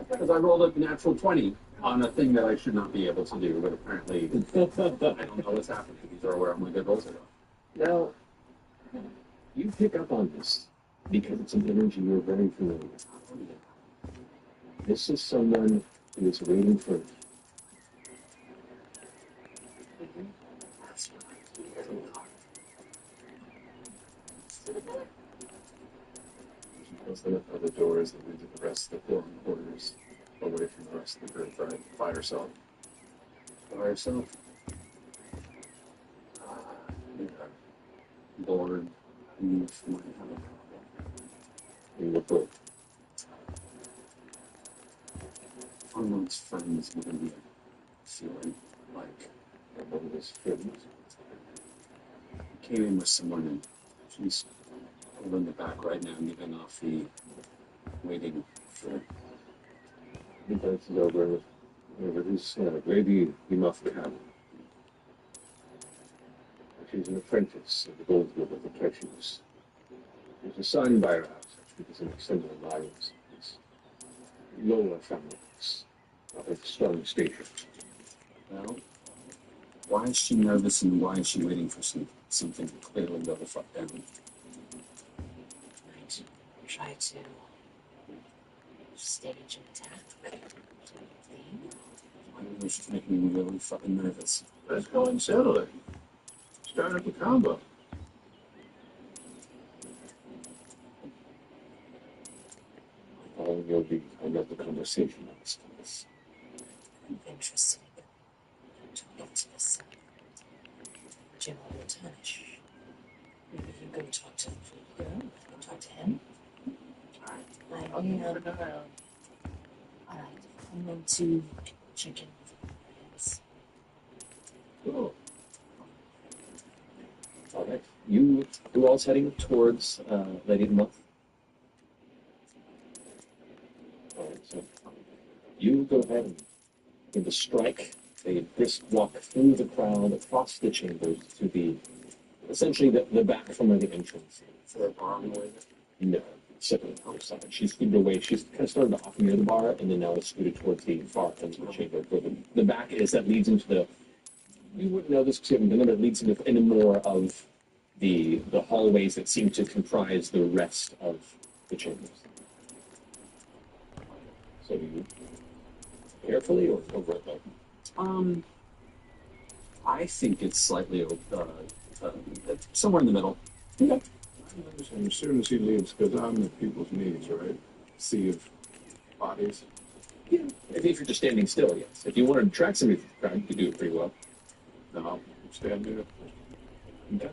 Because I rolled a natural 20 on a thing that I should not be able to do, but apparently I don't know what's happening. These are where my good rolls are going. Now, you pick up on this because it's an energy you're very familiar with. This is someone who is waiting for you. Close enough other doors that lead to the rest of the four quarters, away from the rest of the group, right? By yourself. By yourself. Bored. You look good. Amongst friends, we're going to be feeling like one of those friends. Came in with someone and she's in the back right now, giving off the waiting for. He glances over his gravy muff cap. She's an apprentice of the Goldsmith of the Treacherous. There's a sign by her house, which is an extended alliance. It's lower families of a strong station. Well, why is she nervous and why is she waiting for something to clearly go the fuck down? Might try to stage an attack. Why is she making me really fucking nervous? Let's go and settle it. Start up a combo. There'll be another conversation on this case. I'm interested in talking to this General Tarnish. Maybe you go talk to the hero. Go talk to him. Alright, I'm going to check in with friends. Cool. All right. You all heading towards Lady of the Month? All right, so you go ahead and give the strike a brisk walk through the crowd, across the chambers to the, essentially the back from where the entrance is. For a bar on the way there? No, sitting on the side. She's scooted away. She's kind of started off near the bar, and then now is scooted towards the far end of the chamber. Where the back is, that leads into the, you wouldn't know this because you haven't been there, but it leads into more of the hallways that seem to comprise the rest of the chambers. So you carefully or overtly? I think it's slightly somewhere in the middle. Yeah. As soon as he leaves, because I'm the people's needs, right? Sea of bodies. Yeah. If you're just standing still, yes. If you want to attract somebody to the crowd, you can do it pretty well. No, stand there. Okay.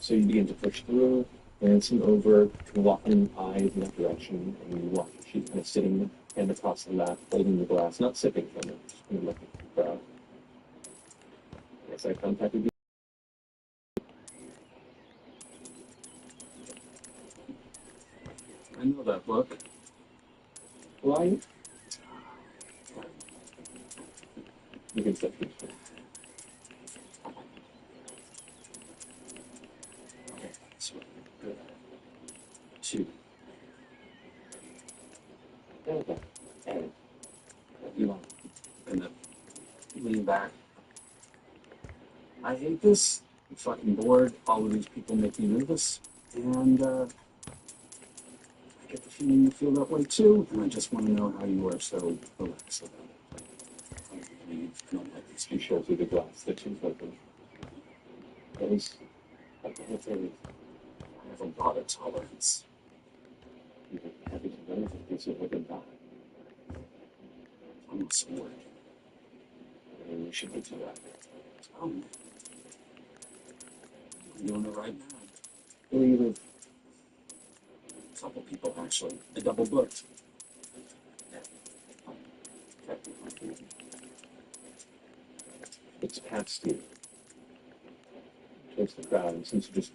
So you begin to push through, glancing over, locking eyes in that direction, and you watch. She's kind of sitting hand across the lap, holding the glass, not sipping from it, just kind of looking at the crowd. Yes, I contacted you. I know that book. Who are you? You can step through. Okay, so good. 2. Okay. And You want? And then lean back. I hate this. I'm fucking bored. All of these people make me nervous. And I get the feeling you feel that way too. And I just want to know how you are so relaxed about it. I mean, not like this. You show through the glass that she's open. There's a penetrating. I have a lot of tolerance. You can have it in anything because you've been back. I'm not bored. And you should be too that. Tell me. I'm doing it right now. Where do you live? A couple people actually. They double booked. It's past you. Towards the crowd and seems to just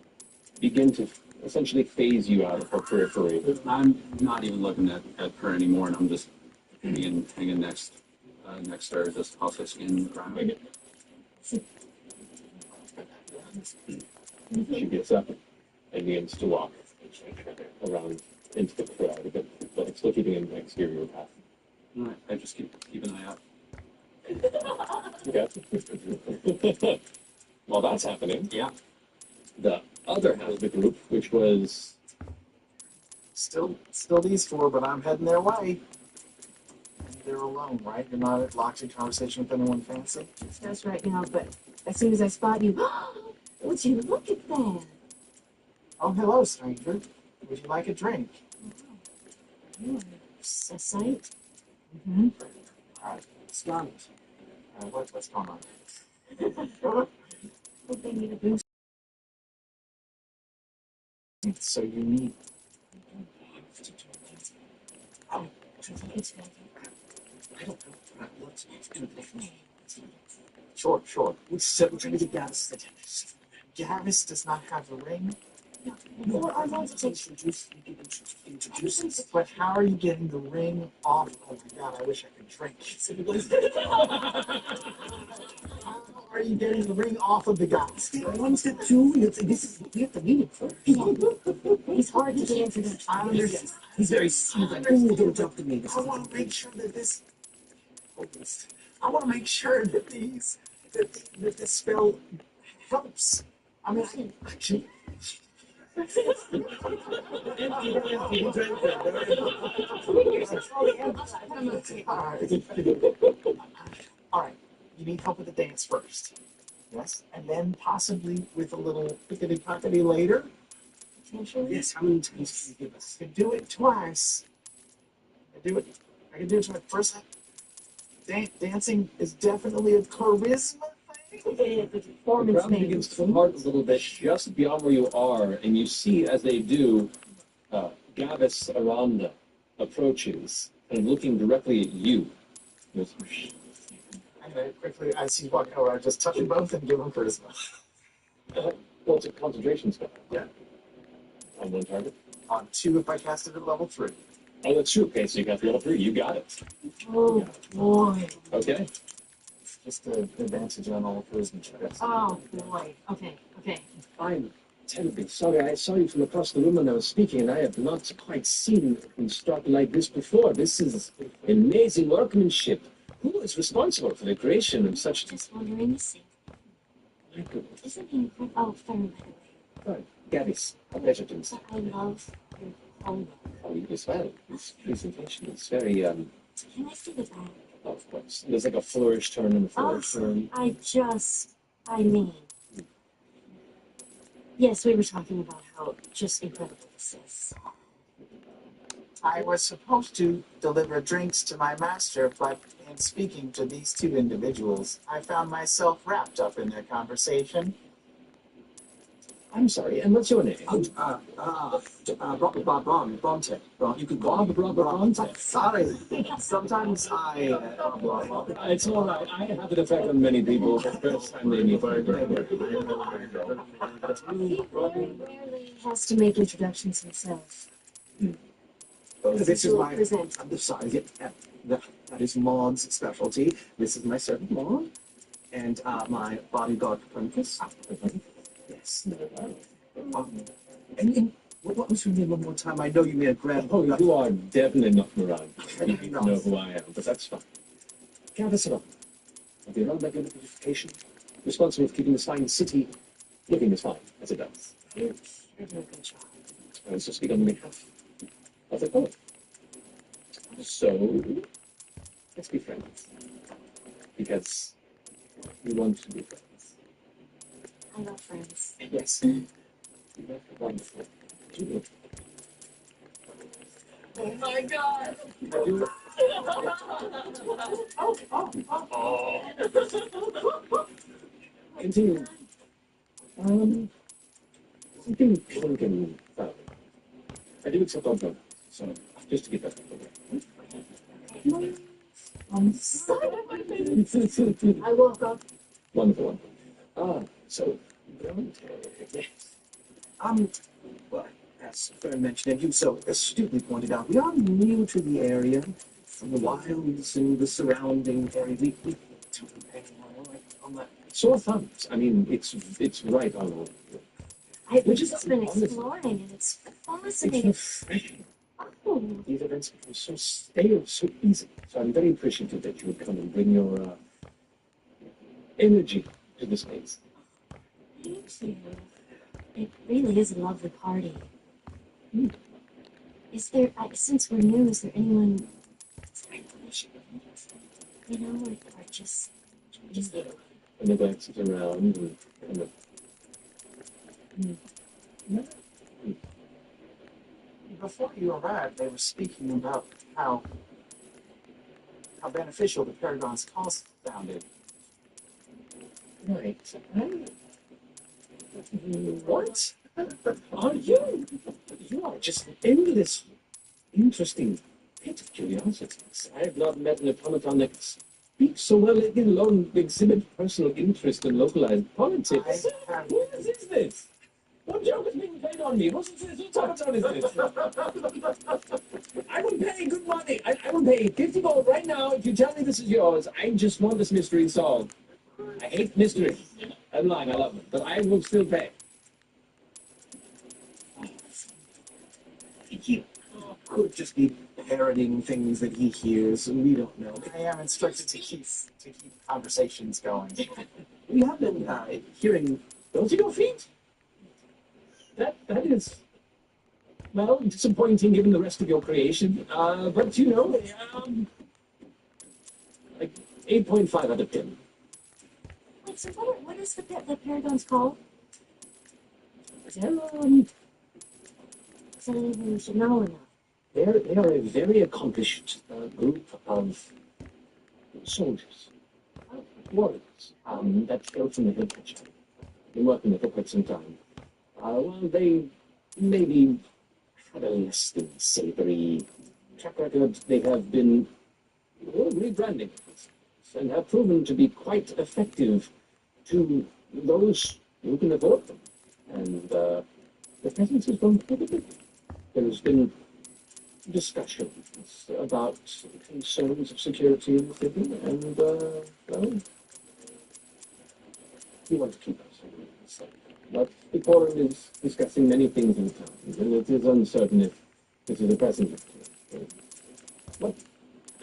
begin to essentially phase you out of her periphery. I'm not even looking at her anymore, and I'm just hanging next to her, just also skin the ground. She gets up and begins to walk around into the crowd a bit, but still keeping an exterior path. Alright, I just keep an eye out. Okay. While that's happening, Yeah. the other half of the group, which was Still these four, but I'm heading their way. They're alone, right? You're not locked in conversation with anyone fancy? That's right now, but as soon as I spot you, would you look at that? Oh, hello, stranger. Would you like a drink? You are a sight. Mm-hmm. All right, Scarlet. What's going on? Hope they need a boost. It's so unique. Oh, it's ready. I don't know what's going to Sure. So, Gavis does not have a ring. Well, I want to take Introduce. But how are you getting the ring off? Oh my god, I wish I could drink. How are you getting the ring off of the guy? One step two, we have to meet him first. He's hard to get into the I understand. He's very smooth. Oh, don't talk to me. I want to make sure that this. I want to make sure that that this spell helps. I mean, I can. All right. You need help with the dance first. Yes, and then possibly with a little pickety-pockety later. Potentially. Yes, how many times can you give us? I can do it twice. I can do it twice. First, dancing is definitely a charisma thing. The the performance crowd begins to part a little bit just beyond where you are, and you see as they do, Gavis Aranda approaches and looking directly at you. Goes, Anyway, quickly, as he's walking over, I just touch them both and give them charisma. well, it's a concentration spell. Yeah. On one target. On 2 if I cast it at level 3. Oh, that's true. Okay, so you got the level 3. You got it. Oh boy. Okay. Just the advantage on all charisma checks. Oh boy. Okay. I'm terribly sorry. I saw you from across the room when I was speaking, and I have not quite seen a construct like this before. This is amazing workmanship. Who is responsible for the creation of such? just wondering the same. My goodness. Isn't he incredible? Oh, Fern, by the way. Oh, Gavis, a pleasure to see. But I love your homework. Oh, you as well. This presentation is very, Can I see the back? of course. There's like a flourish turn and a flourish turn. I mean, yes, we were talking about how just incredible this is. I was supposed to deliver drinks to my master, but in speaking to these 2 individuals, I found myself wrapped up in their conversation. I'm sorry, and what's your name? Bronte. You could Bob Bronte. Sorry. Sometimes I. It's all right. I have an effect on many people. The first time they meet. He very rarely has to make introductions himself. This is my. Present. I'm sorry. That is Maud's specialty. This is my servant Maud, and my bodyguard Copernicus. Yes. And what was your name one more time? I know you made a grand. Oh, you are definitely not Moran. You need to know who I am, but that's fine. Gavis Aranda. of the around regular beautification, responsible for keeping this fine city looking as fine as it does. You're doing a good job. I was just speaking on behalf of the poet. So, let's be friends. Because we want to be friends. I love friends. Yes. You're wonderful. You Oh my god. do. Continue. Something pink and fun. I do accept all drugs, so just to get that out of the way. I woke up. Wonderful. So, Bronte, yes. Well, as Fern mentioned, and you so astutely pointed out, we are new to the area, from the wilds and the surrounding area. We don't pay on that. Sore thumbs. I mean, it's right on. I've Which is just been honestly- exploring and it's It's fascinating. refreshing. Oh, These events become so stale, so easy. So I'm very appreciative that you would come and bring your energy to the space. thank you. It really is a lovely party. Is there, since we're new, is there anyone that's very appreciative? You know, or just you? And the glances around and kind of. Before you arrived, they were speaking about how beneficial the Paragon's cause sounded. Right. What? Are you? You are just an endless, interesting pit of curiosities. I have not met an automaton that speaks so well, let alone exhibit personal interest in localized politics. I have Who is this? What joke is being played on me? What's this? What automaton is this? I will pay good money. I will pay 50 gold right now if you tell me this is yours. I just want this mystery solved. I hate mysteries. I'm lying, I love them. But I will still pay. He could just be parroting things that he hears, and we don't know. I am instructed to keep conversations going. We have been hearing. Those are your feet? That is, well, disappointing given the rest of your creation. But you know, like 8.5 out of 10. Wait, so what is the Paragon's called? Is that anything we should know or not? They are a very accomplished group of soldiers, warriors, that go from the hill country. Been working there for quite some time. Well, they maybe had a less than savory track record. They have been rebranding and have proven to be quite effective to those who can afford them. And the presence has gone pretty good. There's been discussions about concerns of security in the city, and well, we want to keep us safe. But the Quorum is discussing many things in town, and it is uncertain if this is a present. But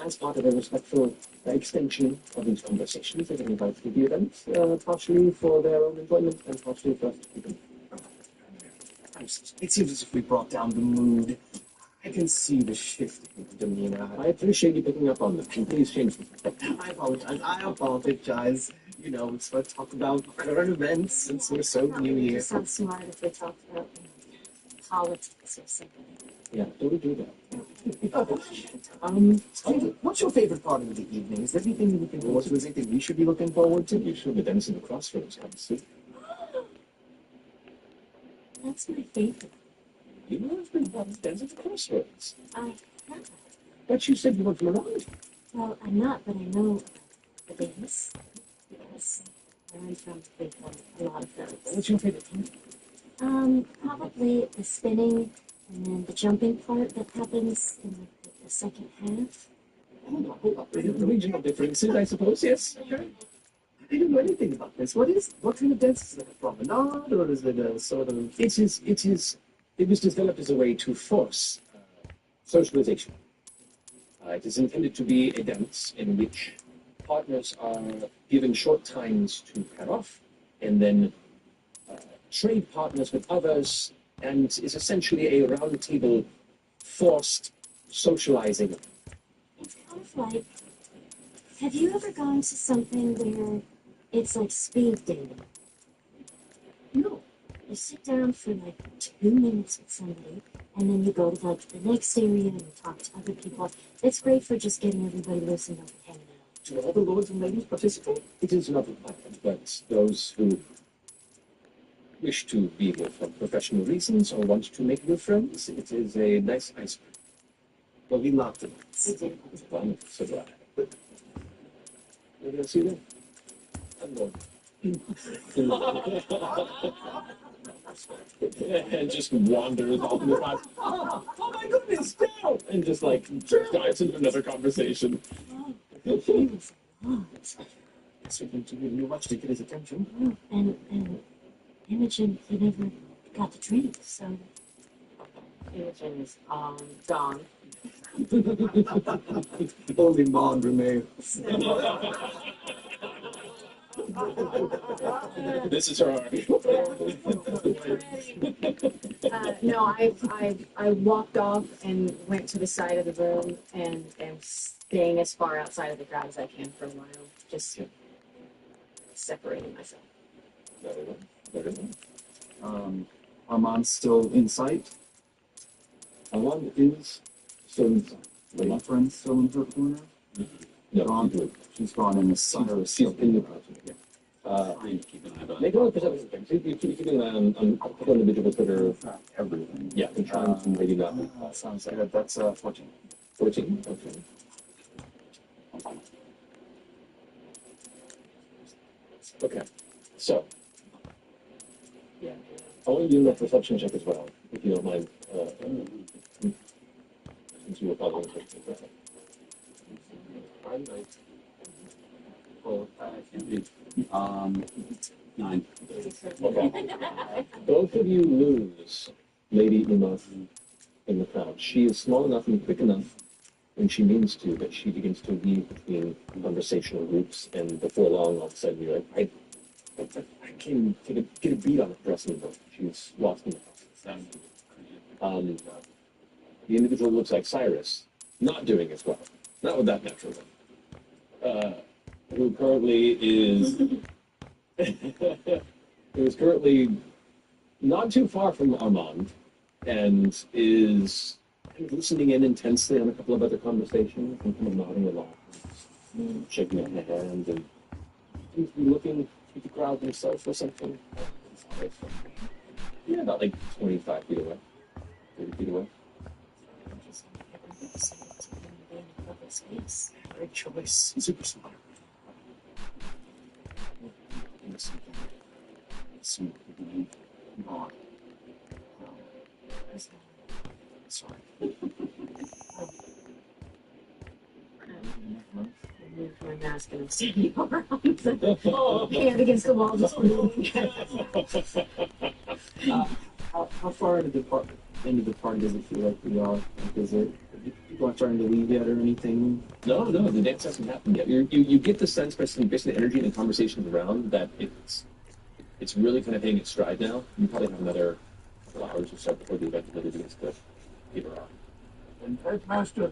as part of a respectful extension of these conversations, they're invited to the events, partially for their own enjoyment and partially for us to keep them. It seems as if we brought down the mood. I can see the shift in demeanor. I appreciate you picking up on that, and please change them. I apologize. You know, let's not talk about current events since we're so new It here. just sounds smart if we talked about politics or something. Yeah, don't do that. Steve, what's your favorite part of the evening? Is there anything you're looking forward to? Is there anything we should be looking forward to? You should be dancing the crossroads, come see. That's my favorite. You know, it's been fun dancing the crossroads. I have. But you said you weren't from around. Well, I'm not, but I know the dance because where I'm from, we have a lot of those. What's your favorite part? Probably the spinning and then the jumping part that happens in the second half. Hold up. Regional differences, I suppose, yes. Okay. I didn't know anything about this. What kind of dance is it? A promenade, or is it a sort of? It was developed as a way to force socialization. It is intended to be a dance in which partners are given short times to pair off, and then trade partners with others, and is essentially a round table forced socializing. It's kind of like, have you ever gone to something where it's like speed dating? No. You sit down for like 2 minutes with somebody, and then you go to like the next area and you talk to other people. It's great for just getting everybody loosened up and hanging out. Do all the lords and ladies participate? It is not required, but those who wish to be here for professional reasons or want to make new friends, it is a nice icebreaker. Well, we loved it. It's fun, so do I. But we're going to see them. I'm going. And just wanders off in the past. Oh my goodness, no! And just like dives into another conversation. He was a lot. Certainly to give you much to get his attention. And Imogen, he never got the drink, so. Imogen is gone. Only Mond remains. This is her arc. No, I walked off and went to the side of the room and am staying as far outside of the crowd as I can for a while, just separating myself. Very well. Very well. Armand's still in sight. Armand is still in sight. My friend's still in her corner. No, Gone. She's gone in the Cyrus. she's in the crowd. Keep an eye on Make a roll perception check. You keep an eye on individuals that are Everything. yeah, they're trying to maybe not. Sounds good. That's 14. 14. Okay. Okay. So Yeah. I want you to do a perception check as well, if you don't mind. Since you were following it. Well, I can't read. 9. Okay. Both of you lose Lady Uma in the crowd. She is small enough and quick enough when she means to that she begins to weave between conversational groups, and before long, all of a sudden, you're like, I can't even get a beat on it for us anymore. She's lost in the process. The individual looks like Cyrus, not doing as well. Not with that natural one. Who currently is who is currently not too far from Armand and is kind of listening in intensely on a couple of other conversations and kind of nodding along, shaking her hand, and seems to be looking through the crowd himself or something. Yeah, about like 25 feet away, 30 feet away. Great choice. Super smart. Some Mond. Sorry. I moved my mask and I'm standing over hand against the wall, just How far into the party does it feel like we are? Like, is it people aren't starting to leave yet or anything? No, the dance hasn't happened yet. You get the sense based on the energy and the conversations around that it's really kind of hitting its stride now. You probably have another couple hours or so before the event really begins to peter off. And Headmaster